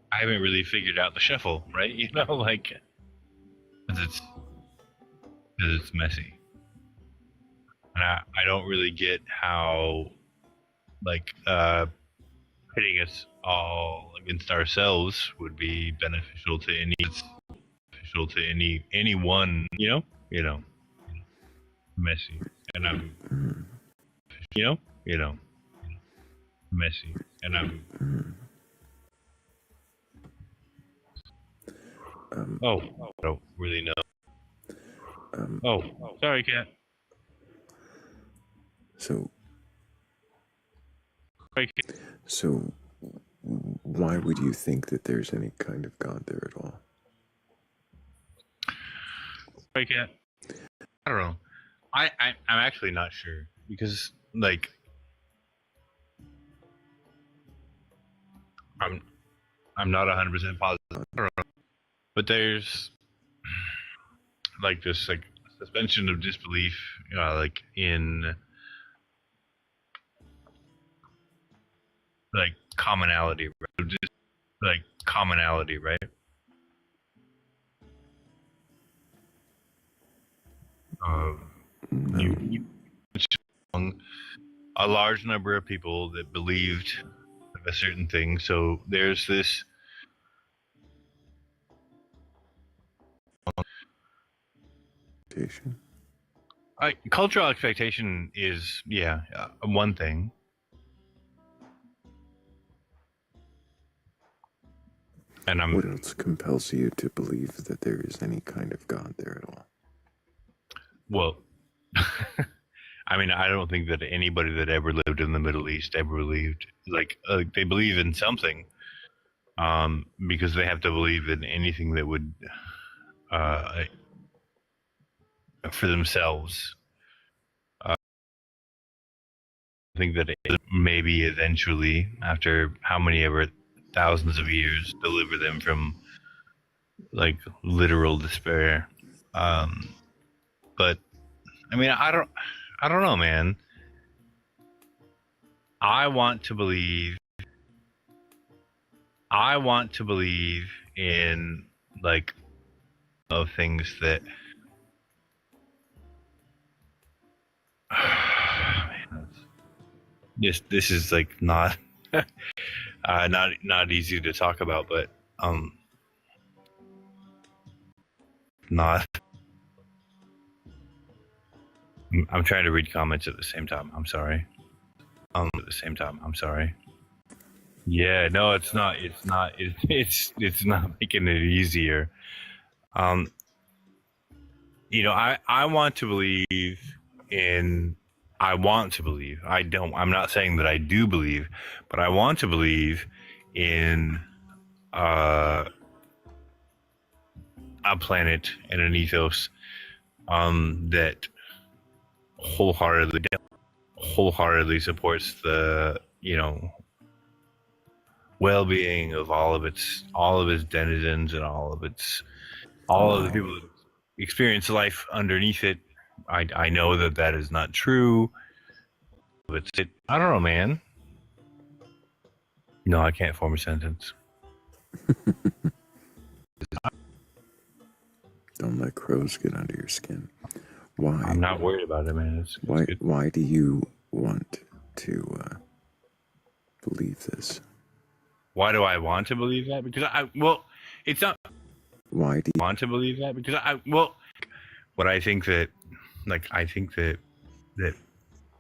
haven't really figured out the shuffle, right? You know, like because it's messy, and I don't really get how like pitting us all against ourselves would be beneficial to anyone, you know, messy, and I'm, you know, messy, and I'm. I don't really know. Sorry, Kat. So why would you think that there's any kind of God there at all? Sorry, Kat. I don't know. I'm actually not sure because like I'm not 100% positive. I don't know. But there's like this like suspension of disbelief, like in like commonality, right? Just like commonality, right? You a large number of people that believed a certain thing, so there's this cultural expectation is one thing. And what else compels you to believe that there is any kind of God there at all? Well, I mean, I don't think that anybody that ever lived in the Middle East ever believed, they believe in something, because they have to believe in anything that would, for themselves. I think that maybe eventually, after how many ever thousands of years, deliver them from like literal despair. But I mean, I don't know, man. I want to believe. I want to believe in like of things that. Man, this is like not not easy to talk about, but not. I'm trying to read comments at the same time. I'm sorry. At the same time, I'm sorry. Yeah, no, it's not. It's not. It's not making it easier. You know, I want to believe in. I want to believe. I don't. I'm not saying that I do believe, but I want to believe in a planet and an ethos that wholeheartedly supports the well-being of all of its denizens and all of the people that experience life underneath it. I know that that is not true. I don't know, man. No, I can't form a sentence. Don't let crows get under your skin. Why? I'm not worried about it, man. It's good. Why do you want to believe this? Why do I want to believe that? Because it's not. Why do you want to believe that? Because what I think that, I think that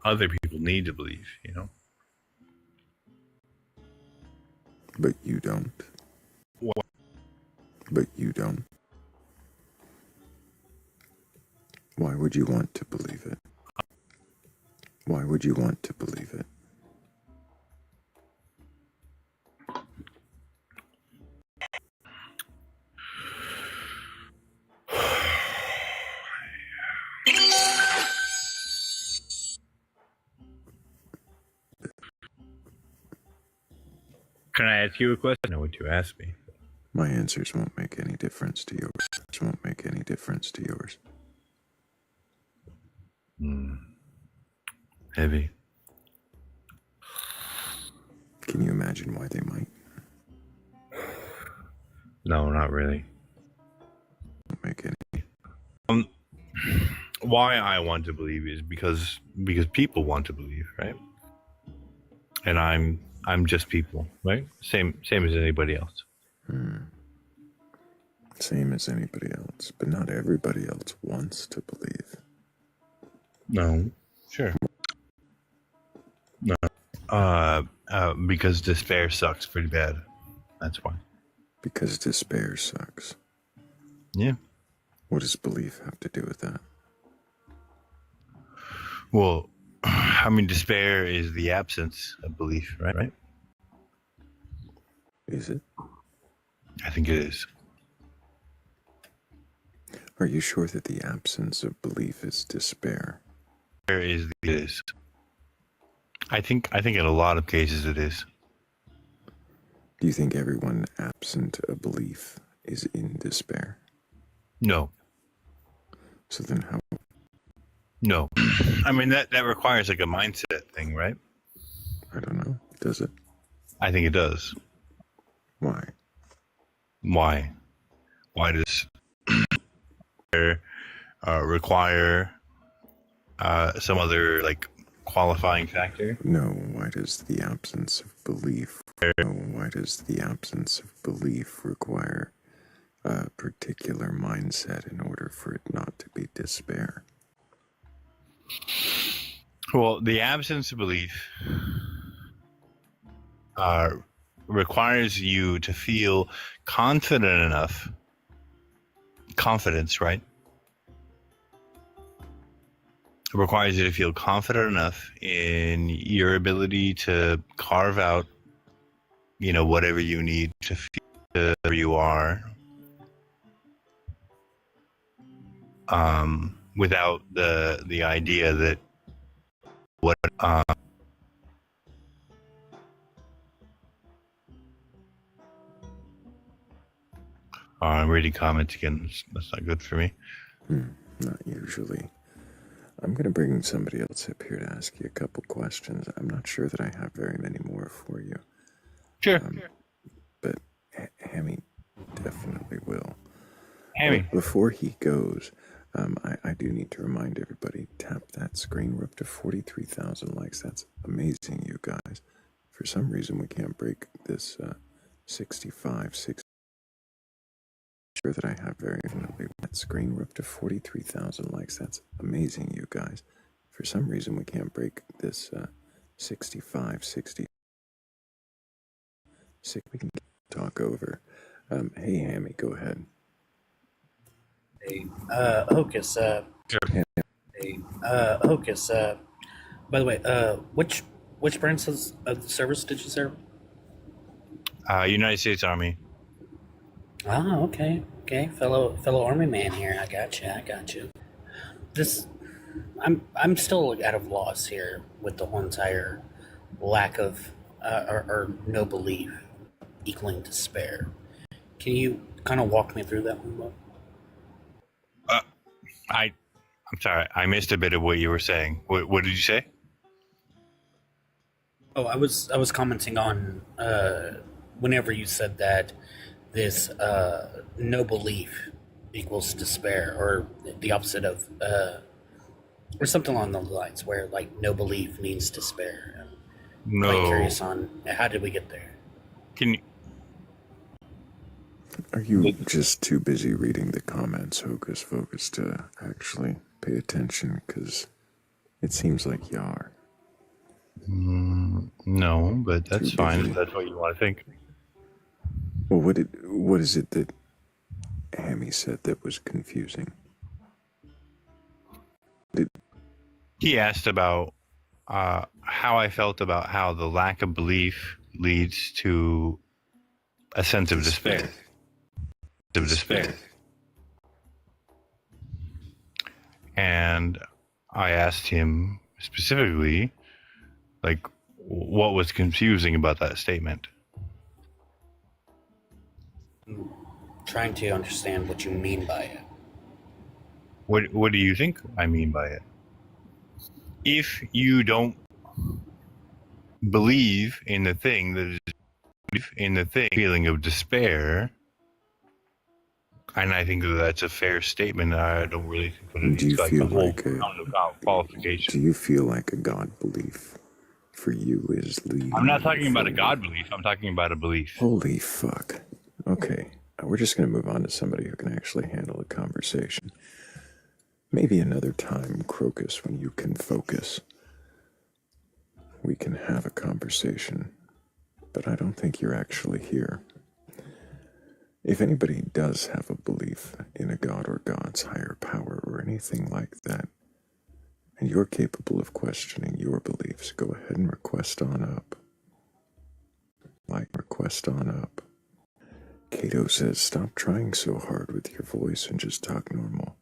other people need to believe, But you don't. What? But you don't. Why would you want to believe it? Why would you want to believe it? Can I ask you a question? I know what you asked me. My answers won't make any difference to yours. Won't make any difference to yours. Heavy. Can you imagine why they might? No, not really. Won't make any. Why I want to believe is because people want to believe, right? And I'm just people, right? Same as anybody else. Same as anybody else, but not everybody else wants to believe. No, sure. No, because despair sucks pretty bad. That's why. Because despair sucks. Yeah. What does belief have to do with that? Well, I mean, despair is the absence of belief, right? Is it? I think it is. Are you sure that the absence of belief is despair? It is. I think in a lot of cases it is. Do you think everyone absent a belief is in despair? No. So then how? No. I mean, that requires like a mindset thing, right? I don't know. Does it? I think it does. Why? Why does require some other like qualifying factor? No, why does the absence of belief? No, why does the absence of belief require a particular mindset in order for it not to be despair? Well, the absence of belief requires you to feel confidence, right? requires you to feel confident enough in your ability to carve out, whatever you need to feel where you are, without the idea that what I'm reading comments again. That's not good for me. Not usually. I'm going to bring somebody else up here to ask you a couple questions. I'm not sure that I have very many more for you. Sure. But Hammy definitely will. Hammy. Before he goes, I do need to remind everybody, tap that screen. We're up to 43,000 likes. That's amazing, you guys. For some reason, we can't break this 60. Sure that I have very definitely that screen. We're up to 43,000 likes. That's amazing, you guys. For some reason, we can't break this 60. We can talk over. Hey, Hammy, go ahead. Hey, Hocus, Hocus, by the way, which branches of the service did you serve? United States Army. Oh, okay, fellow army man here. I got you. I'm still at a loss here with the whole entire lack of or no belief equaling despair. Can you kind of walk me through that one? I'm sorry, I missed a bit of what you were saying. What did you say? Oh, I was commenting on whenever you said that this no belief equals despair, or the opposite of or something along those lines, where like no belief means despair. I'm quite curious on how did we get there? Are you just too busy reading the comments, Hocus Focus, to actually pay attention? Because it seems like you are. No, but that's fine if that's what you want to think. Well, what is it that Hammy said that was confusing? He asked about how I felt about how the lack of belief leads to a sense of despair. And I asked him specifically, like, what was confusing about that statement. I'm trying to understand what you mean by it. What do you think I mean by it? If you don't believe in the thing that is feeling of despair, and I think that's a fair statement. I don't really think that it needs like a whole qualification. Do you feel like a God belief for you is leading? I'm not talking about a God belief. I'm talking about a belief. Holy fuck. Okay, we're just going to move on to somebody who can actually handle a conversation. Maybe another time, Crocus, when you can focus, we can have a conversation. But I don't think you're actually here. If anybody does have a belief in a god or gods, higher power, or anything like that, and you're capable of questioning your beliefs, go ahead and request on up. Request on up. Kato says, stop trying so hard with your voice and just talk normal.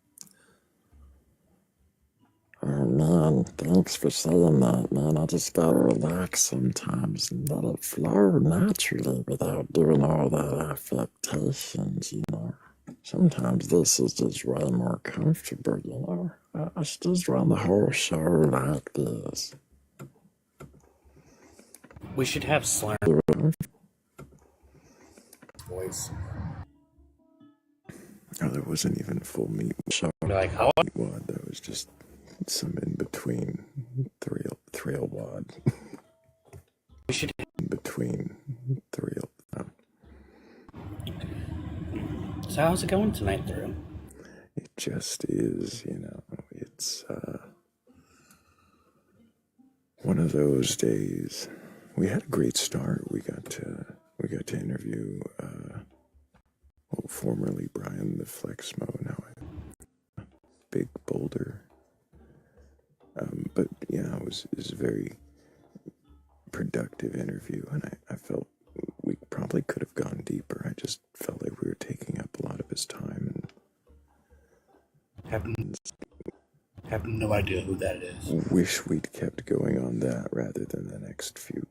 Oh man, thanks for saying that, man. I just gotta relax sometimes and let it flow naturally without doing all that affectations, you know. Sometimes this is just way more comfortable, you know. I should just run the whole show like this. We should have Slurm voice. Oh, there wasn't even full meat. Like, how? Wad, that was just some in between Thrayle wad. We should in between Thrayle. So how's it going tonight, Thrayle? It just is, you know. It's one of those days. We had a great start. We got to interview formerly Brian the Flexmo, now Big Boulder. was a very productive interview, and I felt we probably could have gone deeper. I just felt like we were taking up a lot of his time, and Have no idea who that is. wish we'd kept going on that rather than the next few.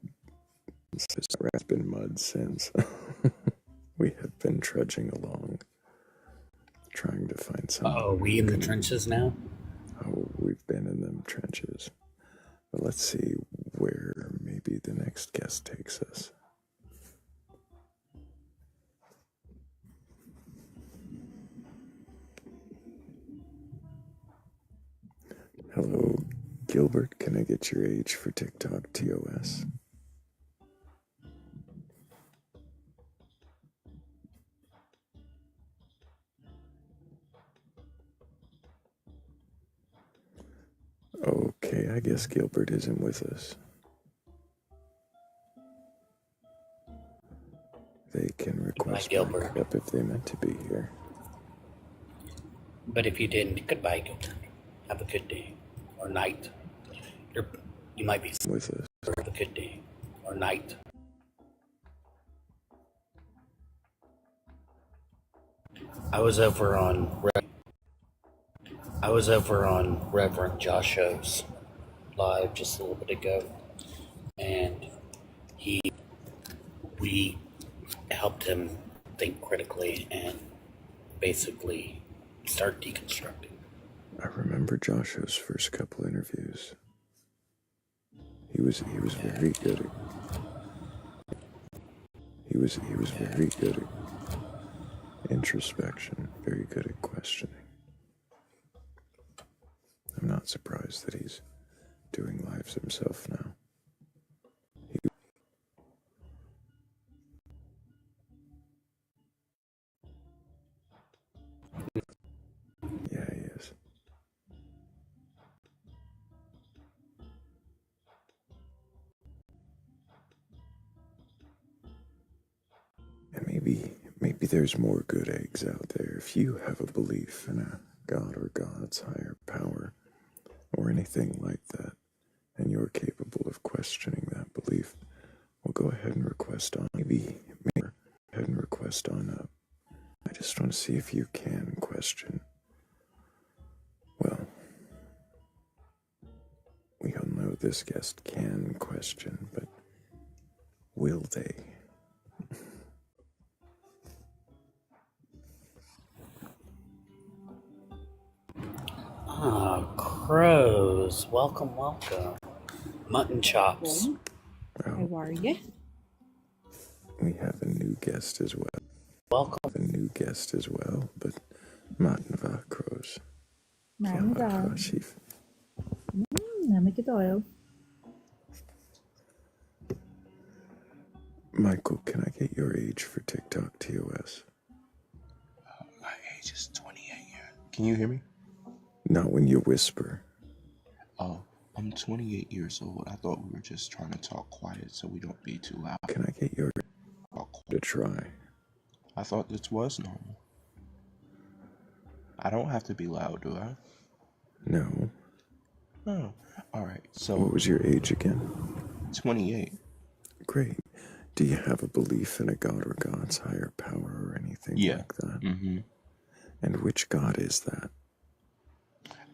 It's been mud since. We have been trudging along, trying to find something. Oh, we in the trenches now? Oh, we've been in them trenches. But let's see where maybe the next guest takes us. Hello, Gilbert. Can I get your age for TikTok TOS? Okay, I guess Gilbert isn't with us. They can request Gilbert. backup if they meant to be here. But if you didn't, goodbye, Gilbert. Have a good day. Or night. You might be with us. Have a good day. Or night. I was over on Reverend Joshua's live just a little bit ago, and we helped him think critically and basically start deconstructing. I remember Joshua's first couple interviews. He was very good at very good at introspection, very good at questioning. I'm not surprised that he's doing lives himself now. Yeah, he is. And maybe there's more good eggs out there. If you have a belief in a God or God's higher power or anything like that, and you're capable of questioning that belief, well, go ahead and request on. Maybe go ahead and request on up. I just want to see if you can question. Well, we all know this guest can question, but will they? Ah, crows. Welcome, welcome. Mutton chops. Well, How are you? we have a new guest as well. Welcome. But Martin Vakros. Chief. Mycket doyle. Michael, can I get your age for TikTok TOS? My age is 28 years. Can you hear me? Not when you whisper. Oh, I'm 28 years old. I thought we were just trying to talk quiet so we don't be too loud. Can I get your to try? I thought this was normal. I don't have to be loud, do I? No. Oh, all right. So What was your age again? 28. Great. Do you have a belief in a God or God's higher power or anything like that? Mm-hmm. And which God is that?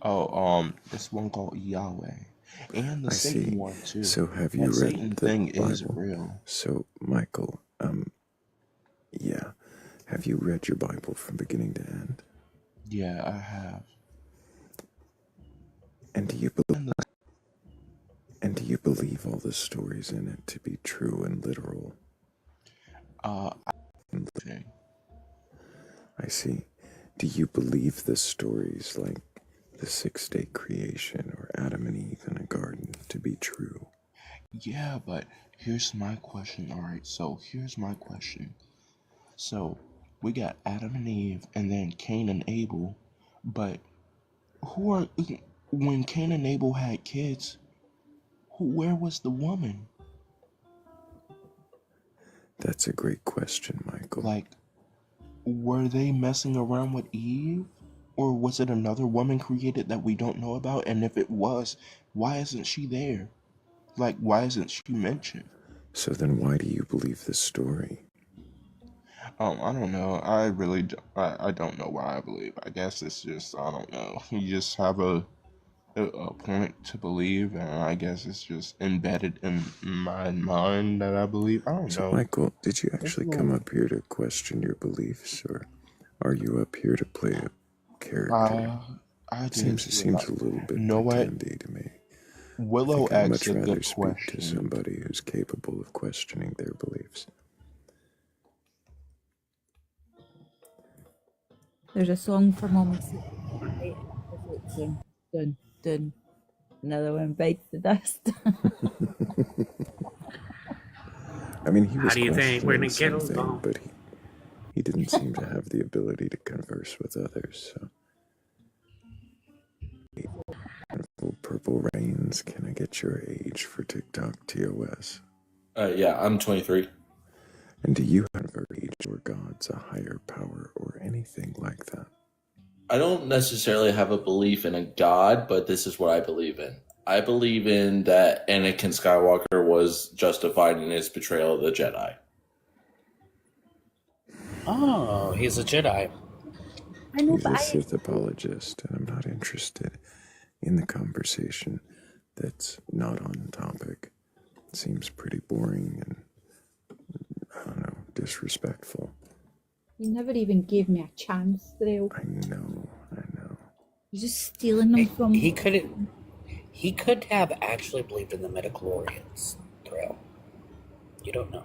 Oh, this one called Yahweh. And the Satan one too. So have you that read Satan the thing Bible? is real. So, Michael, yeah. Have you read your Bible from beginning to end? Yeah, I have. And do you believe all the stories in it to be true and literal? I see. Do you believe the stories like the 6-day creation or Adam and Eve in a garden to be true? Yeah, but here's my question. All right, so here's my question. So we got Adam and Eve and then Cain and Abel, but when Cain and Abel had kids, where was the woman? That's a great question, Michael. Like, were they messing around with Eve? Or was it another woman created that we don't know about? And if it was, Why isn't she there? Like, why isn't she mentioned? So then why do you believe this story? I don't know. I really, I don't know why I believe. I guess it's just, I don't know. You just have a point to believe, and I guess it's just embedded in my mind that I believe. I don't So, know. Michael, did you It's a actually little- come up here to question your beliefs, or are you up here to play a character? I It didn't seems feel like. a little bit You know what? pretendy to me. I Willow think I'd asked much a rather good speak to question. somebody who's capable of questioning their beliefs. There's a song for Mama Sue. Right? It's like, dun, dun, dun. Another one bites the dust. I mean, he How was do you think we're questioning gonna get something, along? but he didn't seem to have the ability to converse with others, so... Purple Rains, can I get your age for TikTok TOS? Yeah, I'm 23. And do you have a age or gods, a higher power, or anything like that? I don't necessarily have a belief in a god, but this is what I believe in. I believe in that Anakin Skywalker was justified in his betrayal of the Jedi. Oh, he's a Jedi. I know, He's but a Sith apologist, and I'm not interested in the conversation that's not on topic. It seems pretty boring and, I don't know, disrespectful. you never even gave me a chance, Thrayle. I know. You're just stealing them from He could have actually believed in the midichlorians, Thrayle. You don't know.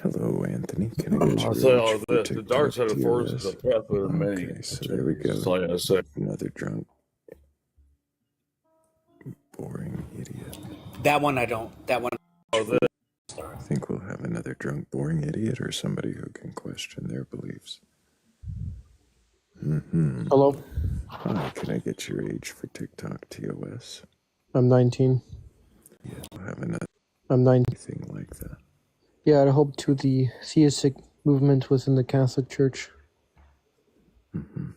Hello, Anthony. Can I get your I'll say age all for this. The dark TikTok side of the force is a TOS? path of many. Okay, so there we go. That's all I gotta say. Another drunk, boring idiot. That one I don't. That one. I think we'll have another drunk, boring idiot or somebody who can question their beliefs. Hello, Hi, can I get your age for TikTok TOS? I'm 19. Yeah, we'll have another I'm 19. thing like that. Yeah, I hope to the theistic movement within the Catholic Church. Don't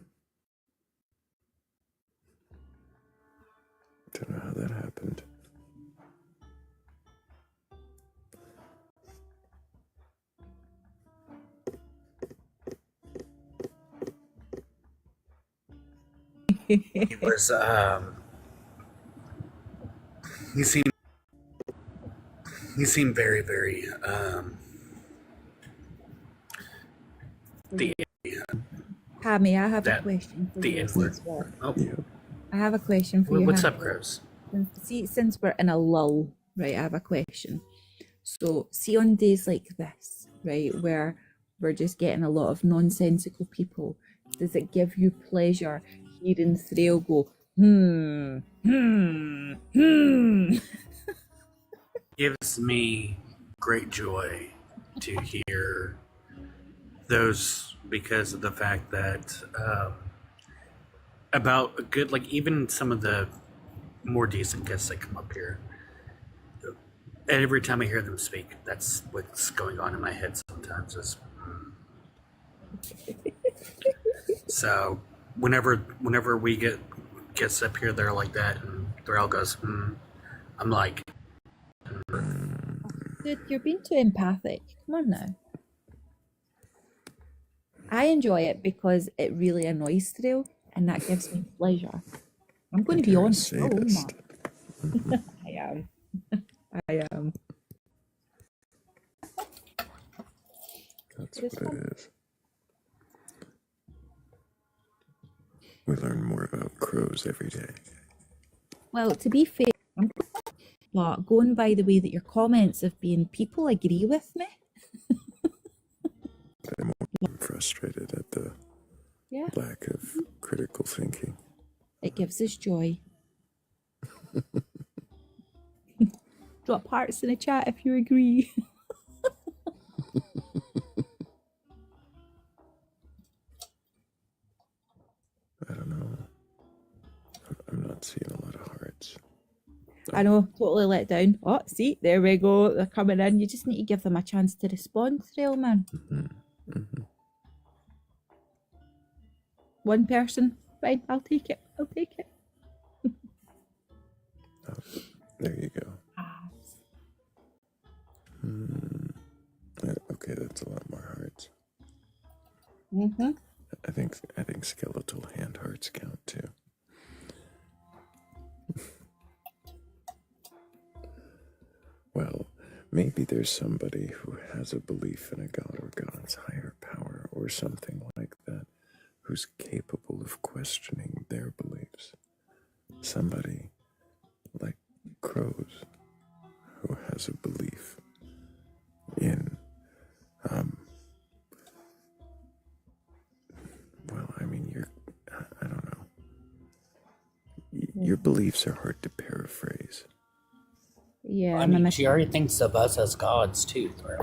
know how that happened. He was. He seemed very, very. The Hammy, I have a that question for the you. inward. Since we're, Oh, I have a question for you. what's Hammy. up, Crows? Since we're in a lull, right, I have a question. So, see on days like this, right, where we're just getting a lot of nonsensical people, does it give you pleasure hearing Thrayle go, Gives me great joy to hear those because of the fact that about a good, like even some of the more decent guests that come up here, every time I hear them speak, that's what's going on in my head sometimes is so whenever we get guests up here they're like that and Thrayle goes I'm like dude, you're being too empathic. Come on now. I enjoy it because it really annoys Thrayle, and that gives me pleasure. I'm going to be honest. I am. I am. That's what it is. We learn more about crows every day. Well, to be fair, but going by the way that your comments have been, people agree with me. I'm frustrated at the lack of critical thinking. It gives us joy. Drop hearts in the chat if you agree. I don't know. I'm not seeing a lot of hearts. I know, totally let down. Oh, see, there we go. They're coming in. You just need to give them a chance to respond, Thrayle, man. One person. Fine, I'll take it. I'll take it. There you go. Okay, that's a lot more hearts. I think skeletal hand hearts count too. Well, maybe there's somebody who has a belief in a god or God's higher power or something like that, who's capable of questioning their beliefs. Somebody like Crows, who has a belief in, well, I mean, I don't know. Your beliefs are hard to paraphrase. Yeah, I mean, she already thinks of us as gods too, Thrayle.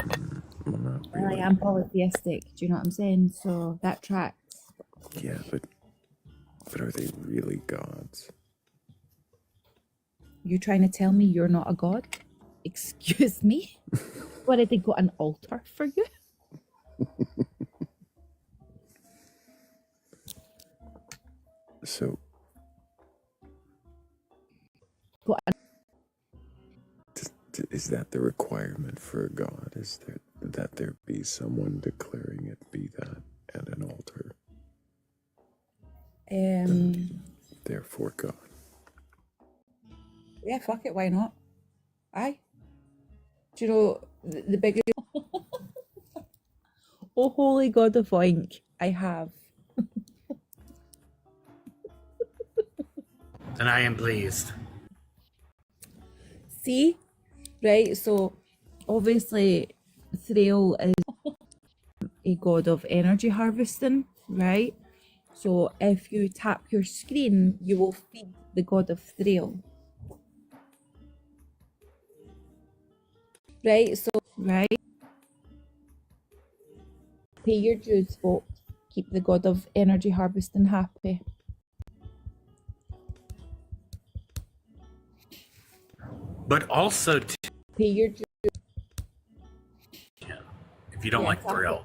Well, not Well, really. I am polytheistic. Do you know what I'm saying? So that tracks. Yeah, but are they really gods? You trying to tell me you're not a god? Excuse me? What, did they got an altar for you? So, is that the requirement for a god? Is that there be someone declaring it be that and an altar? Therefore God. Yeah, fuck it, why not? Aye. Do you know the biggest... Oh, holy God of Oink, I have. And I am pleased. See? Right, so obviously Thrayle is a god of energy harvesting, right? So if you tap your screen, you will feed the god of Thrayle. Right, so, right? Pay your dues, folks. Keep the god of energy harvesting happy. But also, Pay your dues. if you don't like Thrayle,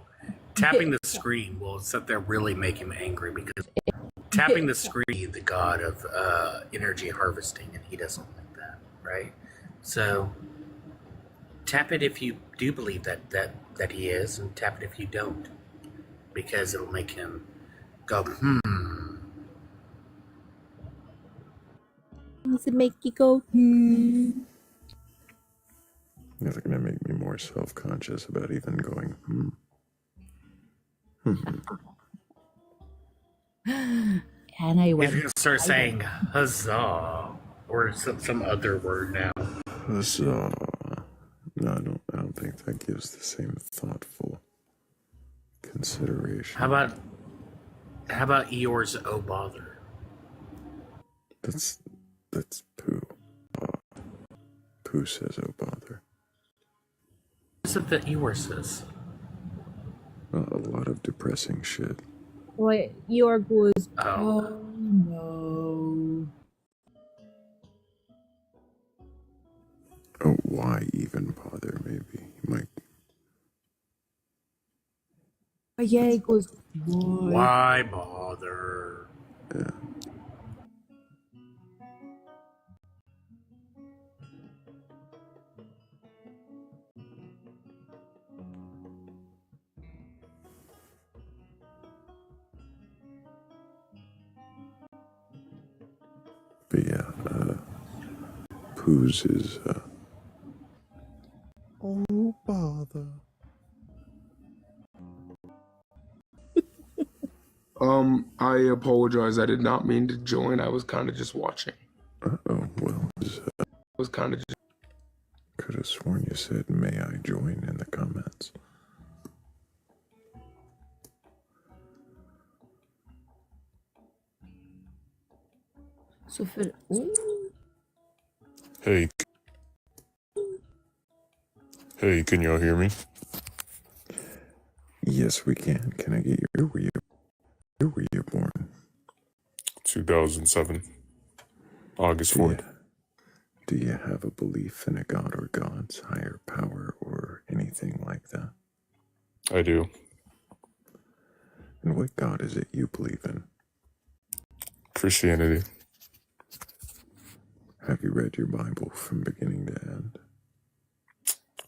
tapping the screen will sit there really make him angry, because tapping the screen, the god of energy harvesting, and he doesn't like that, right? So tap it if you do believe that he is, and tap it if you don't, because it'll make him go, Does it make you go, It's going to make me more self-conscious about even going, And I win. If you start saying huzzah or some other word now. Huzzah. No, I don't think that gives the same thoughtful consideration. How about Eeyore's oh bother? That's Pooh. Pooh says oh bother. What is it that Eeyore says? A lot of depressing shit. Boy, Eeyore goes, oh no. Oh, why even bother, maybe? He might... But yeah, he goes, Why bother? Yeah. But yeah, Pooh's is, oh, bother. I apologize. I did not mean to join. I was kind of just watching. Uh-oh, well, was kind of just... Could have sworn you said, may I join in the comments. so for, ooh. Hey, can y'all hear me? Yes, we can. Can I get your... Where were you born? 2007. August 4th. Do you have a belief in a god or gods, higher power, or anything like that? I do. And what god is it you believe in? Christianity. Have you read your Bible from beginning to end?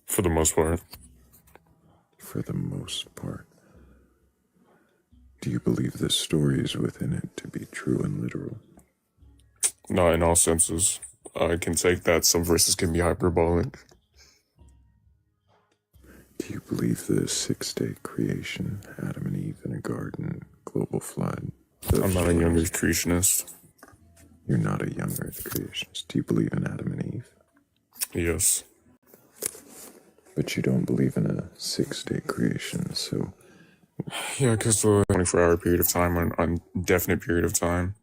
For the most part. For the most part. Do you believe the stories within it to be true and literal? Not in all senses. I can take that some verses can be hyperbolic. Do you believe the 6-day creation, Adam and Eve in a garden, global flood? I'm not a young earth creationist. You're not a young earth creationist. Do you believe in Adam and Eve? Yes. But you don't believe in a 6-day creation, so... Yeah, because the 24-hour period of time, an indefinite period of time.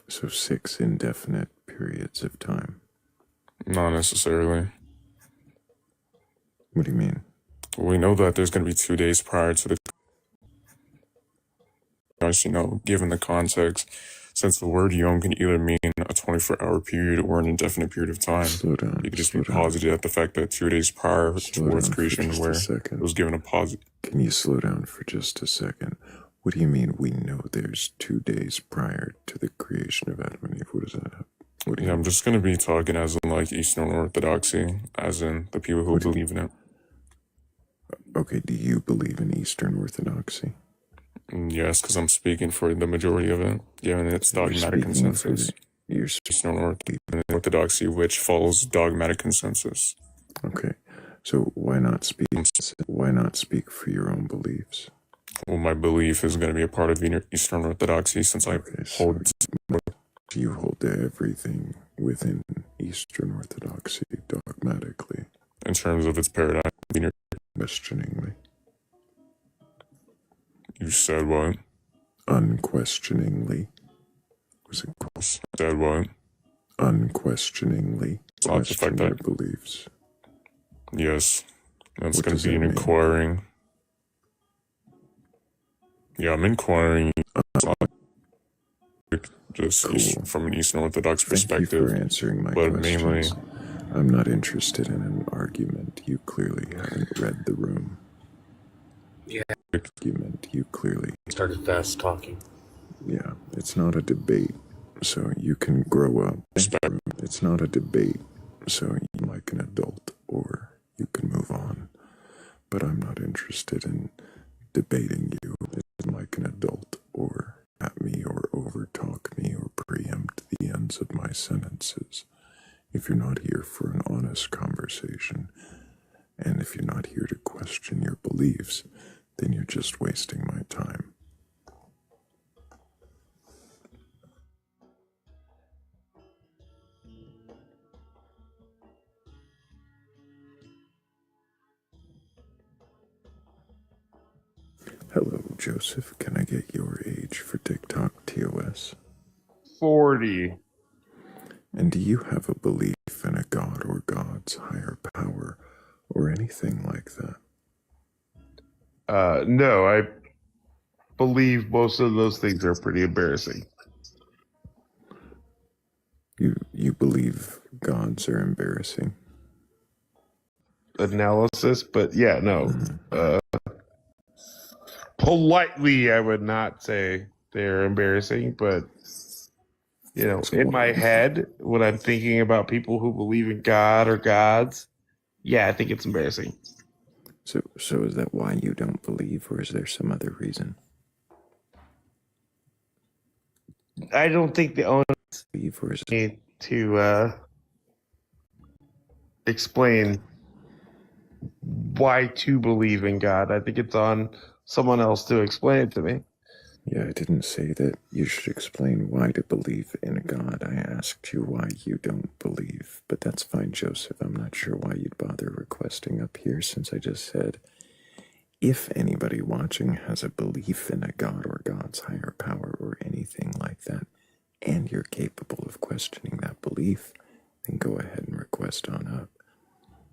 So 6 indefinite periods of time? Not necessarily. What do you mean? We know that there's going to be 2 days prior to the... Given the context, since the word yom can either mean a 24-hour period or an indefinite period of time, slow down, you could just be positive at the fact that 2 days prior towards creation where it was given a positive. Can you slow down for just a second? What do you mean we know there's 2 days prior to the creation of Adam and Eve? What does that have? What do you I'm just going to be talking as in like Eastern Orthodoxy, as in the people who believe in it. Okay, do you believe in Eastern Orthodoxy? Yes, because I'm speaking for the majority of it, given its dogmatic consensus. Eastern Orthodoxy, which follows dogmatic consensus. Okay, so why not speak? Why not speak for your own beliefs? Well, my belief is going to be a part of Eastern Orthodoxy since I hold. You hold to everything within Eastern Orthodoxy dogmatically. In terms of its paradigm, questioningly. You said what? Unquestioningly. Was it close? Said what? Unquestioningly. Question your beliefs. Yes. That's going to be an inquiring. Yeah, I'm inquiring. Just cool. From an Eastern Orthodox perspective. Thank you for answering my questions. I'm not interested in an argument. You clearly haven't read the room. Yeah. Argument. You clearly started fast talking. Yeah, it's not a debate, so you can grow up. It's not a debate, so you like an adult, or you can move on. But I'm not interested in debating you. It's like an adult, or at me, or overtalk me, or preempt the ends of my sentences. If you're not here for an honest conversation, and if you're not here to question your beliefs, then you're just wasting my time. Hello, Joseph. Can I get your age for TikTok TOS? 40. And do you have a belief in a god or gods, higher power, or anything like that? No, I believe most of those things are pretty embarrassing. You believe gods are embarrassing? Analysis, but yeah, no. Politely, I would not say they're embarrassing, but you know, in my head, when I'm thinking about people who believe in God or gods, yeah, I think it's embarrassing. So is that why you don't believe, or is there some other reason? I don't think the onus need to explain why to believe in God. I think it's on someone else to explain it to me. Yeah, I didn't say that you should explain why to believe in a God. I asked you why you don't believe. But that's fine, Joseph. I'm not sure why you'd bother requesting up here, since I just said, if anybody watching has a belief in a God or God's higher power or anything like that, and you're capable of questioning that belief, then go ahead and request on up.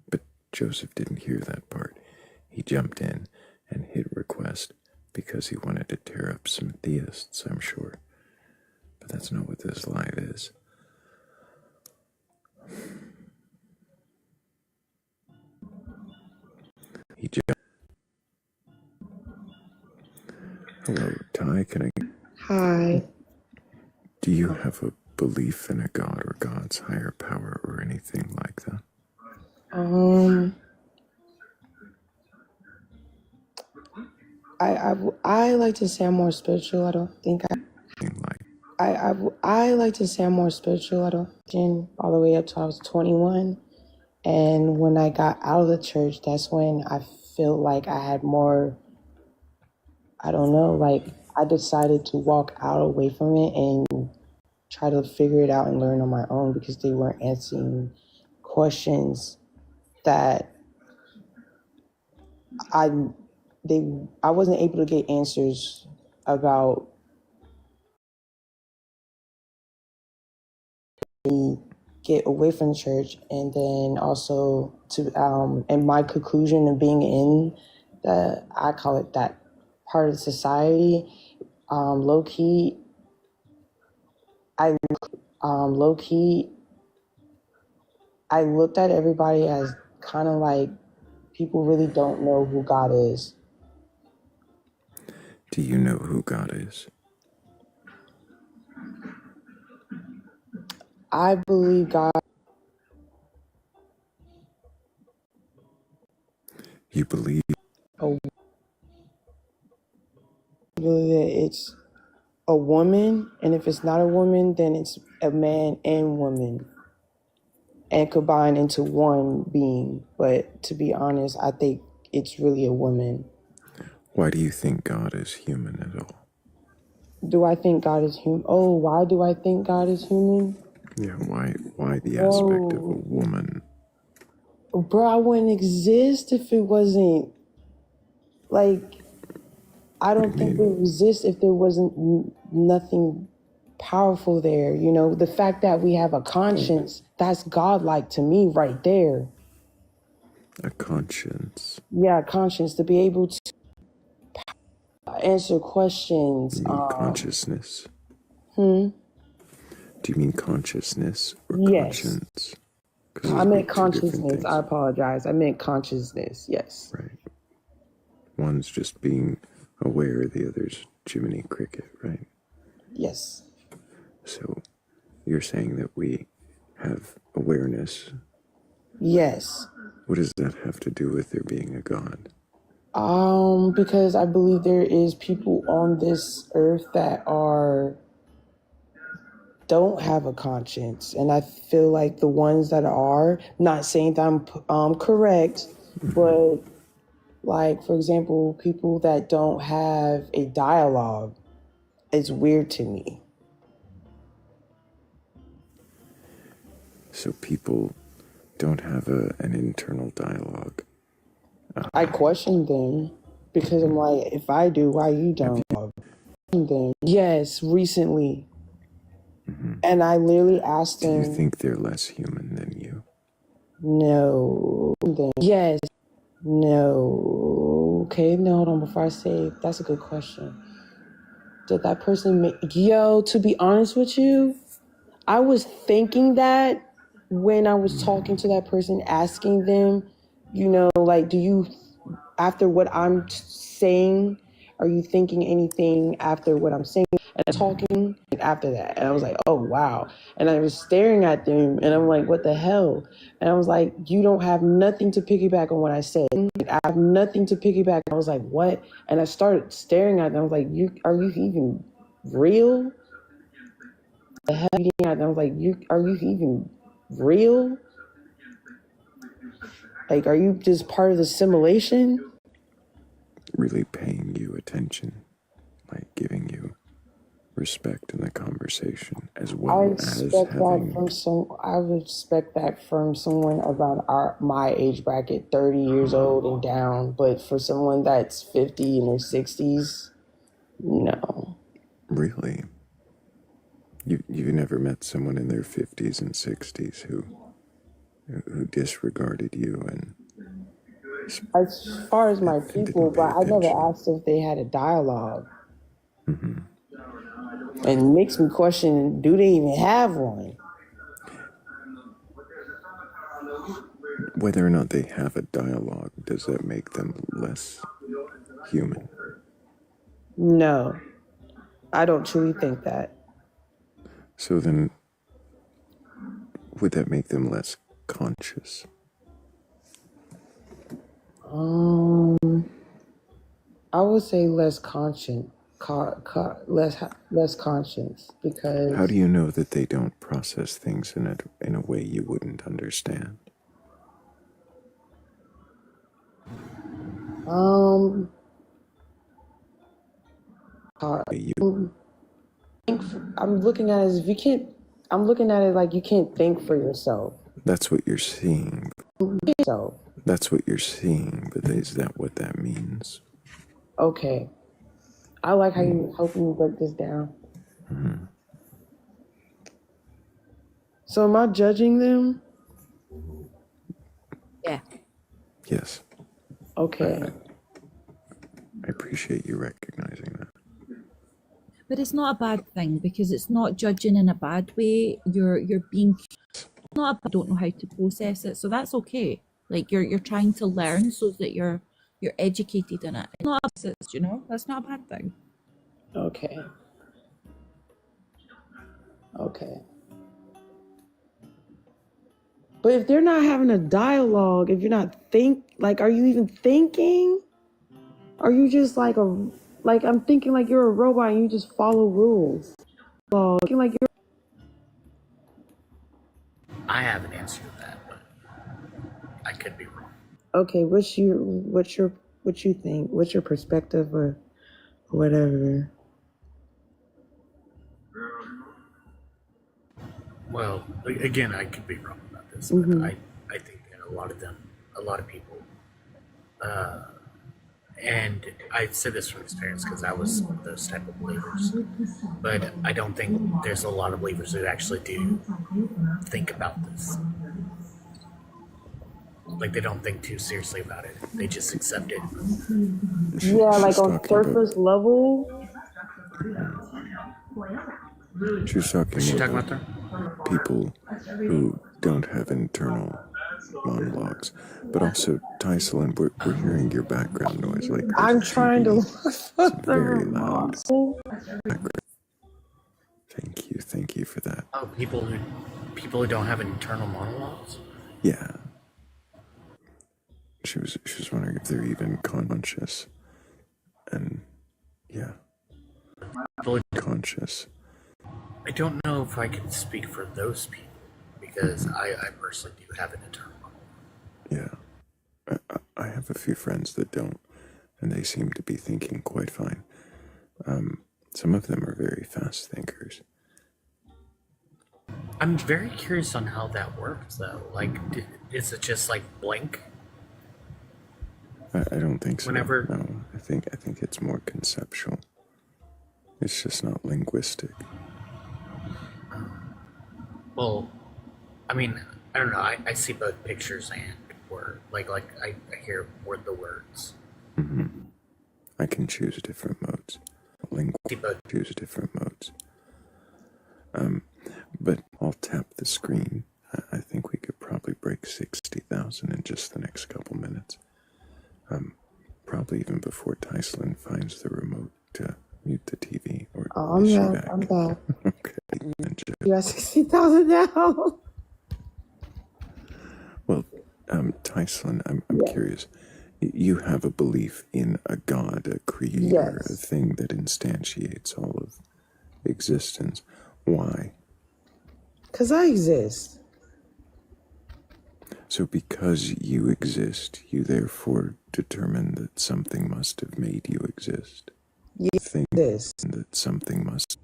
But Joseph didn't hear that part. He jumped in and hit request because he wanted to tear up some theists, I'm sure. But that's not what this live is. Hi, can I? Hi. Do you have a belief in a God or God's higher power or anything like that? I like to say I'm more spiritual. I don't think I like to say I'm more spiritual. I don't think all the way up till I was 21. And when I got out of the church, that's when I feel like I had more, I don't know, like I decided to walk out away from it and try to figure it out and learn on my own because they weren't answering questions that I wasn't able to get answers about me get away from the church, and then also to and my conclusion of being in the, I call it that part of society, low key I low key I looked at everybody as kind of like people really don't know who God is. Do you know who God is? I believe God. You believe? I believe that it's a woman, and if it's not a woman, then it's a man and woman, and combined into one being. But to be honest, I think it's really a woman. Why do you think God is human at all? Do I think God is human? Oh, why do I think God is human? Yeah, why the aspect of a woman? Bro, I wouldn't exist if it wasn't, like, I don't think it would exist if there wasn't nothing powerful there. You know, the fact that we have a conscience, that's godlike to me right there. A conscience. Yeah, conscience, to be able to answer questions. You mean consciousness? Do you mean consciousness or Yes. conscience? I meant consciousness. I apologize. I meant consciousness. Yes. Right. One's just being aware, the other's Jiminy Cricket, right? Yes. So you're saying that we have awareness. Yes. What does that have to do with there being a God? Because I believe there is people on this earth that don't have a conscience, and I feel like the ones that are, not saying that I'm correct, but like, for example, people that don't have a dialogue, it's weird to me. So people don't have an internal dialogue. I question them because I'm like, if I do, why you don't? Yes, recently. And I literally asked them. Do you think they're less human than you? No. Yes. No. Okay, no, hold on. Before I say, that's a good question. Did that person make... Yo, to be honest with you, I was thinking that when I was talking to that person, asking them, you know, like, do you, after what I'm saying, are you thinking anything after what I'm saying? And I'm talking after that. And I was like, oh, wow. And I was staring at them and I'm like, what the hell? And I was like, you don't have nothing to piggyback on what I said. I have nothing to piggyback. I was like, what? And I started staring at them. I was like, are you even real? The hell are you eating at? And I was like, are you even real? Like, are you just part of the simulation? Really paying you attention, like giving you respect in the conversation, as well as having... I would expect that from someone about my age bracket, 30 years old and down. But for someone that's 50 in their 60s, no. Really? You've never met someone in their 50s and 60s who disregarded you and... As far as my people, but I never asked if they had a dialogue. And makes me question, do they even have one? Whether or not they have a dialogue, does that make them less human? No. I don't truly think that. So then, would that make them less conscious? I would say less conscious, less conscious, because How do you know that they don't process things in a way you wouldn't understand? I'm looking at it as if you can't. I'm looking at it like you can't think for yourself. That's what you're seeing. So That's what you're seeing, but is that what that means? okay, I like how you helping me break this down. Mm-hmm. So am I judging them? Yeah. Yes. Okay. I appreciate you recognizing that. But it's not a bad thing because it's not judging in a bad way. You're being not a, don't know how to process it, so that's okay. Like you're trying to learn so that you're educated in it. It's not opposites, that's not a bad thing. Okay. But if they're not having a dialogue, if you're not are you even thinking? Are you just like I'm thinking like you're a robot and you just follow rules? Thinking like you're. I have an answer to that, but I could be wrong. Okay, what you think? What's your perspective or whatever? Well, again, I could be wrong about this, but I think that a lot of people, and I said this from experience because I was one of those type of believers, but I don't think there's a lot of believers who actually do think about this. Like they don't think too seriously about it. They just accept it. Yeah, like on surface level. She's talking about people who don't have internal monologues, but also, Tyson, we're hearing your background noise. Like I'm trying to. It's very loud. Thank you for that. Oh, people who don't have internal monologues. Yeah. She was wondering if they're even conscious, and yeah, conscious. I don't know if I can speak for those people because I personally do have an internal monologue. Yeah, I have a few friends that don't, and they seem to be thinking quite fine. Some of them are very fast thinkers. I'm very curious on how that works, though. Like, is it just like blink? I don't think so. Whenever, no, I think it's more conceptual. It's just not linguistic. Well, I mean, I don't know. I see both pictures and word. Like I hear the words. Mm-hmm. I can choose different modes. Choose different modes. But I'll tap the screen. I think we could probably break 60,000 in just the next couple minutes. Probably even before Tyson finds the remote to mute the TV. Or I'm back. I'm back. Okay. You got 60,000 now. Well, Tyson, I'm curious. You have a belief in a God, a creator, a thing that instantiates all of existence. Why? Because I exist. So because you exist, you therefore determine that something must have made you exist. You think this. That something must.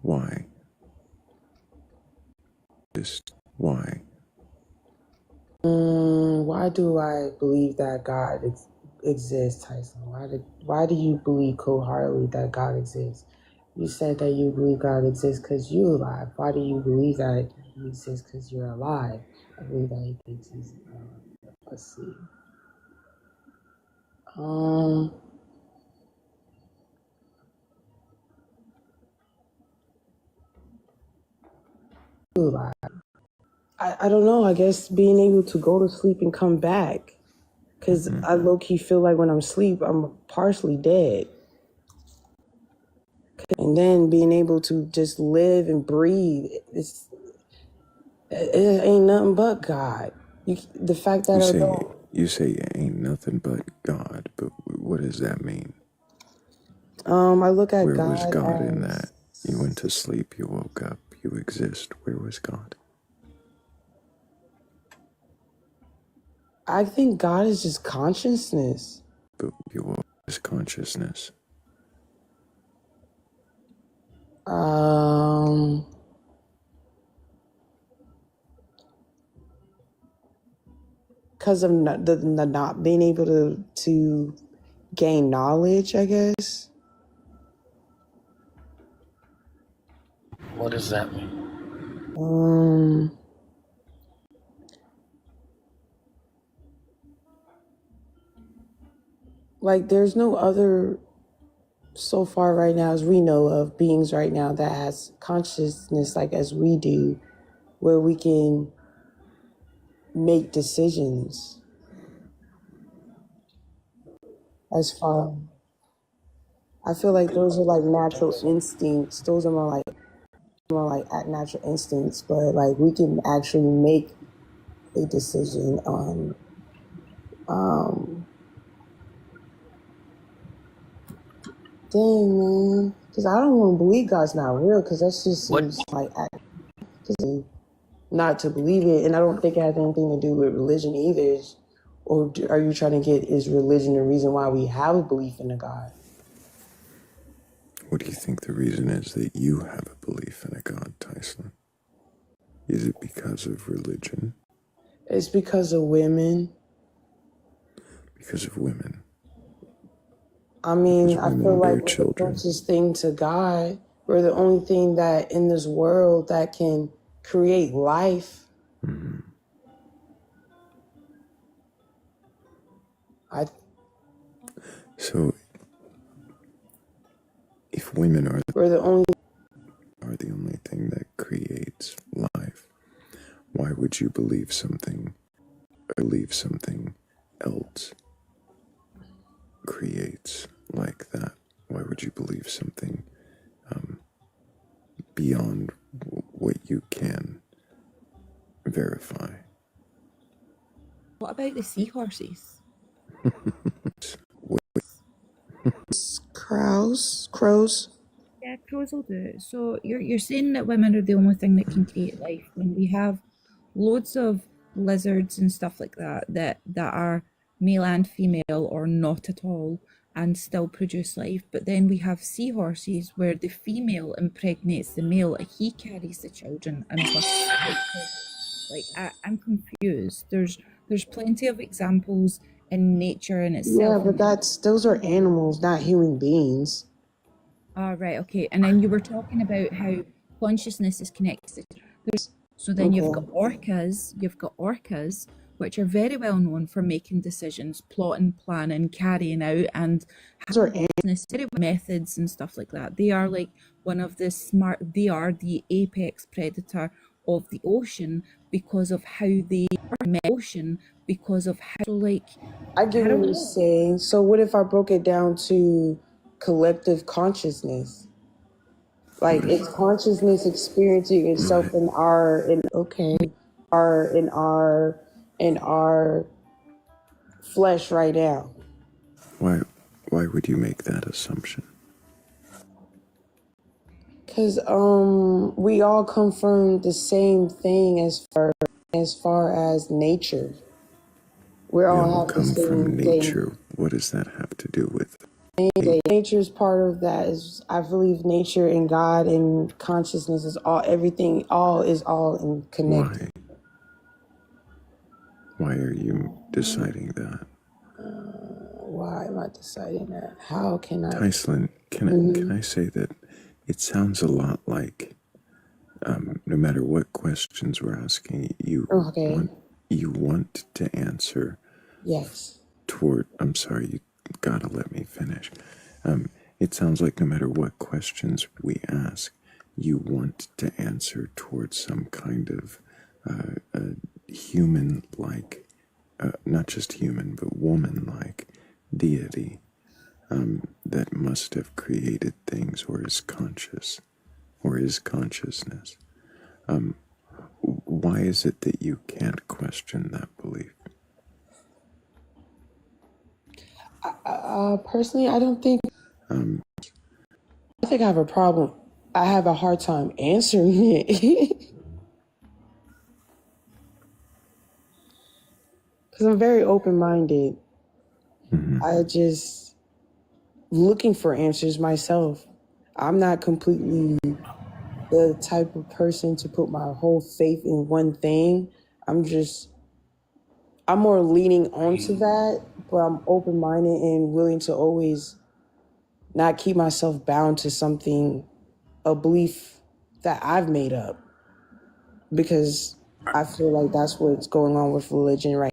Why? Just why? Why do I believe that God exists, Tyson? Why do you believe cold-heartedly that God exists? You said that you believe God exists because you're alive. Why do you believe that He exists because you're alive? I believe that He exists. Let's see. Alive. I don't know. I guess being able to go to sleep and come back. Because I low-key feel like when I'm asleep, I'm partially dead. and then being able to just live and breathe. It ain't nothing but God. The fact that you say it ain't nothing but God, but what does that mean? I look at Where God was God in as, that? You went to sleep, you woke up, you exist. Where was God? I think God is just consciousness. But you what is consciousness? Because of the not being able to gain knowledge, I guess. What does that mean? Like there's no other, so far right now as we know of, beings right now that has consciousness like as we do, where we can make decisions. As far, I feel like those are like natural instincts. Those are more like at natural instincts, but like we can actually make a decision on dang man, because I don't want to believe God's not real, because that just seems like not to believe it, and I don't think it has anything to do with religion either. Or are you trying to get, is religion the reason why we have a belief in a God? What do you think the reason is that you have a belief in a God, Tyson? Is it because of religion? It's because of women. Because of women. I mean, Because I women feel like bear we're the children. closest thing to God. We're the only thing that in this world that can create life. Mm-hmm. So, if women are the only thing that creates life, why would you believe something else creates like that? Why would you believe something beyond what you can verify? What about the seahorses? Crows. Yeah, crows will do it. So you're saying that women are the only thing that can create life when we have loads of lizards and stuff like that are male and female or not at all and still produce life. But then we have seahorses where the female impregnates the male, he carries the children and I'm confused. There's plenty of examples in nature in itself. Yeah, but those are animals, not human beings. Right, okay. And then you were talking about how consciousness is connected. So then you've got orcas, which are very well known for making decisions, plotting, planning, carrying out, and methods and stuff like that. They are like they are the apex predator of the ocean because of how they I get what you're saying. So what if I broke it down to collective consciousness? Like it's consciousness experiencing itself in our flesh right now. Why would you make that assumption? Because we all come from the same thing as far as nature. We all have the Come from same nature. What does that have to do with? Nature's part of that. Is I believe nature and God and consciousness is all, everything, all is all in connected. Why are you deciding that? Why am I deciding that? How can I? Tyson, can I say that it sounds a lot like no matter what questions we're asking, you want to answer. Yes. I'm sorry, you gotta let me finish. It sounds like no matter what questions we ask, you want to answer towards some kind of human-like, not just human, but woman-like deity. that must have created things, or is conscious, or is consciousness. Why is it that you can't question that belief? Personally, I don't think. I think I have a problem. I have a hard time answering it because I'm very open-minded. I just looking for answers myself. I'm not completely the type of person to put my whole faith in one thing. I'm more leaning onto that, but I'm open-minded and willing to always not keep myself bound to something, a belief that I've made up, because I feel like that's what's going on with religion right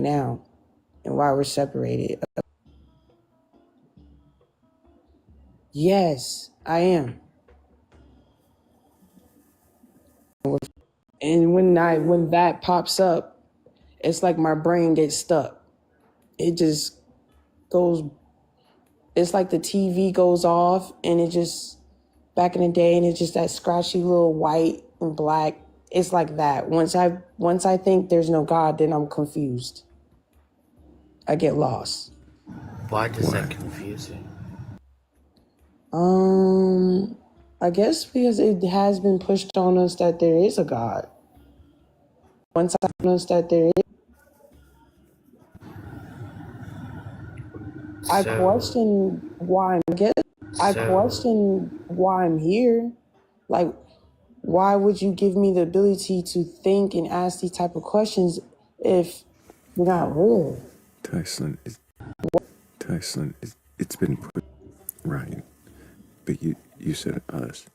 now, and why we're separated. Yes, I am. And when that pops up, it's like my brain gets stuck. It just goes. It's like the TV goes off, and it just back in the day, and it's just that scratchy little white and black. It's like that. Once I think there's no God, then I'm confused. I get lost. Why does that confuse you? I guess because it has been pushed on us that there is a God. Once I know that there is, I question why I'm here. Like, why would you give me the ability to think and ask these type of questions if you're not real? Tyson, it's been put right, but you said us.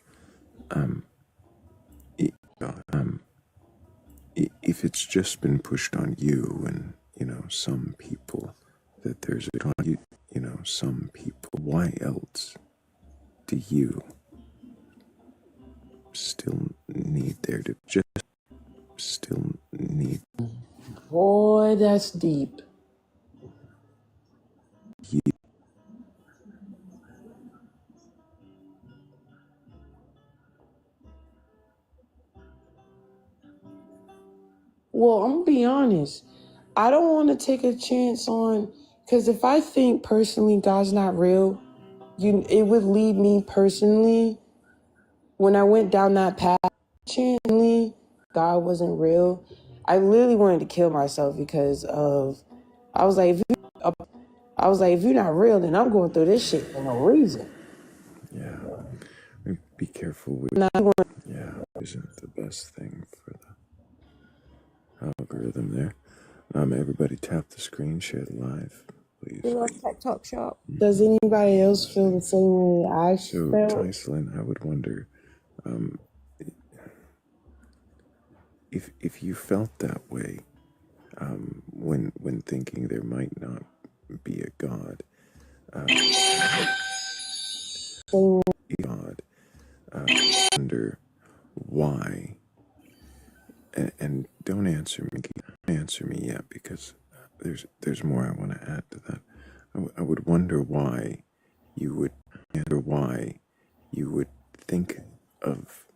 If it's just been pushed on you and some people, that there's a on you, some people, why else do you still need there to just still need Boy, that's deep. you? Well, I'm gonna be honest. I don't want to take a chance on, because if I think personally God's not real, it would lead me personally, when I went down that path, genuinely, God wasn't real. I literally wanted to kill myself because I was like, if you're not real, then I'm going through this shit for no reason. Yeah, be careful with. Yeah, isn't the best thing for the algorithm there. Everybody tap the screen, share the live, please. We love TikTok Shop. Does anybody else feel the same way I So, felt? Tyson, I would wonder, if you felt that way, when thinking there might not be a God, wonder why, and don't answer me yet, because there's more I want to add to that. I would wonder why you would think of,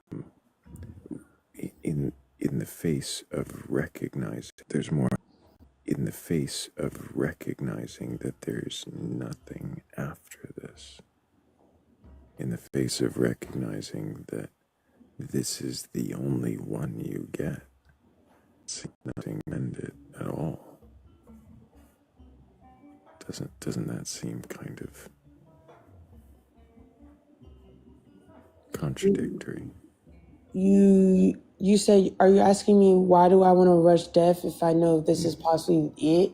in the face of recognizing there's more, in the face of recognizing that there's nothing after this, in the face of recognizing that this is the only one you get, it's nothing ended at all. Doesn't that seem kind of contradictory? You say, are you asking me why do I want to rush death if I know this is possibly it?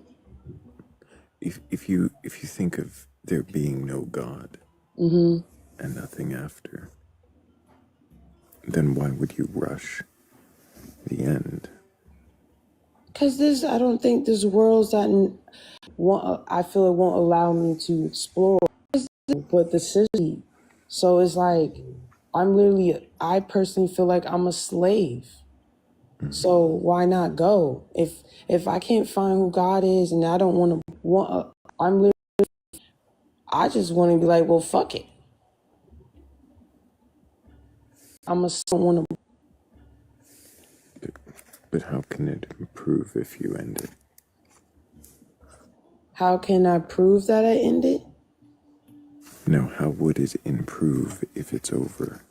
If you think of there being no God, Mm-hmm. and nothing after, then why would you rush the end? Because I don't think there's worlds that I feel it won't allow me to explore. But the city, so it's like I personally feel like I'm a slave. So why not go? If I can't find who God is, and I don't I'm literally I just want to be like, well, fuck it. I'm a someone. But how can it improve if you end it? How can I prove that I ended? No, how would it improve if it's over?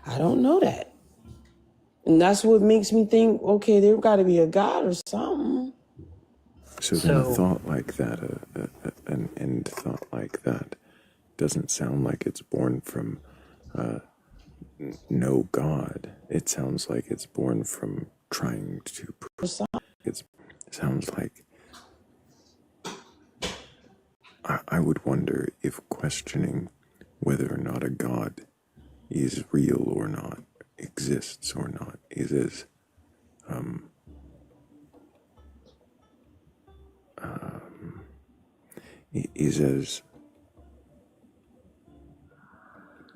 I don't know that. And that's what makes me think, okay, there got to be a God or something. So then a thought like that, an end thought like that, doesn't sound like it's born from no God. It sounds like it's born from trying to prove. It sounds like I would wonder if questioning whether or not a God is real or not, exists or not, is as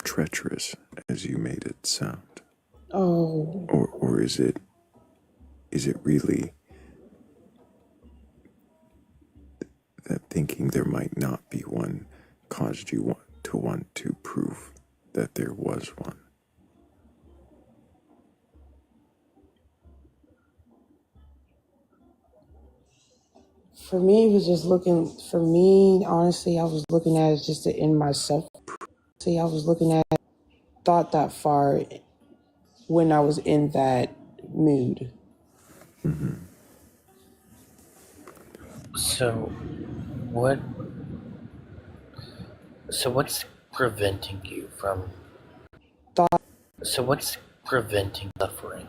treacherous as you made it sound. Oh. Or is it really that thinking there might not be one caused you want to prove that there was one? For me, it was just looking, for me, honestly, I was looking at it just to end myself. See, I was looking at, thought that far when I was in that mood. Mm-hmm. So what's preventing you from what's preventing suffering?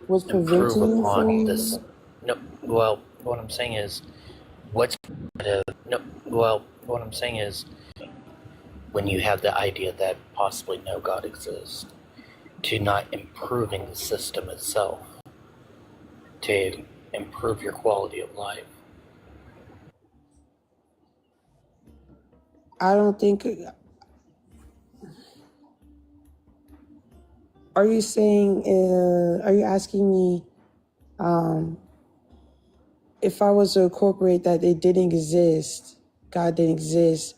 What's Improve preventing me upon from? this. No, well, what I'm saying is, what's no, well, what I'm saying is, when you have the idea that possibly no God exists, to not improving the system itself, to improve your quality of life. I don't think. Are you saying? Are you asking me if I was to incorporate that it didn't exist, God didn't exist?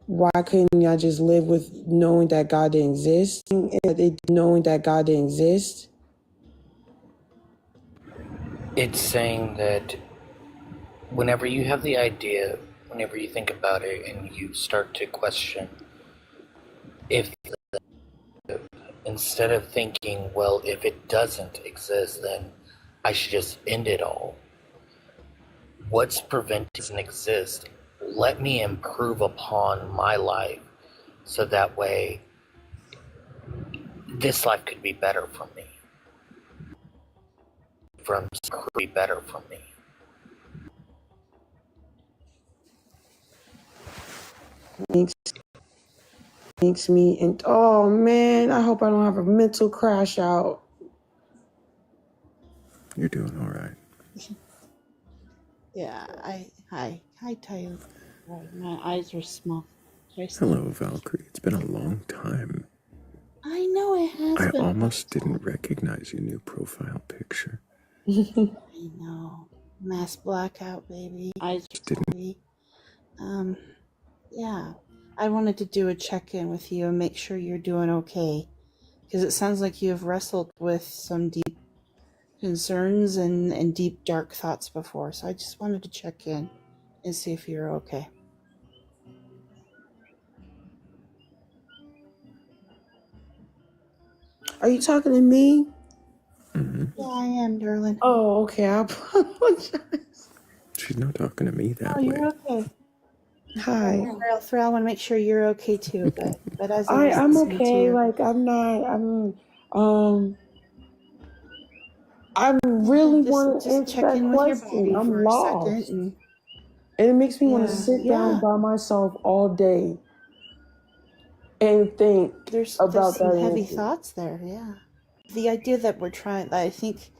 Why couldn't I just live with knowing that God didn't exist? Knowing that God didn't exist. It's saying that whenever you have the idea, whenever you think about it and you start to question, if instead of thinking, well, if it doesn't exist, then I should just end it all. What's preventing it doesn't exist? Let me improve upon my life so that way this life could be better for me. Could be better for me. Makes me, and oh man, I hope I don't have a mental crash out. You're doing all right. Yeah, hi, Tyler. Right, my eyes are small. Hello, Valkyrie. It's been a long time. I know it has I been. almost didn't recognize your new profile picture. I know. Mass blackout, baby. Eyes are heavy. Yeah. I wanted to do a check-in with you and make sure you're doing okay. Because it sounds like you have wrestled with some deep concerns and deep dark thoughts before. So I just wanted to check in and see if you're okay. Are you talking to me? Mm-hmm. Yeah, I am, darling. Oh, okay. I apologize. She's not talking to me that Oh, way. you're okay. Hi. Thrayle, I want to make sure you're okay too. But as I'm listening to okay. you, Like I really want to just answer check that in with your question. body I'm for a second, lost. And it makes me want to Yeah, sit down yeah. by myself all day and think There's about some that heavy answer. thoughts there. Yeah, the idea that I think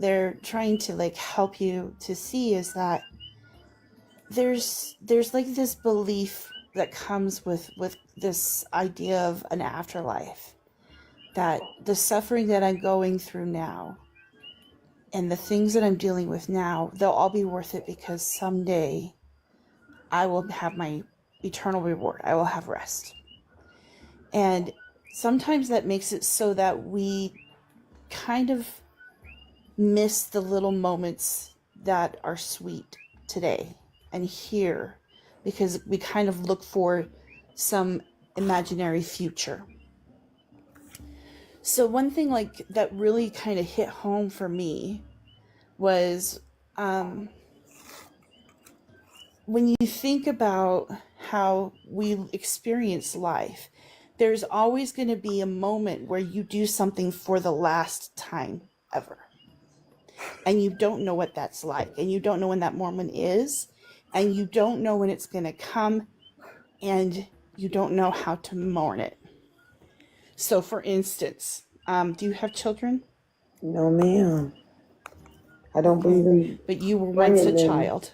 they're trying to like help you to see is that there's like this belief that comes with this idea of an afterlife, that the suffering that I'm going through now And the things that I'm dealing with now, they'll all be worth it because someday I will have my eternal reward. I will have rest. And sometimes that makes it so that we kind of miss the little moments that are sweet today and here because we kind of look for some imaginary future. So one thing like that really kind of hit home for me was when you think about how we experience life, there's always going to be a moment where you do something for the last time ever. And you don't know what that's like. And you don't know when that moment is. And you don't know when it's going to come. And you don't know how to mourn it. So, for instance, do you have children? No, ma'am. I don't believe in But you were once a bringing them. child.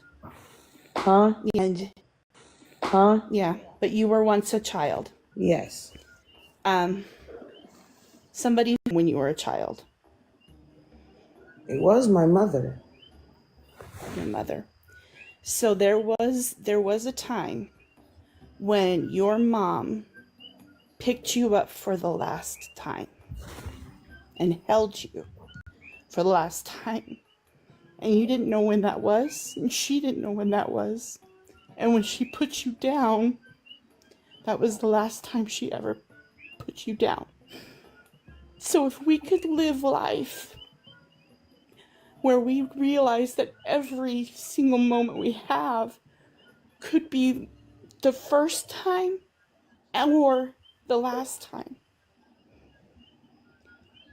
Huh? And Huh? yeah, but you were once a child. Yes. Somebody when you were a child. It was my mother. Your mother. So there was a time when your mom picked you up for the last time and held you for the last time. And you didn't know when that was, and she didn't know when that was. And when she put you down, that was the last time she ever put you down. So if we could live life where we realize that every single moment we have could be the first time or the last time.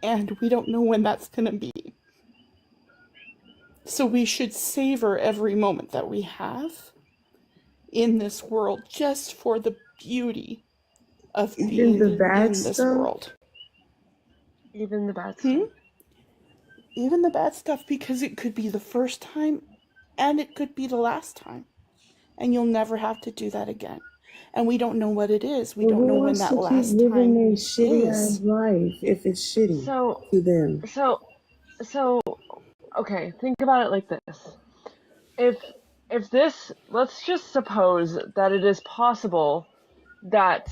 And we don't know when that's going to be. So we should savor every moment that we have in this world just for the beauty of Even being the bad in this stuff? world. Even the bad stuff. Even the bad stuff, because it could be the first time and it could be the last time. And you'll never have to do that again. And we don't know what it is. We Well, don't who know when wants that to keep last living time their shitty is. ass life if it's shitty So, to them? okay, think about it like this. If this, let's just suppose that it is possible that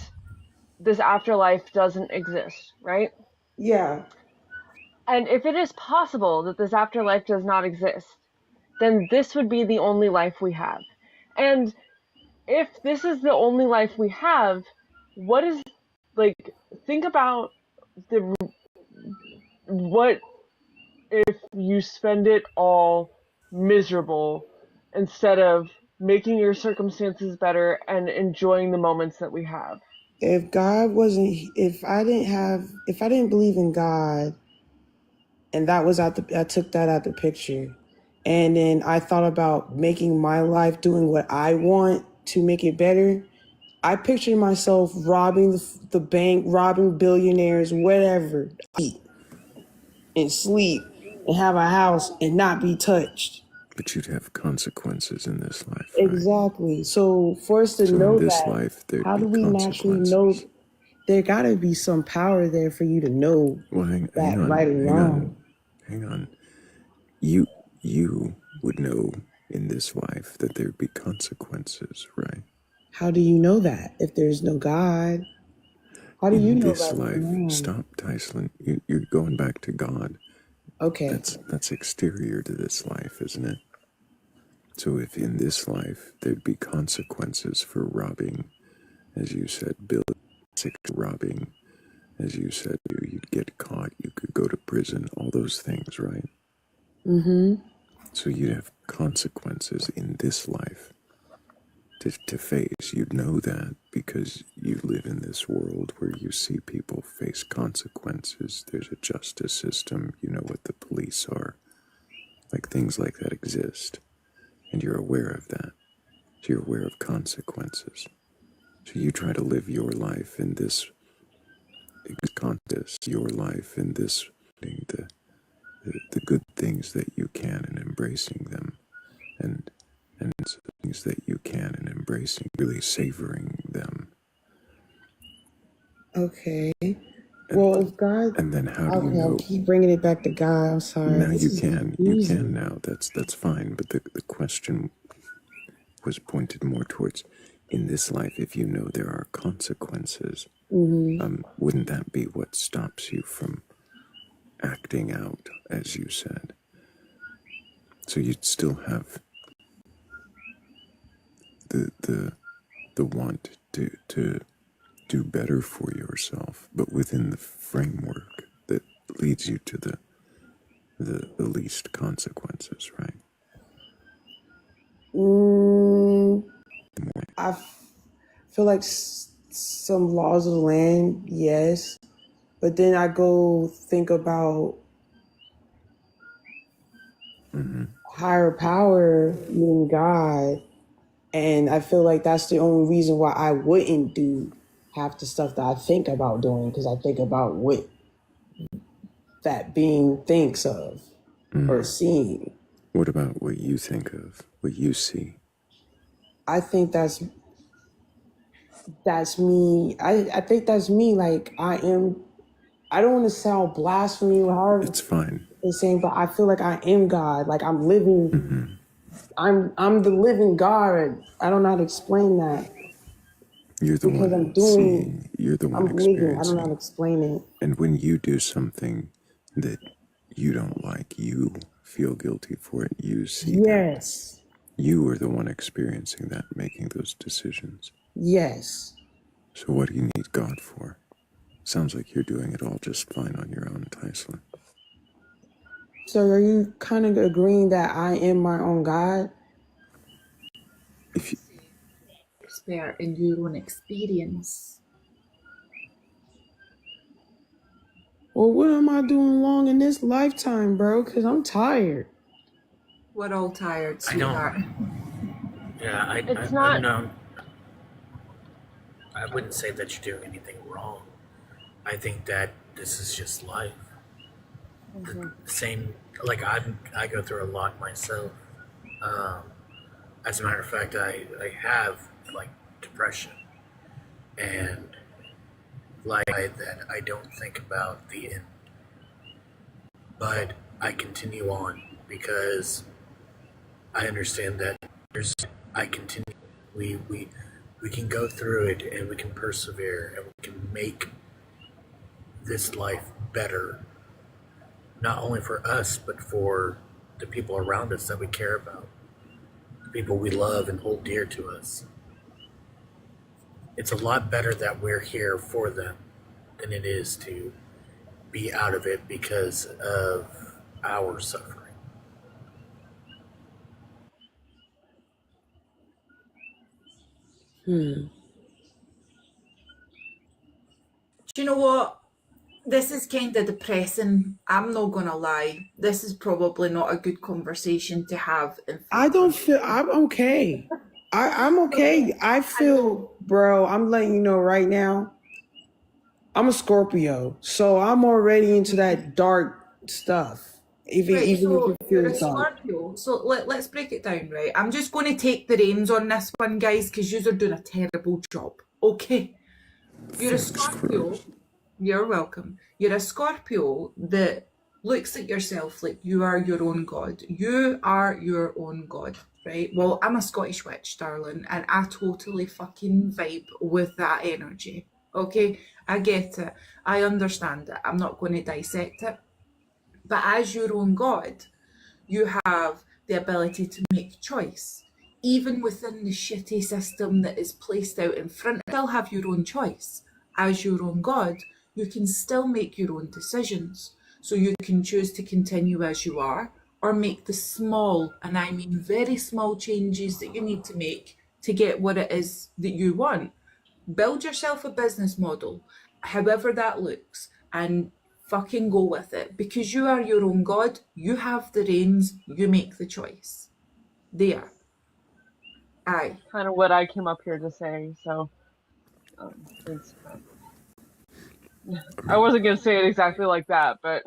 this afterlife doesn't exist, right? Yeah. And if it is possible that this afterlife does not exist, then this would be the only life we have. And if this is the only life we have, what is, like, think about what if you spend it all miserable instead of making your circumstances better and enjoying the moments that we have. If God wasn't, if I didn't believe in God, and that was I took that out the picture, and then I thought about making my life doing what I want to make it better. I pictured myself robbing the bank, robbing billionaires, whatever, eat and sleep and have a house and not be touched. But you'd have consequences in this life, right? Exactly. So for us to So know in this that, life, there'd how be do we naturally know? consequences. There got to be some power there for you to know Well, hang that on, right and wrong. hang on. You would know in this life that there'd be consequences, right? How do you know that if there's no God? How do you In know this right life, and wrong? stop, Tyson. You're going back to God. Okay. That's exterior to this life, isn't it? So if in this life there'd be consequences for robbing, as you said, robbing, as you said, you'd get caught, you could go to prison, all those things, right? Mm-hmm. So you'd have consequences in this life to face. You'd know that because you live in this world where you see people face consequences. There's a justice system. You know what the police are. Like things like that exist. And you're aware of that. So you're aware of consequences. So you try to live your life in this contest, your life in this, the good things that you can and embracing them. And things that you can and embracing, really savoring them. Okay. Well, if God, And then how do you okay, know? I keep bringing it back to God. I'm sorry. Now This you is can confusing. now. That's fine. But the question was pointed more towards, in this life, if you know there are consequences, wouldn't that be what stops you from acting out, as you said? So you'd still have the want to do better for yourself, but within the framework that leads you to the least consequences, right? I feel like some laws of the land, yes, but then I go think about higher power, meaning God, and I feel like that's the only reason why I wouldn't do half the stuff that I think about doing, because I think about what that being thinks of or seeing. What about what you think of, what you see? I think that's me. I think that's me. Like I don't want to sound blasphemy or however It's fine. it's saying, but I feel like I am God. Like I'm living. I'm the living God. I don't know how to explain that. You're the Because one seeing, you're the one I'm living. I don't know how to experiencing. explain it. And when you do something that you don't like, you feel guilty for it, you see Yes. that. You are the one experiencing that, making those decisions. Yes. So what do you need God for? Sounds like you're doing it all just fine on your own, Tyson. So are you kind of agreeing that I am my own God? If you expert in your own experience. Well, what am I doing wrong in this lifetime, bro? Because I'm tired. We're all tired, I don't. sweetheart. Yeah, It's not. I wouldn't say that you're doing anything wrong. I think that this is just life. The same, like I go through a lot myself. As a matter of fact, I have like depression, and like that I don't think about the end, but I continue on because I understand that I continue. We can go through it and we can persevere and we can make this life better, not only for us but for the people around us that we care about, the people we love and hold dear to us. It's a lot better that we're here for them than it is to be out of it because of our suffering. Do you know what? This is kind of depressing. I'm not gonna lie. This is probably not a good conversation to have. I don't feel. I'm okay. I'm okay. I feel, bro. I'm letting you know right now. I'm a Scorpio, so I'm already into that dark stuff. Even Right, so if it you're a feels dark. Scorpio. So let's break it down, right? I'm just going to take the reins on this one, guys, because you are doing a terrible job. Okay. You're a Scorpio. You're welcome. You're a Scorpio that looks at yourself like you are your own god. You are your own god, right? Well, I'm a Scottish witch, darling, and I totally fucking vibe with that energy. Okay? I get it. I understand it. I'm not going to dissect it. But as your own god, you have the ability to make choice. Even within the shitty system that is placed out in front, you still have your own choice. As your own God, you can still make your own decisions. So you can choose to continue as you are or make the small, and I mean very small changes that you need to make to get what it is that you want. Build yourself a business model, however that looks, and fucking go with it because you are your own god. You have the reins. You make the choice. There. Aye. Kind of what I came up here to say. So, thanks. I wasn't gonna say it exactly like that, but.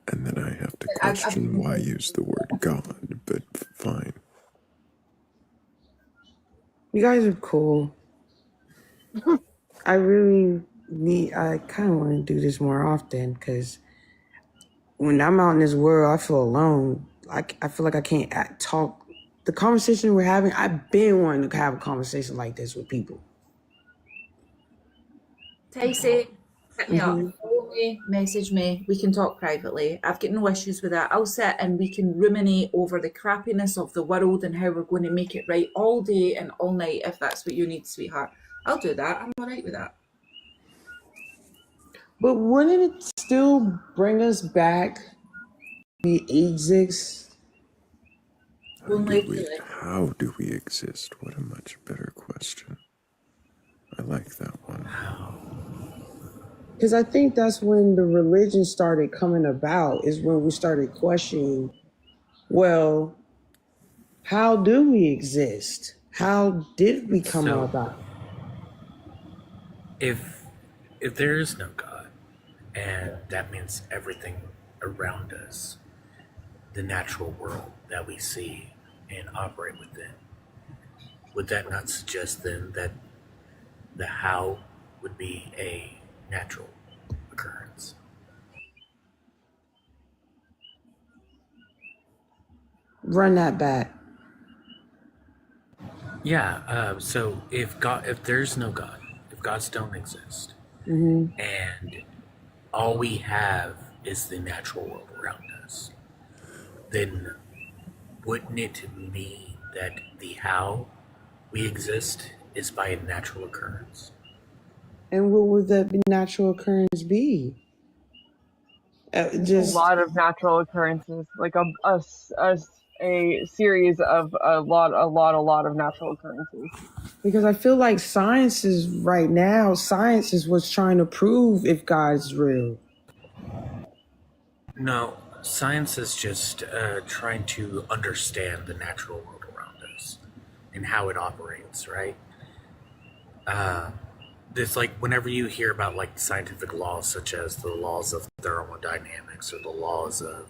And then I have to question why use the word God, but fine. You guys are cool. I really I kind of want to do this more often because when I'm out in this world, I feel alone. I feel like I can't talk. The conversation we're having, I've been wanting to have a conversation like this with people. Ticey, hit me up. Mm-hmm. Follow me, message me. We can talk privately. I've got no issues with that. I'll sit and we can ruminate over the crappiness of the world and how we're going to make it right all day and all night if that's what you need, sweetheart. I'll do that. I'm all right with that. But wouldn't it still bring us back to the exist? How do we exist? What a much better question. I like that one. Because I think that's when the religion started coming about, is when we started questioning, well, how do we exist? How did we come about? If there is no God, and that means everything around us, the natural world that we see and operate within, would that not suggest then that the how would be a natural occurrence? Run that back. Yeah. So if there's no God, if gods don't exist, Mm-hmm. and all we have is the natural world around us, then wouldn't it mean that the how we exist is by a natural occurrence? And what would that natural occurrence be? A lot of natural occurrences, like a series of a lot of natural occurrences. Because I feel like science is what's trying to prove if God's real. No, science is just trying to understand the natural world around us and how it operates, right? It's like whenever you hear about like scientific laws such as the laws of thermodynamics or the laws of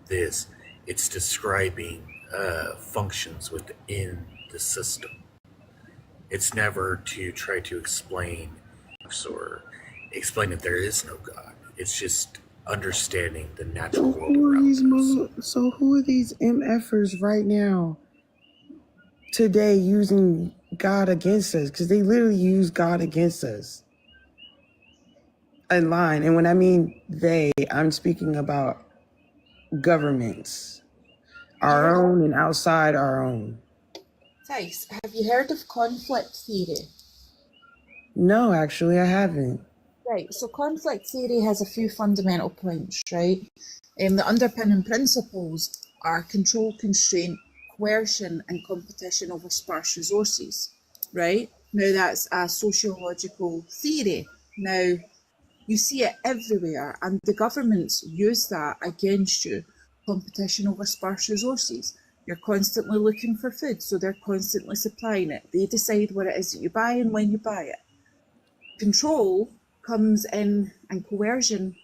this, it's describing functions within the system. It's never to try to explain or explain that there is no God. It's just understanding the natural world around us. So who are these MFers right now today using God against us? Because they literally use God against us. In line. And when I mean they, I'm speaking about governments. Our own and outside our own. Tice, have you heard of conflict theory? No, actually, I haven't. Right, so conflict theory has a few fundamental points, right? The underpinning principles are control, constraint, coercion, and competition over sparse resources, right? Now, that's a sociological theory. Now, you see it everywhere, and the governments use that against you. Competition over sparse resources. You're constantly looking for food, so they're constantly supplying it. They decide what it is that you buy and when you buy it. Control comes in, and coercion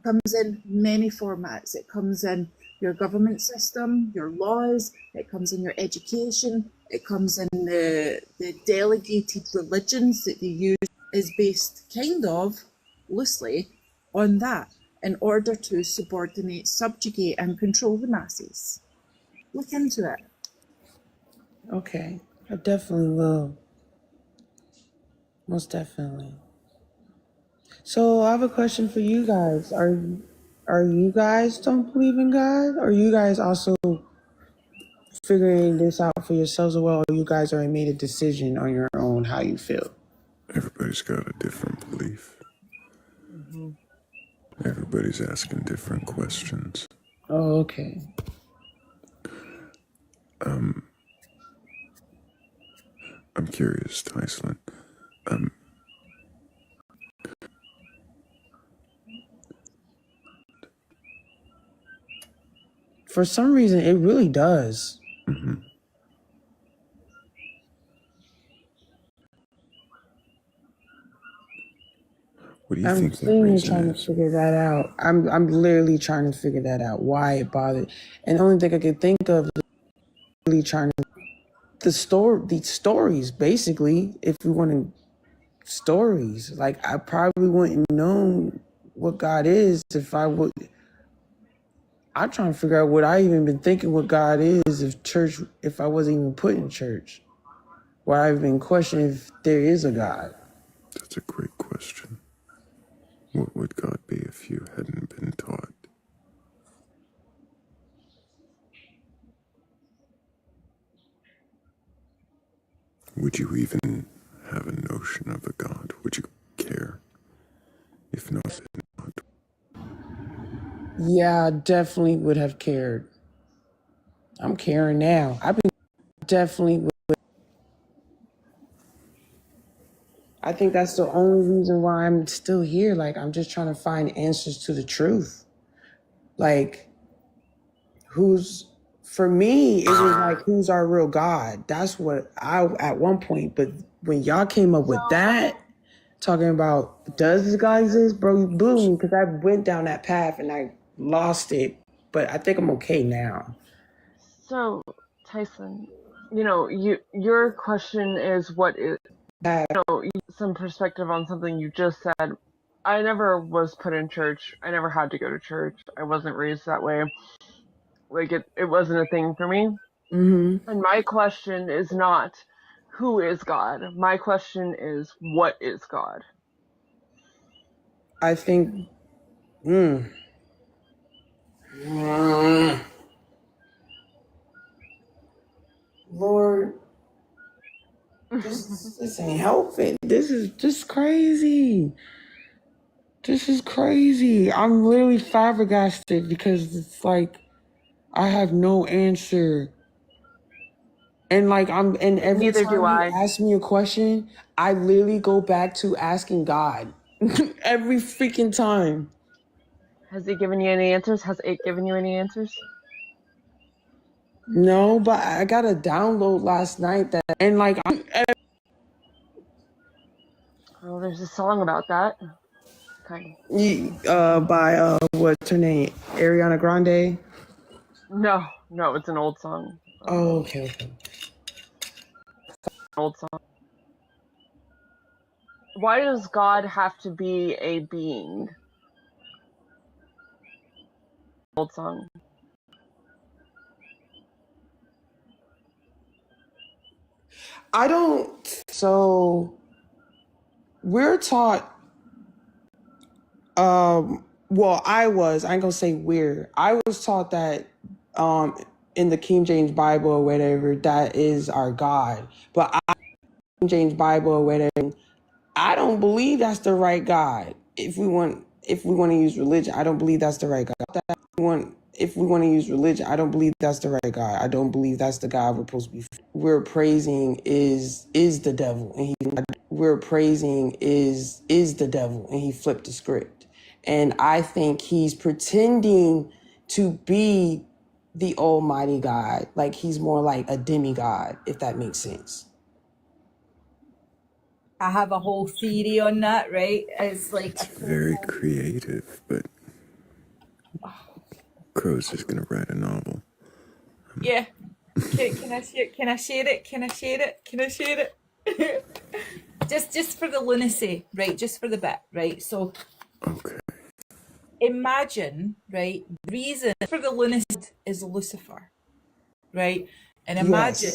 comes in many formats. It comes in your government system, your laws, it comes in your education, it comes in the delegated religions that they use, is based kind of loosely on that in order to subordinate, subjugate, and control the masses. Look into it. Okay, I definitely will. Most definitely. So I have a question for you guys. Are you guys don't believe in God? Or are you guys also figuring this out for yourselves as well? Or you guys already made a decision on your own how you feel? Everybody's got a different belief. Mm-hmm. Everybody's asking different questions. Oh, okay. I'm curious, Tyson. For some reason, it really does. Mm-hmm. What do you I'm think that sitting here reason trying is? to figure that out. I'm literally trying to figure that out. Why it bothered, and the only thing I could think of is really trying to the stories basically. If we want to stories. Like, I probably wouldn't know what God is if I would. I'm trying to figure out what I even been thinking what God is if I wasn't even put in church. Where I've been questioning if there is a God. That's a great question. What would God be if you hadn't been taught? Would you even have a notion of a God? Would you care? If not, then not. Yeah, I definitely would have cared. I'm caring now. I think that's the only reason why I'm still here. Like, I'm just trying to find answers to the truth. Like, for me, it was like, who's our real God? That's what at one point, but when y'all came up with that, talking about, does this God exist? Bro, you blew me, because I went down that path and I lost it, but I think I'm okay now. So, Tyson, your question is what is, some perspective on something you just said. I never was put in church. I never had to go to church. I wasn't raised that way. Like, it wasn't a thing for me. Mm-hmm. And my question is not who is God. My question is what is God? I think, Lord, this ain't helping. This is just crazy. This is crazy. I'm really flabbergasted because it's like I have no answer. And like and every Neither do time you I. ask me a question, I literally go back to asking God. Every freaking time. Has he given you any answers? Has it given you any answers? No, but I got a download last night Well, there's a song about that. Kind of. by what's her name? Ariana Grande? No, it's an old song. Oh, okay. Old song. Why does God have to be a being? Old song. So we're taught, I ain't gonna say we're, I was taught that in the King James Bible or whatever, that is our God. But King James Bible or whatever, I don't believe that's the right God. If we want to use religion, I don't believe that's the right God. If we want to use religion, I don't believe that's the right God. I don't believe that's the God we're praising is the devil, and the devil, and he flipped the script. And I think he's pretending to be the Almighty God, like he's more like a demigod, if that makes sense. I have a whole theory on that, right? It's like It's very creative, but Crows is gonna write a novel. yeah. Can I share? Can I share it? Can I share it? Can I share it? just for the lunacy, right? Just for the bit, right? So, okay. Imagine, right? The reason for the lunacy is Lucifer, right? And imagine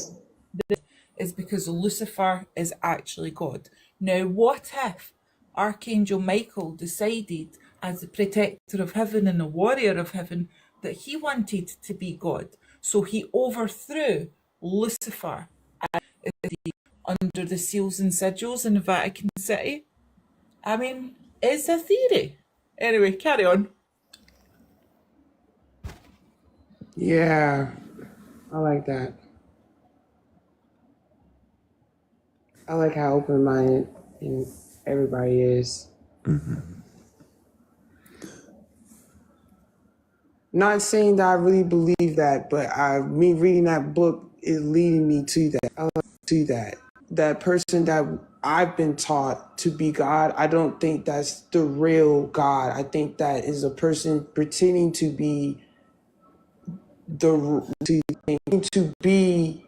this is because Lucifer is actually God. Now, what if Archangel Michael decided, as the protector of heaven and the warrior of heaven, that he wanted to be God? So he overthrew Lucifer under the seals and sigils in the Vatican City. I mean, it's a theory. Anyway, carry on. Yeah, I like that. I like how open-minded everybody is. Mm-hmm. Not saying that I really believe that, but me reading that book is leading me to that. I like to that. That person that I've been taught to be God, I don't think that's the real God. I think that is a person pretending to be to be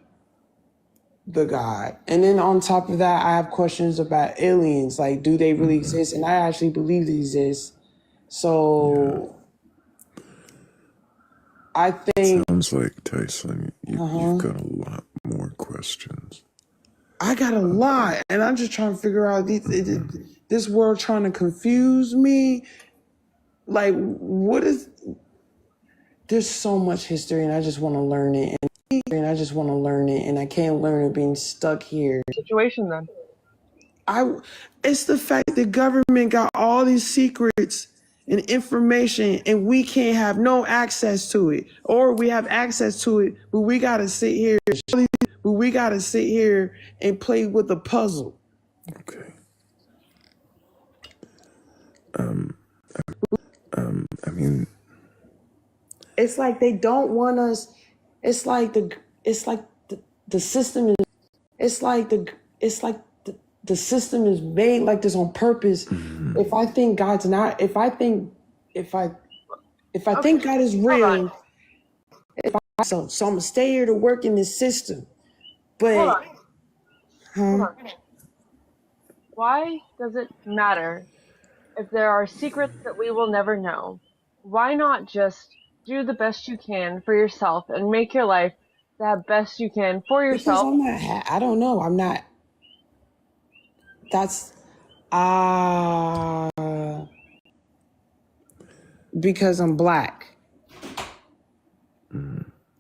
the God. And then on top of that, I have questions about aliens. Like, do they really exist? And I actually believe they exist. So I think Sounds like, Tyson, you've got a lot more questions. I got a lot, and I'm just trying to figure out this world trying to confuse me. Like, what is? There's so much history, and I just want to learn it, and I can't learn it being stuck here. Situation then. It's the fact the government got all these secrets and information, and we can't have no access to it, or we have access to it, but we gotta sit here. And play with the puzzle. Okay. I mean, it's like they don't want us. It's like the system is. It's like the system is made like this on purpose. If I think God's not, if I think God is real, so I'm gonna stay here to work in this system. But Hold on. Why does it matter if there are secrets that we will never know? Why not just do the best you can for yourself and make your life the best you can for yourself? Because I'm not. I don't know. I'm not. That's because I'm black.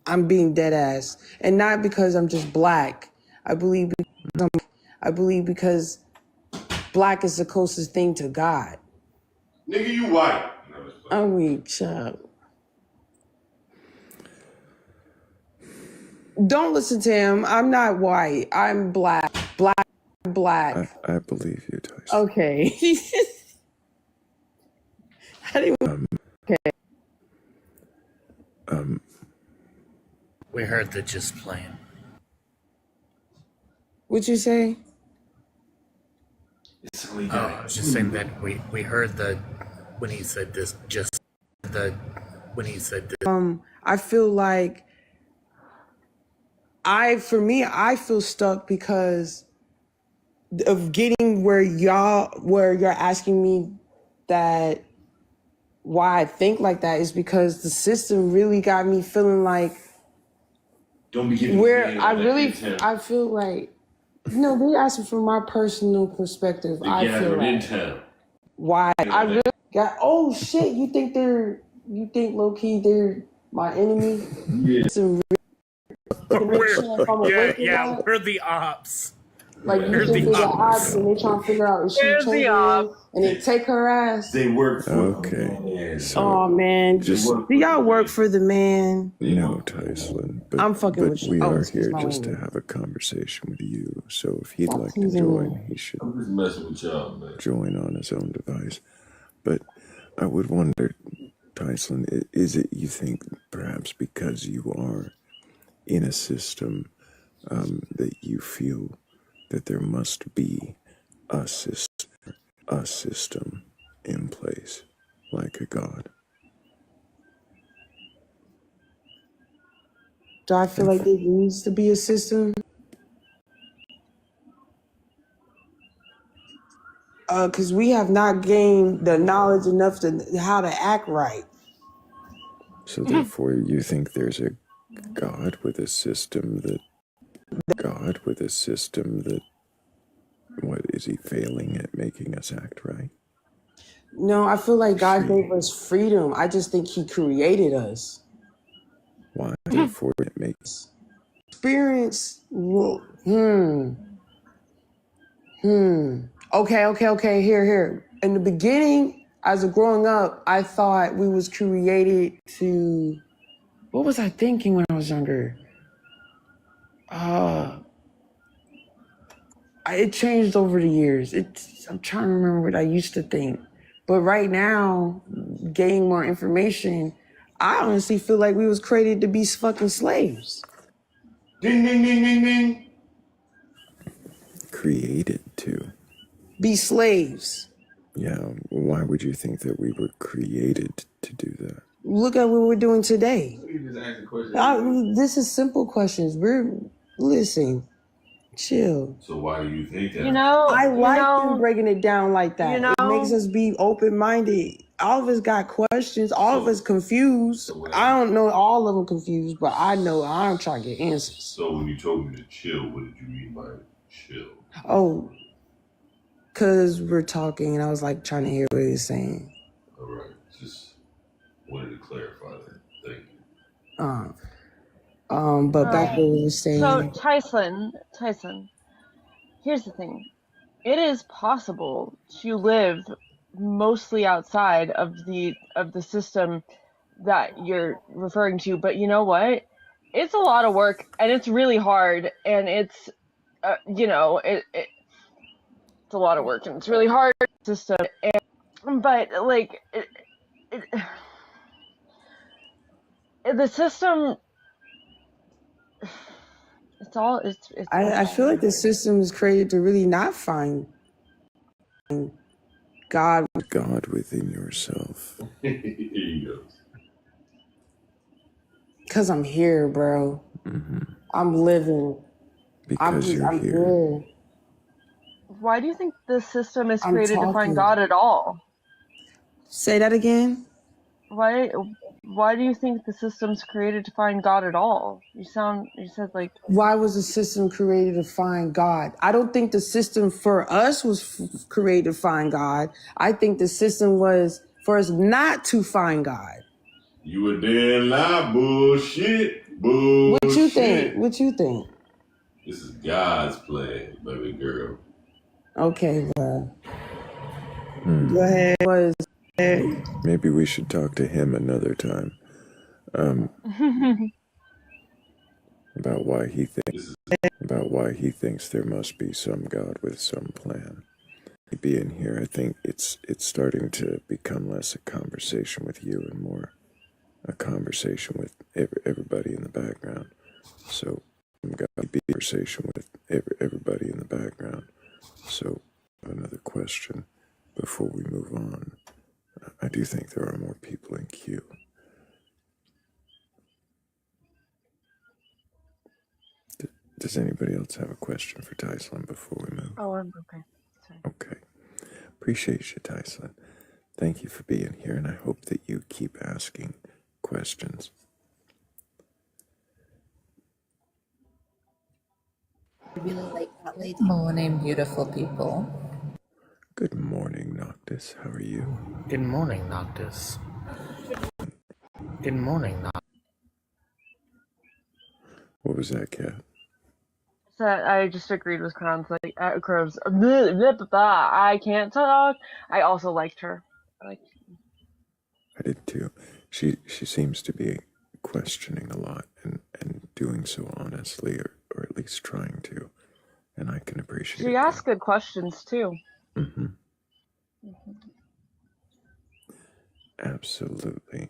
I'm being dead ass, and not because I'm just black. I believe because black is the closest thing to God. Nigga, you white. I'm weak, child. Don't listen to him. I'm not white. I'm black. Black. I believe you, Tyson. Okay. We heard the just playing. What'd you say? I was just saying that we heard when he said this. I feel like I feel stuck because of getting where you're asking me that why I think like that is because the system really got me feeling like don't be giving I feel like they asking for my personal perspective. I feel like why I really got shit. You think low key they're my enemy? Yeah. We're the ops. Like you think they're the ops and they trying to figure out if she changing and they take her ass. They work for Okay. So oh man, do y'all work for the man? No, Tyson. But, I'm fucking with you. We are here just to have a conversation with you. So if he'd like to join, he should join on his own device. But I would wonder, Tyson, is it you think perhaps because you are in a system that you feel that there must be a system in place, like a God? Do I feel like there needs to be a system? Because we have not gained the knowledge enough to how to act right. So therefore, you think there's a God with a system that what is he failing at making us act right? No, I feel like God gave us freedom. I just think he created us. Why? Therefore, it makes experience. Okay. Here. In the beginning, as a growing up, I thought we was created to. What was I thinking when I was younger? It changed over the years. I'm trying to remember what I used to think. But right now, gaining more information, I honestly feel like we was created to be fucking slaves. Ding, ding, ding, ding, ding. Created to be slaves. Yeah, why would you think that we were created to do that? Look at what we're doing today. This is simple questions. Listen. Chill. So why do you think that? I like them breaking it down like that. You It makes us be open-minded. All of us got questions. All of us confused. I don't know all of them confused, but I know I'm trying to get answers. So when you told me to chill, what did you mean by chill? Oh, because we're talking and I was like trying to hear what he was saying. All right, just wanted to clarify that. Thank you. But back to what we were saying. So Tyson, here's the thing. It is possible to live mostly outside of the system that you're referring to, but you know what? It's a lot of work and it's really hard and it's it's a lot of work and it's really hard system but like the system I feel like the system is created to really not find God within yourself. Here you go. Because I'm here, bro. I'm living. Because you're I'm here. Why do you think the system is I'm created to talking. find God at all? Say that again. Why do you think the system's created to find God at all? You said like, Why was the system created to find God? I don't think the system for us was created to find God. I think the system was for us not to find God. You a damn lie, bullshit. Bullshit. What you think? What you think? This is God's plan, baby girl. Okay, well. Go ahead. Maybe we should talk to him another time. About why he thinks there must be some God with some plan. Being here, I think it's starting to become less a conversation with you and more a conversation with everybody in the background. So I'm gonna be a conversation with everybody in the background. So another question before we move on. I do think there are more people in queue. Does anybody else have a question for Tyson before we move? oh, I'm okay. Sorry. Okay. Appreciate you, Tyson. Thank you for being here, and I hope that you keep asking questions. I really like that lady. Morning, beautiful people. Good morning, Noctis. How are you? Good morning, Noctis. Good morning, Noctis. What was that, Cat? So I just agreed with Crowns. Like Crow's. I can't talk. I also liked her. I did too. She seems to be questioning a lot and doing so honestly, or at least trying to, and I can appreciate. She asked good questions too. Absolutely.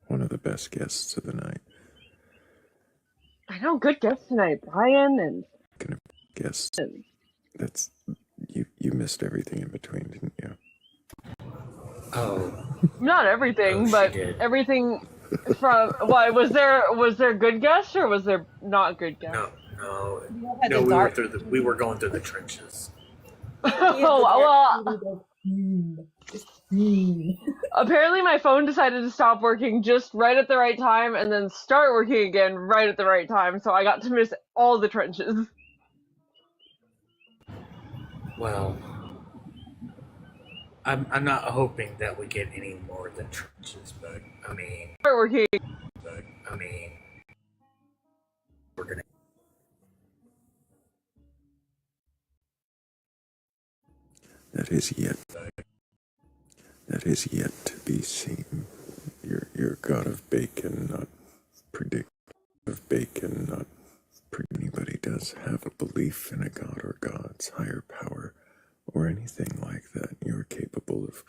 One of the best guests of the night. I know, good guest tonight, Brian and guests. That's you missed everything in between, didn't you? Oh. Not everything, but everything from why was there good guests or was there not good guests? No, we were going through the trenches. Apparently my phone decided to stop working just right at the right time and then start working again right at the right time, so I got to miss all the trenches. Well, I'm not hoping that we get any more than trenches, but I mean, start working. We're gonna. That is yet to be seen. You're God of bacon, not predict. Of bacon, not anybody does have a belief in a god or gods, higher power, or anything like that. You're capable of,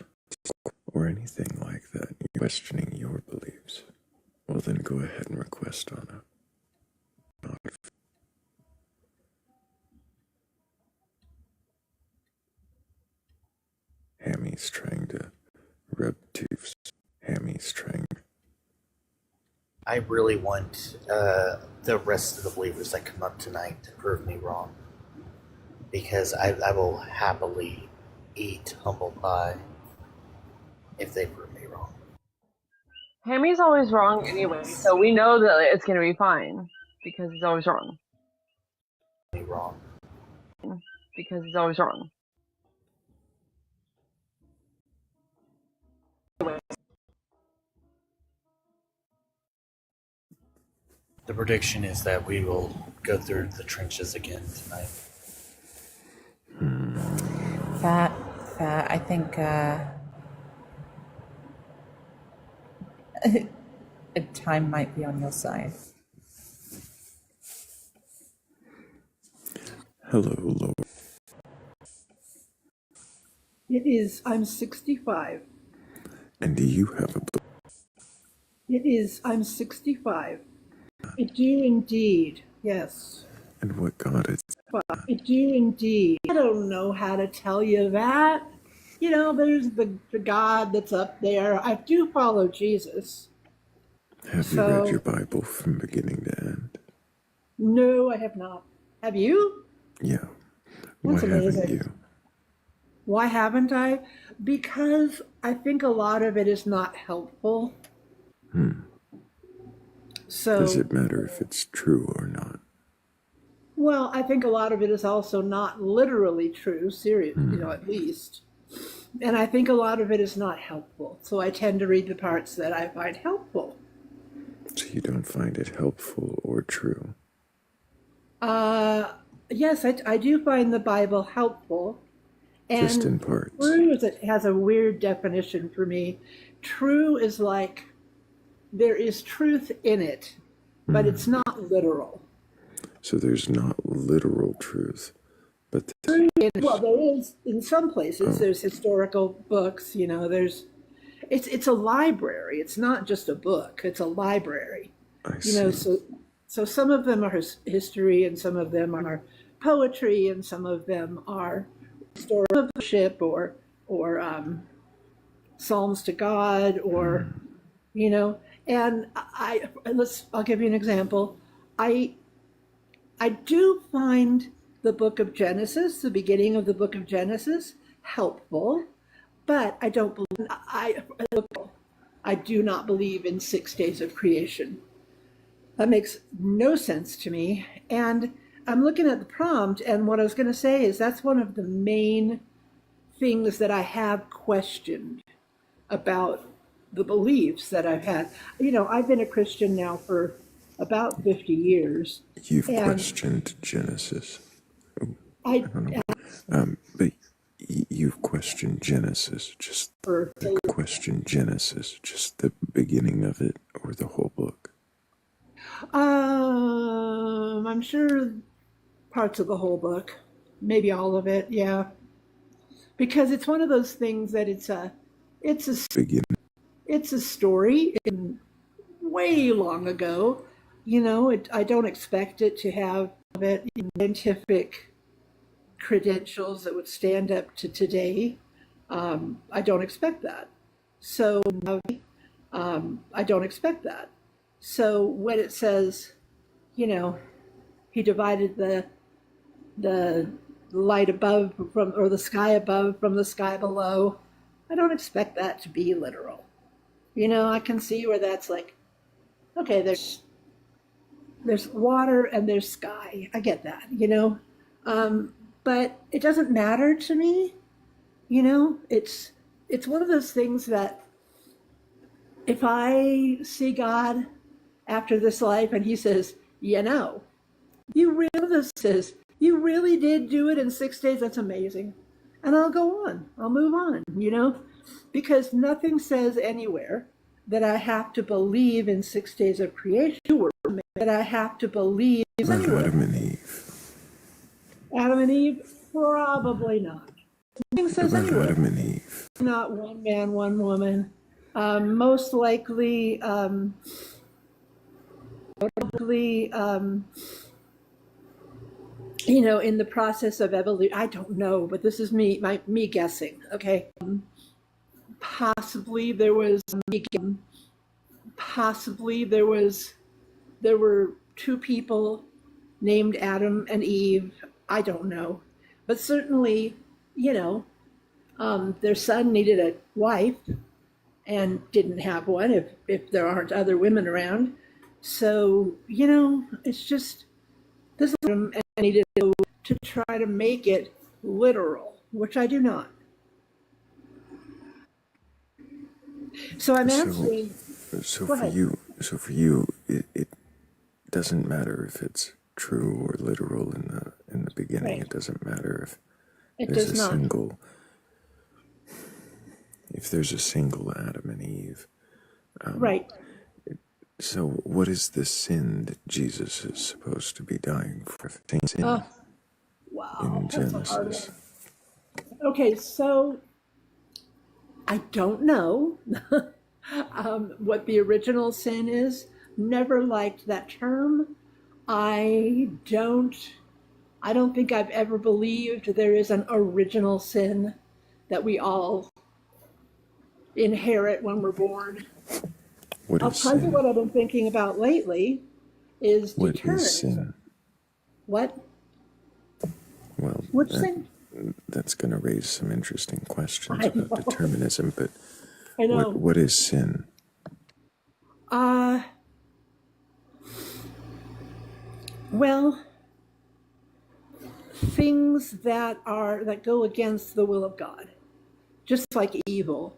or anything like that. You're questioning your beliefs. Well, then go ahead and request on a. Hammy's trying to rub tooths. Hammy's trying. I really want the rest of the believers that come up tonight to prove me wrong. Because I will happily eat humble pie if they prove me wrong. Hammy's always wrong anyway, so we know that it's going to be fine because he's always wrong. Wrong. Because he's always wrong. The prediction is that we will go through the trenches again tonight. Fat, I think time might be on your side. Hello, Lord. It is. I'm 65. And do you have a book? It is. I'm 65. I do indeed. Yes. And what God is? I do indeed. I don't know how to tell you that. You know, there's the God that's up there. I do follow Jesus. Have you read your Bible from beginning to end? No, I have not. Have you? Yeah. That's Why amazing. haven't you? Why haven't I? Because I think a lot of it is not helpful. So, does it matter if it's true or not? Well, I think a lot of it is also not literally true, serious, you know, at least. And I think a lot of it is not helpful. So I tend to read the parts that I find helpful. So you don't find it helpful or true? Yes, I do find the Bible helpful. And just in parts. True is it has a weird definition for me. True is like there is truth in it, but it's not literal. So there's not literal truth, but well, there is in some places. There's historical books. You know, it's a library. It's not just a book. It's a library. You know, so some of them are history, and some of them are poetry, and some of them are story of worship or psalms to God, or you know. And I'll give you an example. I do find the book of Genesis, the beginning of the book of Genesis, helpful, but I don't believe I do not believe in 6 days of creation. That makes no sense to me. And I'm looking at the prompt, and what I was going to say is that's one of the main things that I have questioned about the beliefs that I've had. You know, I've been a Christian now for about 50 years. You've questioned Genesis. I don't know. But you've questioned Genesis, just question Genesis, just the beginning of it or the whole book? I'm sure parts of the whole book, maybe all of it, yeah. Because it's one of those things that it's a story in way long ago. You know, I don't expect it to have scientific credentials that would stand up to today. I don't expect that. So I don't expect that. So when it says, you know, he divided the light above from, or the sky above from the sky below, I don't expect that to be literal. You know, I can see where that's like, okay, there's water and there's sky. I get that, you know, but it doesn't matter to me. You know, it's one of those things that if I see God after this life and he says, you know, you really did do it in 6 days, that's amazing. And I'll go on, I'll move on, you know, because nothing says anywhere that I have to believe in 6 days of creation, that I have to believe anywhere. Adam and Eve. Adam and Eve? Probably not. Nothing says anywhere. Adam and Eve. Not one man, one woman. Most likely, you know, in the process of evolution, I don't know, but this is me guessing. Okay, possibly there were two people named Adam and Eve. I don't know. But certainly, their son needed a wife and didn't have one if there aren't other women around. So, it's just this is Adam and needed to try to make it literal, which I do not. So I'm answering. So Go for ahead. you, it doesn't matter if it's true or literal in the beginning. Right. It doesn't matter if It there's does not. if there's a single Adam and Eve. Right. So what is the sin that Jesus is supposed to be dying for? Sin Wow. in That's a hard Genesis. one. Okay, so I don't know what the original sin is. Never liked that term. I don't think I've ever believed there is an original sin that we all inherit when we're born. I'll tell you what I've been thinking about lately is determinism. What? Well, Which sin? that's going to raise some interesting questions I about know. determinism, but I know. what is sin? Well, things that go against the will of God, just like evil.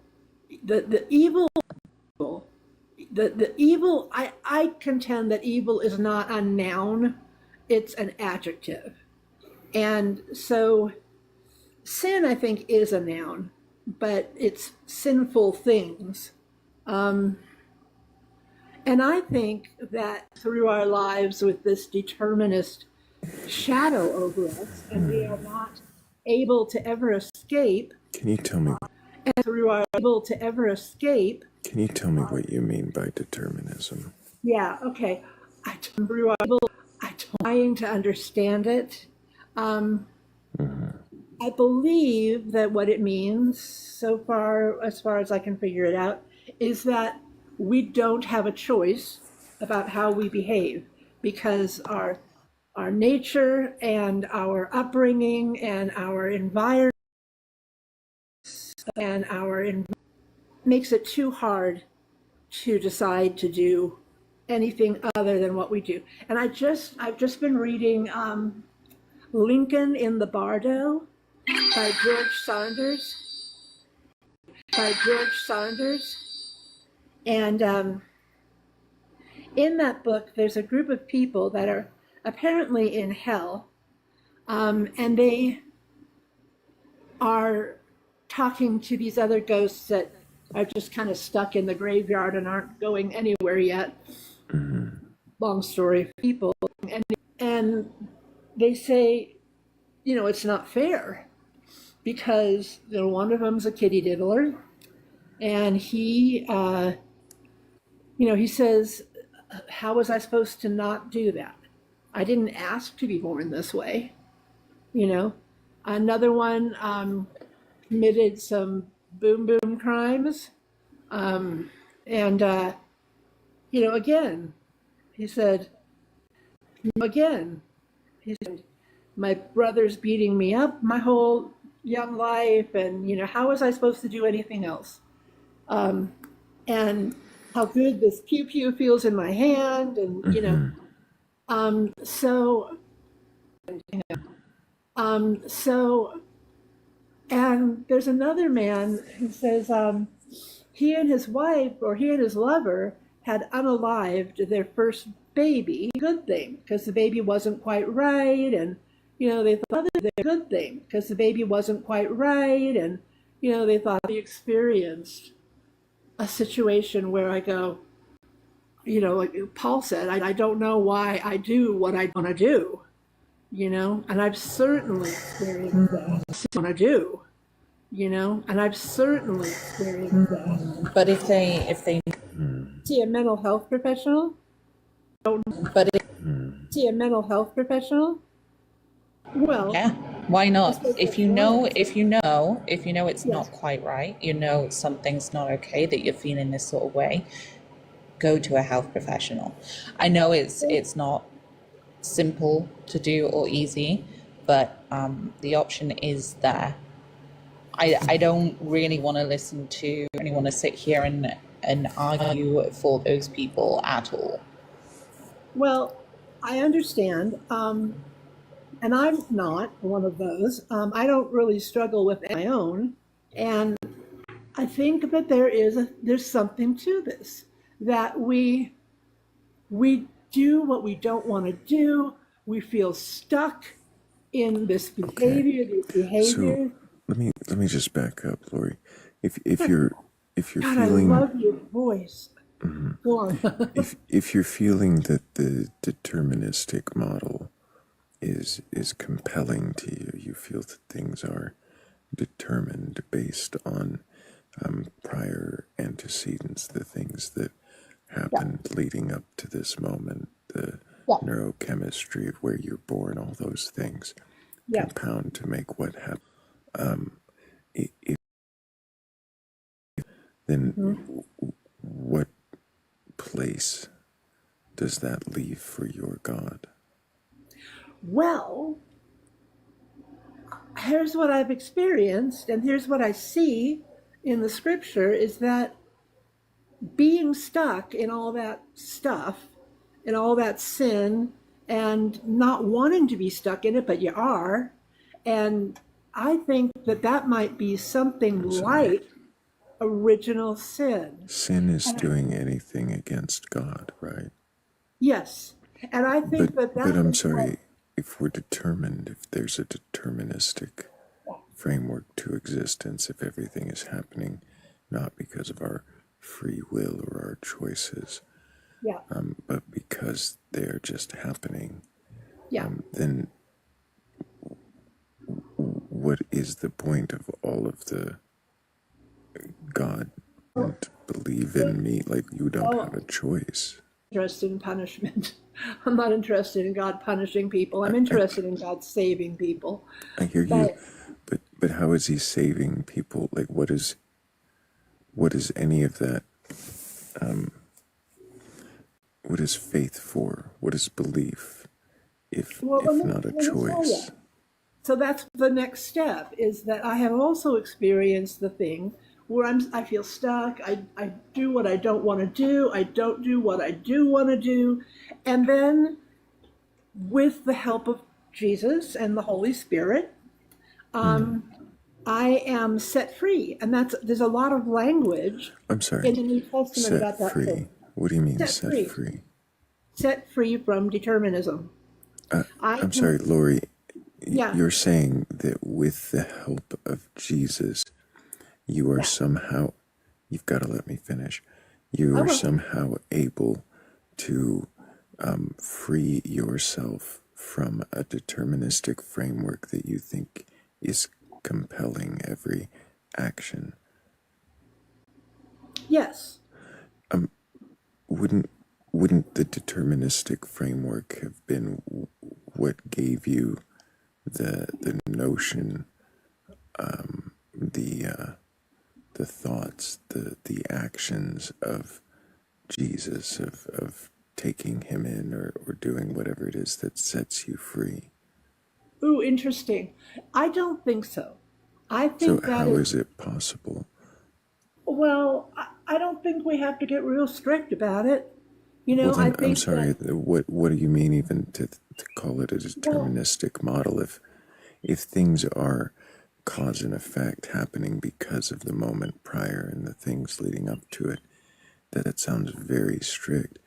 The evil. The evil. I contend that evil is not a noun; it's an adjective, and so sin, I think, is a noun, but it's sinful things. And I think that through our lives with this determinist shadow over us, and we are not able to ever escape. Can you tell me? And through our able to ever escape. Can you tell me what you mean by determinism? Yeah. Okay. I'm trying to understand it. I believe that what it means, so far as I can figure it out, is that we don't have a choice about how we behave because our nature and our upbringing and our environment makes it too hard to decide to do anything other than what we do. And I've just been reading Lincoln in the Bardo by George Saunders. And in that book, there's a group of people that are apparently in hell, and they are talking to these other ghosts that are just kind of stuck in the graveyard and aren't going anywhere yet. Long story, people. And they say, it's not fair because one of them's a kitty diddler, and he says, how was I supposed to not do that? I didn't ask to be born this way. Another one committed some boom crimes. Again, he said, my brother's beating me up my whole young life, and how was I supposed to do anything else? And how good this pew pew feels in my hand, and and there's another man who says he and his wife, or he and his lover, had unalived their first baby. Good thing, because the baby wasn't quite right, and they thought the good thing because the baby wasn't quite right, and they thought they experienced a situation where I go, like Paul said, I don't know why I do what I want to do, and I've certainly experienced that. I want to do, and I've certainly experienced that. But if they see a mental health professional, well, yeah, why not? If you know it's not quite right, something's not okay, that you're feeling this sort of way, go to a health professional. I know it's not simple to do or easy, but the option is there. I don't really want to listen to anyone to sit here and argue for those people at all. Well, I understand. And I'm not one of those. I don't really struggle with my own. And I think that there's something to this, that we do what we don't want to do. We feel stuck in this behavior, these So behaviors. let me just back up, Lori. If you're God, feeling I love your voice. Go on. if you're feeling that the deterministic model is compelling to you, you feel that things are determined based on prior antecedents, the things that happened leading up to this moment, the neurochemistry of where you're born, all those things compound to make what happened. Then what place does that leave for your God? Well, here's what I've experienced, and here's what I see in the scripture, is that being stuck in all that stuff, in all that sin, and not wanting to be stuck in it, but you are. And I think that might be something like original sin. Sin is doing anything against God, right? Yes. And I think But I'm sorry, if we're determined, if there's a deterministic framework to existence, if everything is happening not because of our free will or our choices, but because they're just happening, then what is the point of all of the God don't believe in me? Like, you don't have a choice. Interested in punishment. I'm not interested in God punishing people. I'm interested in God saving people. I hear you, but how is he saving people? Like, what is any of that? What is faith for? What is belief if not a choice? So that's the next step, is that I have also experienced the thing where I feel stuck. I do what I don't want to do. I don't do what I do want to do. And then with the help of Jesus and the Holy Spirit, I am set free. And there's a lot of language I'm sorry, in the New Testament about that. free. What do you mean set free? Set free from determinism. I'm sorry, Lori. Yeah. You're saying that with the help of Jesus, you are somehow, you've got to let me finish, you are somehow able to free yourself from a deterministic framework that you think is compelling every action. Yes. Wouldn't the deterministic framework have been what gave you the notion, the thoughts, the actions of Jesus, of taking him in or doing whatever it is that sets you free? Ooh, interesting. I don't think so. I think So how is it possible? Well, I don't think we have to get real strict about it. You know, Well, then, I think I'm sorry, what do you mean even to call it a deterministic model if things are cause and effect happening because of the moment prior and the things leading up to it, that it sounds very strict.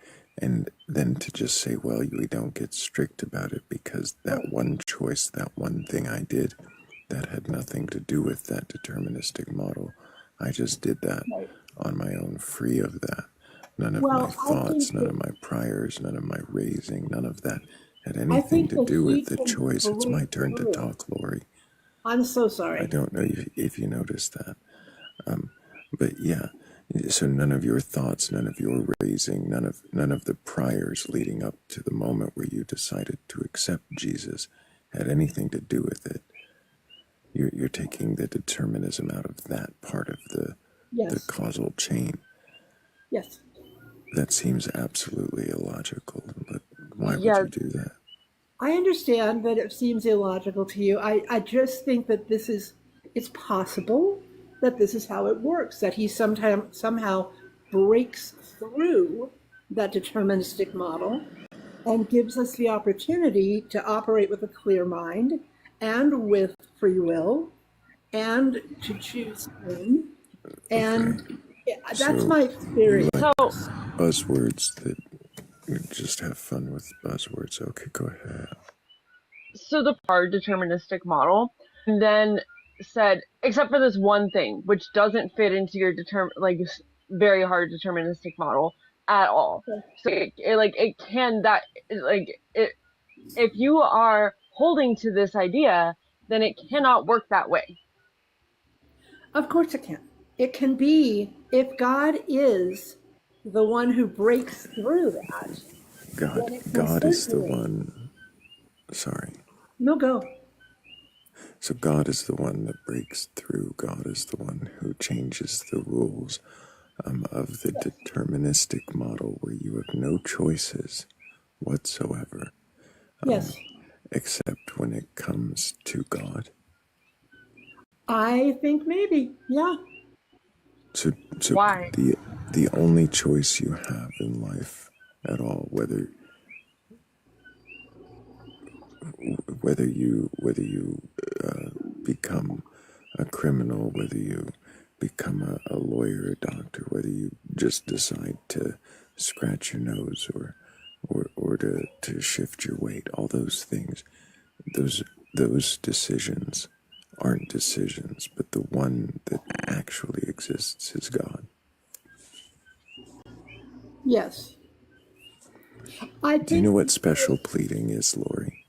And then to just say, well, we don't get strict about it because that one choice, that one thing I did, that had nothing to do with that deterministic model. I just did that on my own, free of that. None of my thoughts, none of my priors, none of my raising, none of that had anything to do with the choice. It's my turn to talk, Lori. I'm so sorry. I don't know if you noticed that. But yeah, so none of your thoughts, none of your raising, none of the priors leading up to the moment where you decided to accept Jesus had anything to do with it. You're taking the determinism out of that part of the causal chain. Yes. That seems absolutely illogical, but why would Yeah, you do that? I understand that it seems illogical to you. I just think that it's possible that this is how it works, that he somehow breaks through that deterministic model and gives us the opportunity to operate with a clear mind and with free will and to choose him. And that's So my you experience. like buzzwords that you just have fun with buzzwords. Okay, go ahead. So the hard deterministic model, and then said, except for this one thing, which doesn't fit into your very hard deterministic model at all. So if you are holding to this idea, then it cannot work that way. Of course it can. It can be if God is the one who breaks through that. God is the one. Sorry. No, go. So God is the one that breaks through. God is the one who changes the rules of the deterministic model where you have no choices whatsoever. Yes. Except when it comes to God. I think maybe, yeah. So Why? The only choice you have in life at all, whether you become a criminal, whether you become a lawyer, a doctor, whether you just decide to scratch your nose or to shift your weight, all those things, those decisions aren't decisions, but the one that actually exists is God. Yes. Do you know what special pleading is, Lori?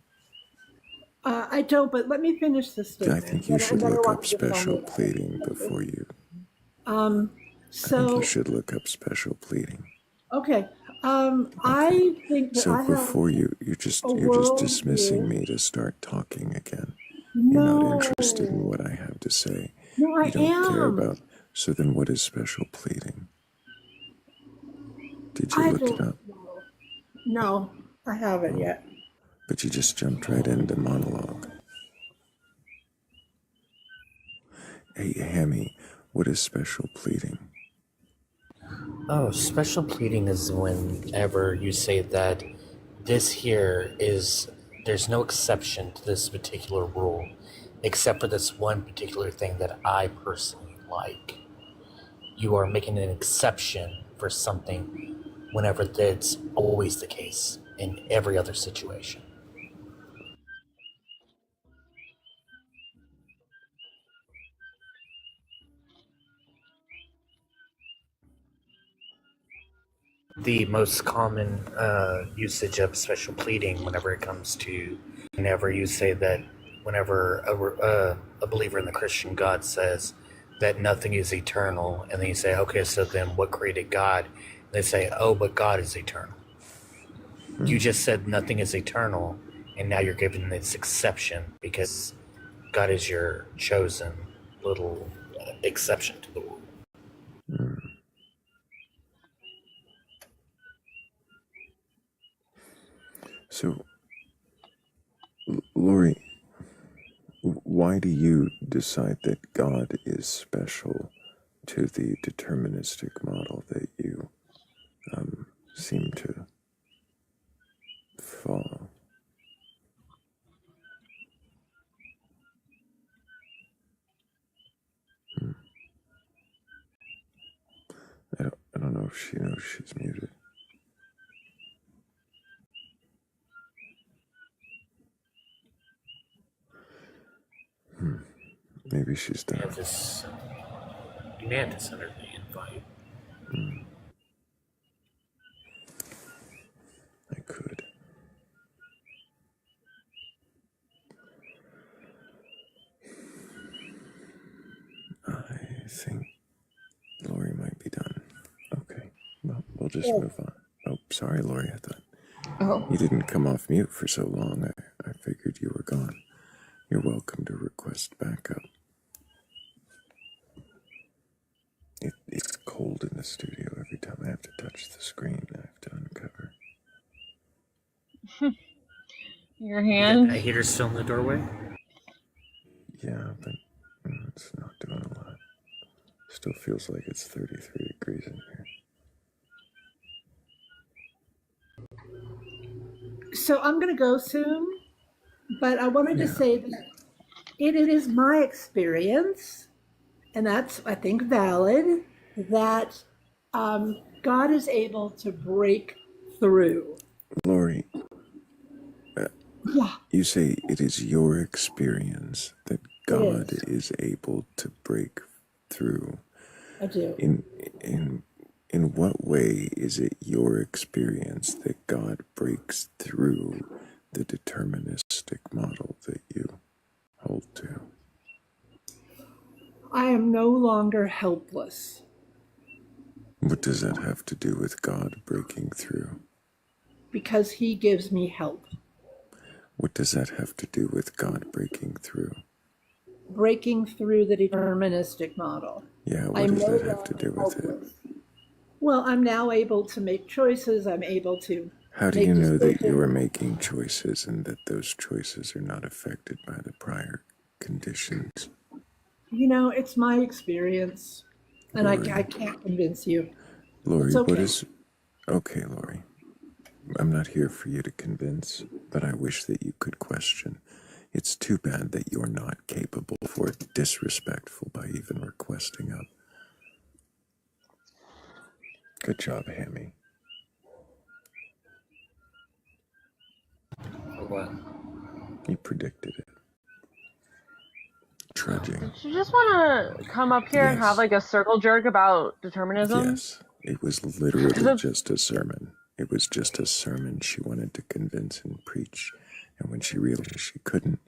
I don't, but let me finish this statement. I think you should look up special pleading before you. I think you should look up special pleading. Okay. I think that So I have before you're just dismissing me to start talking again. You're not interested in what I have to say. No, I You don't care am. about. So then, what is special pleading? Did you I look it don't up? know. No, I haven't yet. But you just jumped right into monologue. Hey, Hammy, what is special pleading? Oh, special pleading is whenever you say that this here is, there's no exception to this particular rule, except for this one particular thing that I personally like. You are making an exception for something whenever that's always the case in every other situation. The most common usage of special pleading whenever it comes to, whenever you say that, whenever a believer in the Christian God says that nothing is eternal, and then you say, okay, so then what created God? And they say, oh, but God is eternal. You just said nothing is eternal, and now you're giving this exception because God is your chosen little exception to the rule. So, Lori, why do you decide that God is special to the deterministic model that you seem to follow? I don't know if she knows she's muted. Maybe she's done. You may have to send her the invite. I could. I think Lori might be done. Okay. Well, we'll just move on. Oh, sorry, Lori. I thought you didn't come off mute for so long. I figured you were gone. You're welcome to request backup. It's cold in the studio every time I have to touch touch the screen. I have to uncover. Your You got hand. that heater still in the doorway? Yeah, but it's not doing a lot. Still feels like it's 33 degrees in here. So I'm going to go soon, but I wanted to say that it is my experience, and that's, I think, valid, that God is able to break through. Lori, Yeah. you say it is your experience that God is. is able to break through. I do. In what way is it your experience that God breaks through the deterministic model that you hold to? I am no longer helpless. What does that have to do with God breaking through? Because he gives me help. What does that have to do with God breaking through? Breaking through the deterministic model. Yeah, what I'm does no that have to longer do with it? helpless. Well, I'm now able to make choices. I'm able to How do make you know that you decisions. are making choices and that those choices are not affected by the prior conditions? You know, it's my experience, and I Lori, can't convince you. Lori, It's okay. what is... Okay, Lori. I'm not here for you to convince, but I wish that you could question. It's too bad that you're not capable or disrespectful by even requesting up. Good job, Hammy. Or what? You predicted it. Trudging. Did you just want to come up here and have Yes. like a circle jerk about determinism? Yes, it was literally just a sermon. It was just a sermon she wanted to convince and preach. And when she realized she couldn't,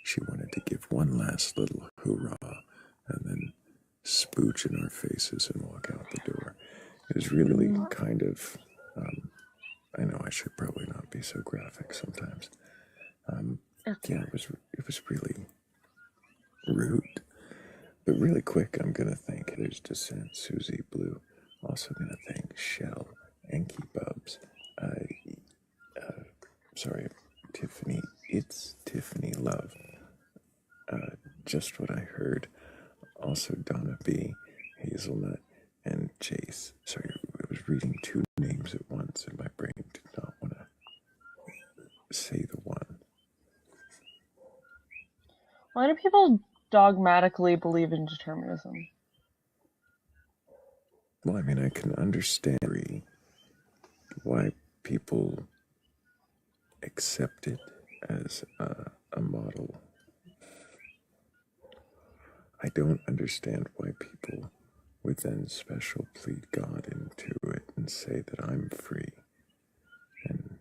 she wanted to give one last little hoorah and then spooch in our faces and walk out the door. It was really kind of, I know I should probably not be so graphic sometimes. Yeah, it was really rude. But really quick, I'm going to thank There's Descent, Susie Blue. Also going to thank Shell, Enki Bubs. Sorry, Tiffany. It's Tiffany Love. Just What I Heard. Also Donna B, Hazelnut, and Chase. Sorry, I was reading two names at once, and my brain did not want to say the one. Why do people dogmatically believe in determinism? Well, I mean, I can understand why people accept it as a model. I don't understand why people would then special plead God into it and say that I'm free. And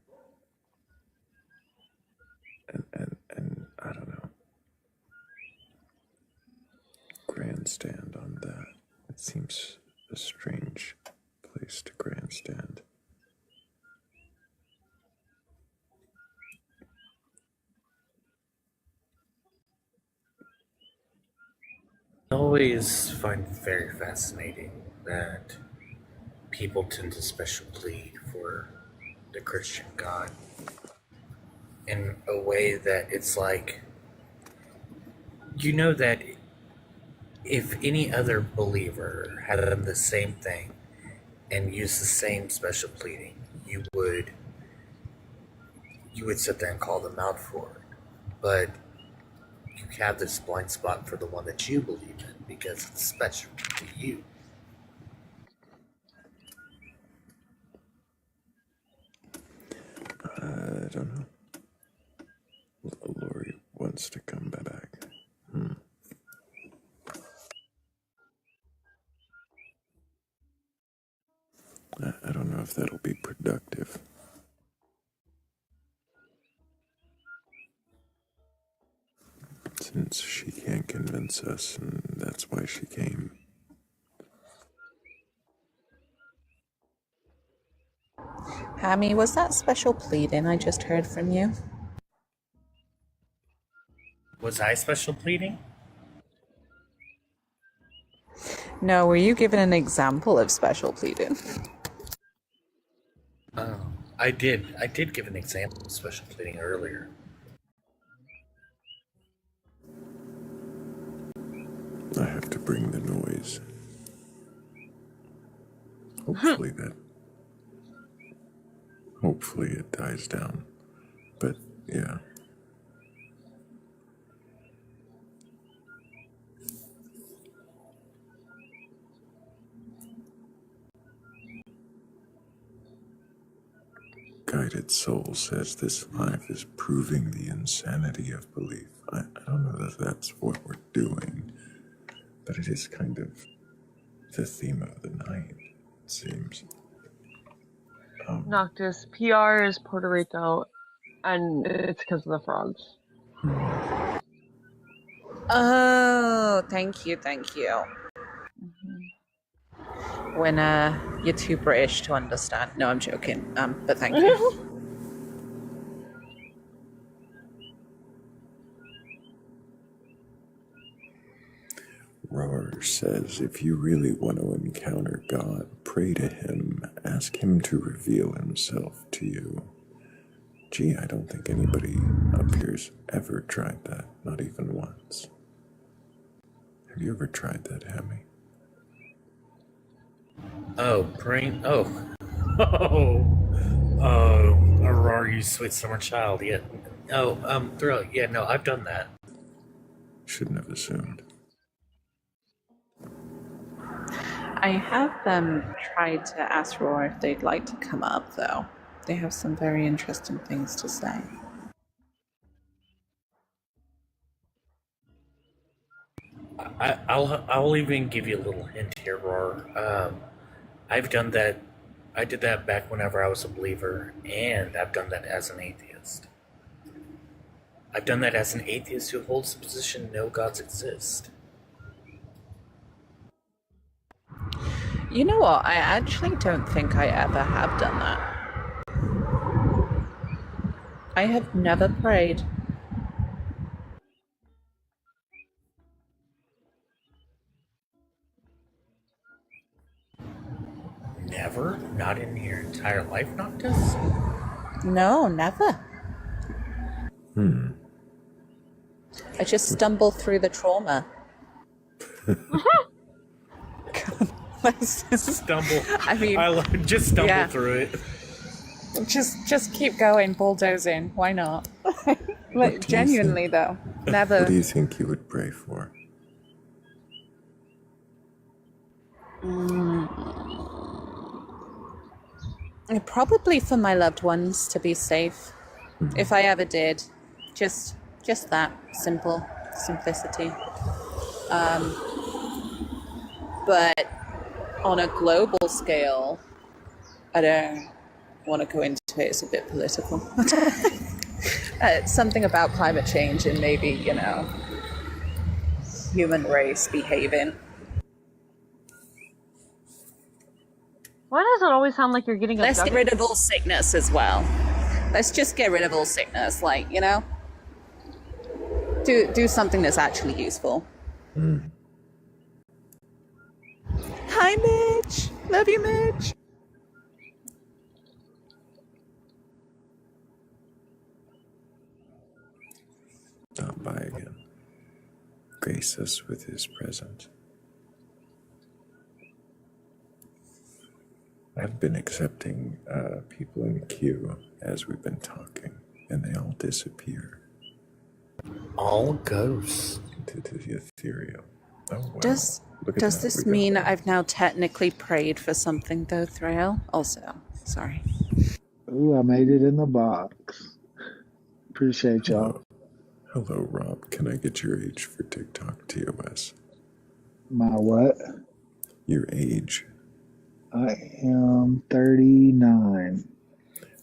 I don't know. Grandstand on that. It seems a strange place to grandstand. I always find it very fascinating that people tend to special plead for the Christian God in a way that it's like, you know, that if any other believer had done the same thing and used the same special pleading, you would sit there and call them out for it. But you have this blind spot for the one that you believe in because it's special to you. I don't know. Lori wants to come back. I don't know if that'll be productive. Since she can't convince us, and that's why she came. Hammy, was that special pleading I just heard from you? Was I special pleading? No, were you given an example of special pleading? I did give an example of special pleading earlier. I have to bring the noise. Hopefully it dies down. But yeah. Guided Soul says this life is proving the insanity of belief. I don't know that that's what we're doing, but it is kind of the theme of the night, it seems. Noctis, PR is Puerto Rico, and it's because of the frogs. Oh, thank you. When you're too British to understand. No, I'm joking. But thank you. Roar says, if you really want to encounter God, pray to him, ask him to reveal himself to you. Gee, I don't think anybody up here's ever tried that, not even once. Have you ever tried that, Hammy? Oh, praying. Aurora, you sweet summer child. Yeah. Thrayle. Yeah, no, I've done that. Shouldn't have assumed. I have tried to ask Roar if they'd like to come up, though. They have some very interesting things to say. I'll even give you a little hint here, Roar. I've done that. I did that back whenever I was a believer, and I've done that as an atheist. I've done that as an atheist who holds the position no gods exist. You know what? I actually don't think I ever have done that. I have never prayed. Never? Not in your entire life, Noctis? No, never. I just stumble through the trauma. Stumble. I mean, just stumble through it. Just keep going, bulldozing. Why not? Like, genuinely though, never. What do you think you would pray for? Probably for my loved ones to be safe, if I ever did. Just that simplicity. But on a global scale, I don't want to go into it. It's a bit political. Something about climate change and maybe, human race behaving. Why does it always sound like you're getting Let's abducted? get rid of all sickness as well. Let's just get rid of all sickness, do something that's actually useful. Hi, Mitch. Love you, Mitch. Stop by again. Grace us with his presence. I've been accepting people in queue as we've been talking, and they all disappear. All ghosts. Into the ethereal. Oh, wow. Does this mean I've now technically prayed for something, though, Thrayle? Also, sorry. Ooh, I made it in the box. Appreciate y'all. Hello, Rob. Can I get your age for TikTok TOS? My what? Your age. I am 39.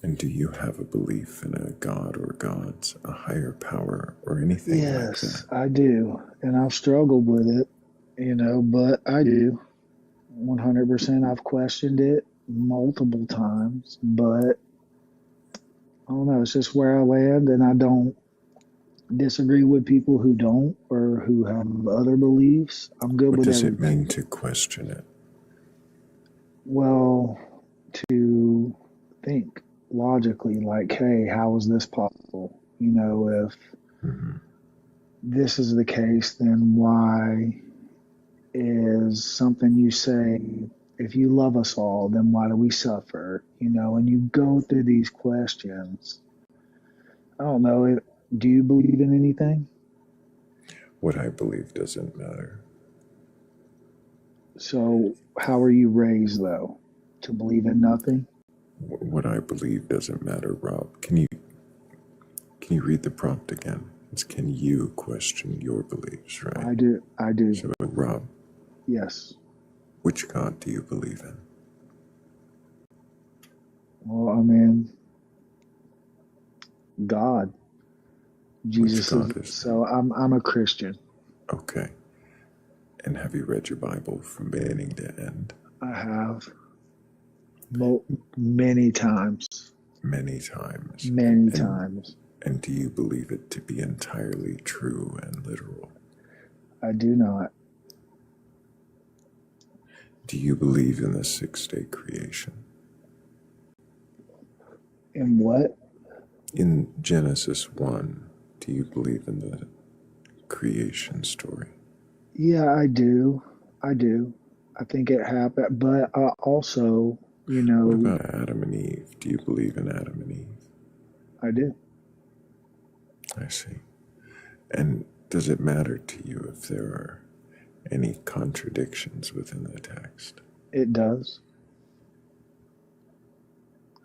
And do you have a belief in a god or gods, a higher power, or anything like that? Yes, I do. And I've struggled with it, but I do. 100%. I've questioned it multiple times, but I don't know. It's just where I land, and I don't disagree with people who don't or who have other beliefs. I'm good with everything. What does it mean to question it? Well, to think. logically, like, hey, how is this possible? You know, if this is the case, then why is something you say, if you love us all, then why do we suffer? You know, and you go through these questions. I don't know. Do you believe in anything? What I believe doesn't matter. So, how are you raised, though? To believe in nothing? What I believe doesn't matter, Rob. Can you read the prompt again? It's can you question your beliefs, right? I do. So, Rob, Yes. which God do you believe in? Well, I mean, God. Jesus Which God is. is So I'm a Christian. okay. And have you read your Bible from beginning to end? I have many times. Many times. Many times. And do you believe it to be entirely true and literal? I do not. Do you believe in the 6-day creation? In what? In Genesis 1, do you believe in the creation story? Yeah, I do. I do. I think it happened, but also, you know. What about Adam and Eve? Do you believe in Adam and Eve? I do. I see. And does it matter to you if there are any contradictions within the text? It does.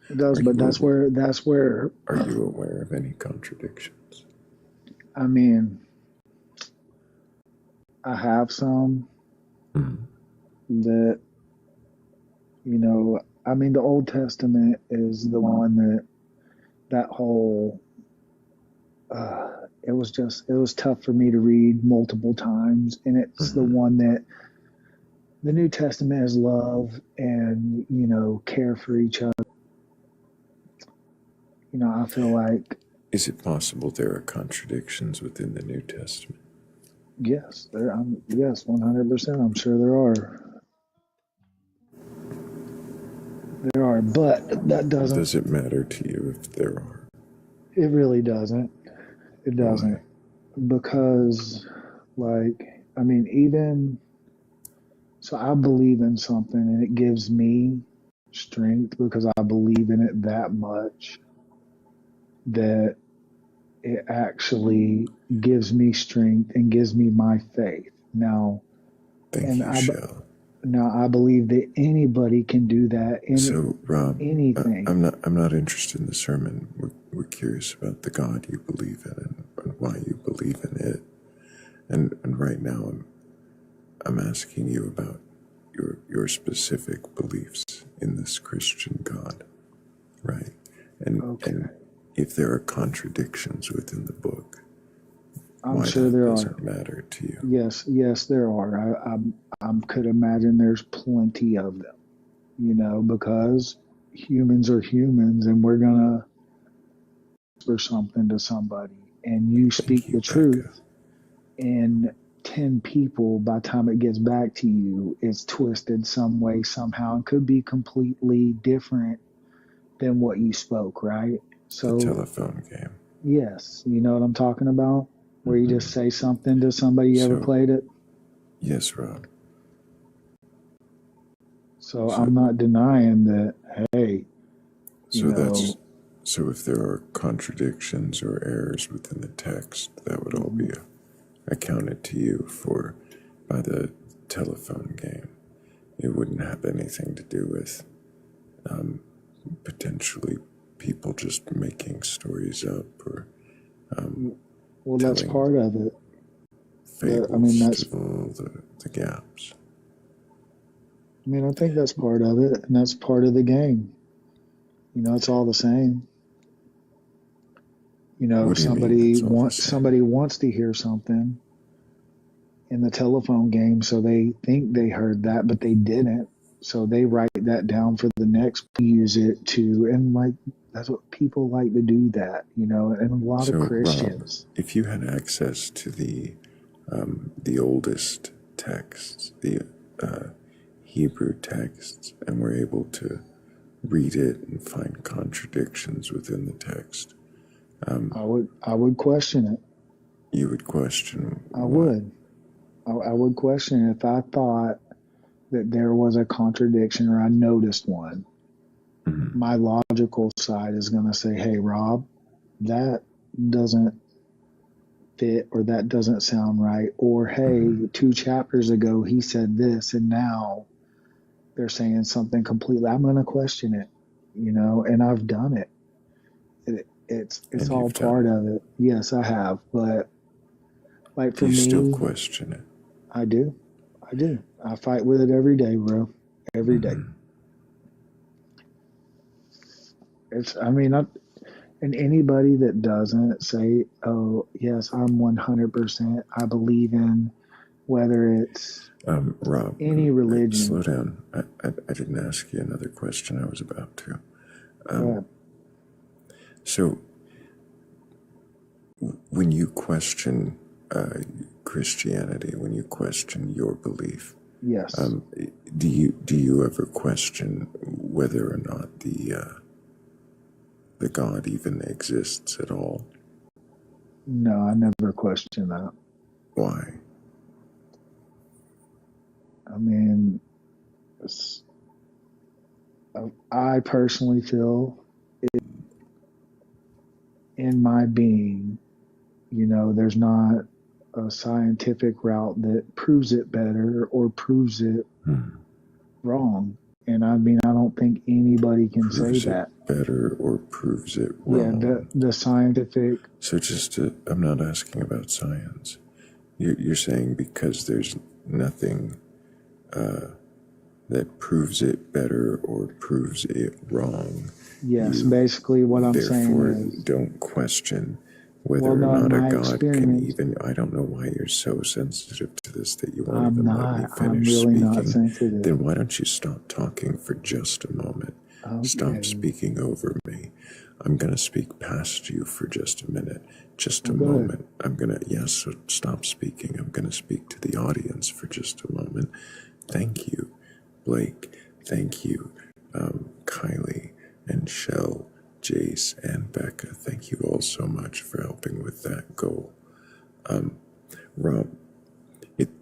It does, but that's where. Are you aware of any contradictions? I mean, I have some that, you know. I mean, the Old Testament is the one that whole. It was tough for me to read multiple times, and it's the one that the New Testament is love and, you know, care for each other. You know, I feel like. Is it possible there are contradictions within the New Testament? Yes, yes, 100%. I'm sure there are. There are, but that doesn't. Does it matter to you if there are? It really doesn't. It doesn't. Why? Because, like, I mean, even so, I believe in something and it gives me strength because I believe in it that much that it actually gives me strength and gives me my faith. Now, I believe that anybody can do that. So, Rob, anything. I'm not interested in the sermon. We're curious about the God you believe in and why you believe in it. And right now, I'm asking you about your specific beliefs in this Christian God, right? And if there are contradictions within the book, I'm sure there doesn't matter to you. Yes, there are. I could imagine there's plenty of them, you know, because humans are humans and we're gonna for something to somebody and you speak the truth and 10 people, by the time it gets back to you, it's twisted some way, somehow, and could be completely different than what you spoke, right? So the telephone game. Yes, you know what I'm talking about? Where you just say something to somebody. You ever played it? Yes, Rob. So I'm not denying that, hey, so if there are contradictions or errors within the text, that would all be accounted to you for by the telephone game. It wouldn't have anything to do with potentially people just making stories up or well, that's part of it. Fables that's to fill the gaps. I mean, I think that's part of it, and that's part of the game. You know, it's all the same. You know, somebody wants to hear something in the telephone game, so they think they heard that, but they didn't. So they write that down for the next, use it to, and like that's what people like to do. That, you know, and a lot of Christians. Rob, if you had access to the oldest texts, the Hebrew texts, and were able to read it and find contradictions within the text. I would question it. You would question I what? would. I would question it if I thought that there was a contradiction or I noticed one. Mm-hmm. My logical side is going to say, hey, Rob, that doesn't fit or that doesn't sound right. Or, hey, 2 chapters ago he said this and now they're saying something completely. I'm going to question it, and I've done it. It's And all you've done part of it. Yes, I have. But like Do for you still me, question it? I do. I fight with it every day, bro. Every day. And anybody that doesn't say, oh, yes, I'm 100%, I believe in, whether it's Rob, any religion. slow down. I didn't ask you another question. I was about to. So, when you question Christianity, when you question your belief, yes, do you ever question whether or not the God even exists at all? No, I never question that. Why? I mean, I personally feel in my being, there's not a scientific route that proves it better or proves it wrong. And I don't think anybody can Proves say it that. better or proves it Yeah, wrong? the scientific. So I'm not asking about science. You're saying because there's nothing that proves it better or proves it wrong. Yes, basically what I'm therefore saying is, don't question whether or not a God can even. I don't know why you're so sensitive to this that you won't even let me I'm finish really not speaking. sensitive. Then why don't you stop talking for just a moment? Okay. Stop speaking over me. I'm going to speak past you for just a minute. Just a moment. So stop speaking. I'm going to speak to the audience for just a moment. Thank you, Blake. Thank you, Kylie and Shell, Jace, and Becca. Thank you all so much for helping with that goal. Rob,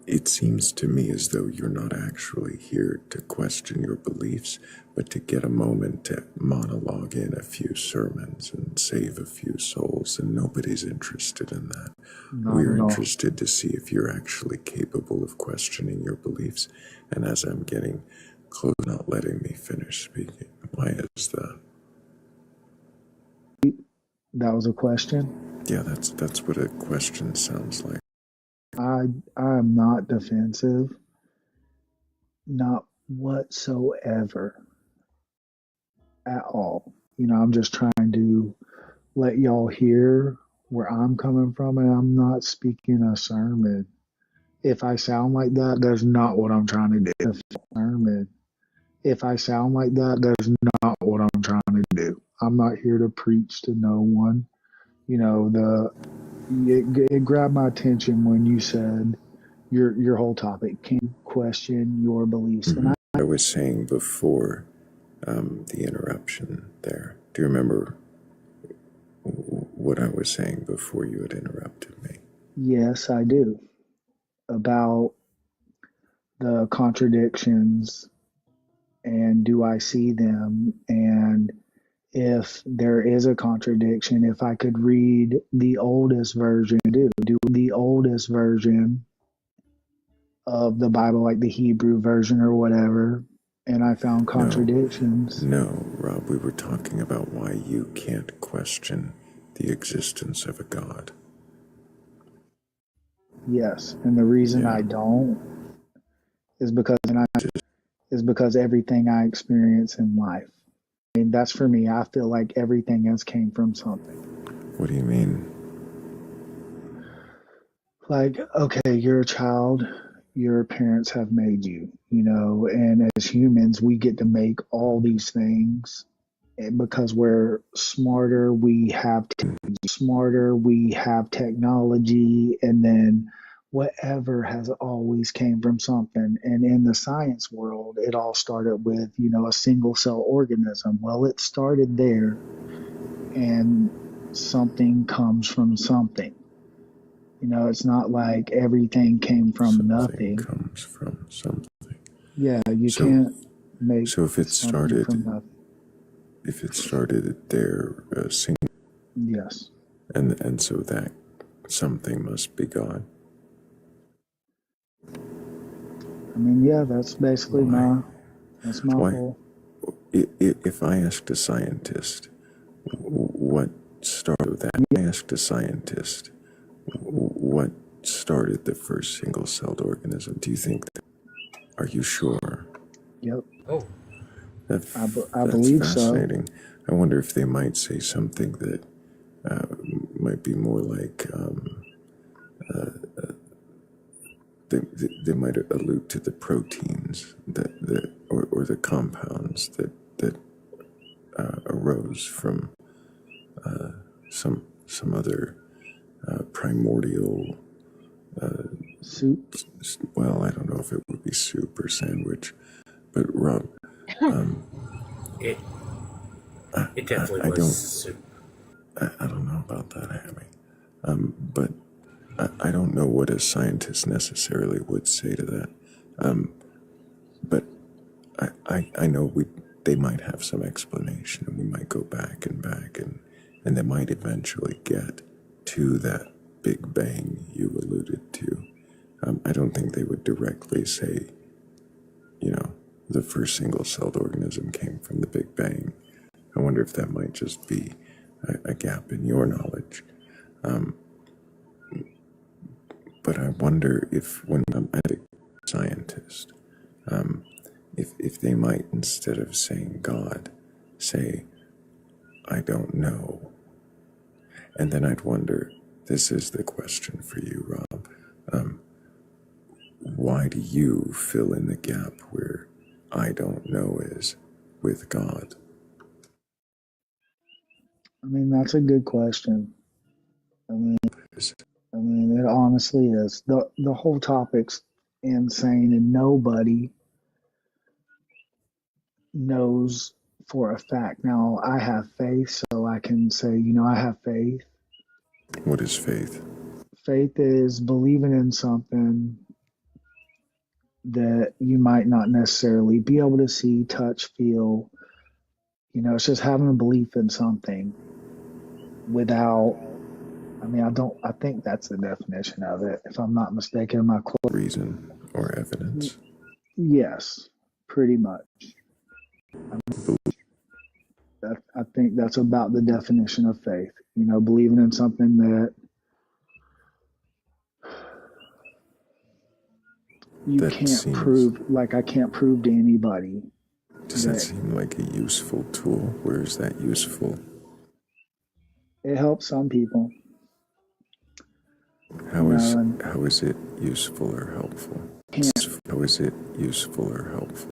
it seems to me as though you're not actually here to question your beliefs, but to get a moment to monologue in a few sermons and save a few souls, and nobody's interested in that. We're interested to see if you're actually capable of questioning your beliefs, and as I'm getting close, not letting me finish speaking. Why is that? That was a question? Yeah, that's what a question sounds like. I'm not defensive. Not whatsoever. At all. I'm just trying to let y'all hear where I'm coming from, and I'm not speaking a sermon. If I sound like that, that's not what I'm trying to do. Sermon. If I sound like that, that's not what I'm trying to do. I'm not here to preach to no one. It grabbed my attention when you said your whole topic can question your beliefs, and I was saying before the interruption there. Do you remember what I was saying before you had interrupted me? yes, I do, about the contradictions and do I see them, and if there is a contradiction, if I could read the oldest version, do the oldest version of the Bible, like the Hebrew version or whatever, and I found contradictions. No, Rob, we were talking about why you can't question the existence of a God. Yes, and the reason I don't is because everything I experience in life. I mean, that's for me. I feel like everything else came from something. What do you mean? Like, okay, you're a child, your parents have made you, and as humans, we get to make all these things. And because we're smarter, we have technology, and then whatever has always came from something. And in the science world, it all started with, a single cell organism. Well, it started there, and something comes from something. It's not like everything came from nothing. Comes from something. Yeah, you can't make so if it something started from nothing. If it started there, Yes. and so that something must be God. I mean, yeah, that's basically my whole. If I asked a scientist what started that, I asked a scientist what started the first single-celled organism, do you think are you sure? Yep. Oh. I That's believe fascinating. I wonder if they might say something that might be more like they might allude to the proteins or the compounds that arose from some other primordial soup. Well, I don't know if it would be soup or sandwich, but Rob, it definitely I was don't. soup. I don't know about that, Hammy. But I don't know what a scientist necessarily would say to that. But I know they might have some explanation, and we might go back, and they might eventually get to that Big Bang you alluded to. I don't think they would directly say, the first single-celled organism came from the Big Bang. I wonder if that might just be a gap in your knowledge. But I wonder if when I'm a scientist, if they might, instead of saying God, say, I don't know. And then I'd wonder, this is the question for you, Rob. Why do you fill in the gap where I don't know is with God? I mean, that's a good question. I mean, it honestly is. The whole topic's insane, and nobody knows for a fact. Now, I have faith, so I can say, I have faith. What is faith? Faith is believing in something that you might not necessarily be able to see, touch, feel. It's just having a belief in something without. I mean, I think that's the definition of it. If I'm not mistaken, am I close? Reason or evidence? Yes, pretty much. I think that's about the definition of faith. Believing in something that you can't prove. Like I can't prove to anybody. Does that seem like a useful tool? Where is that useful? It helps some people. How is it useful or helpful? How is it useful or helpful?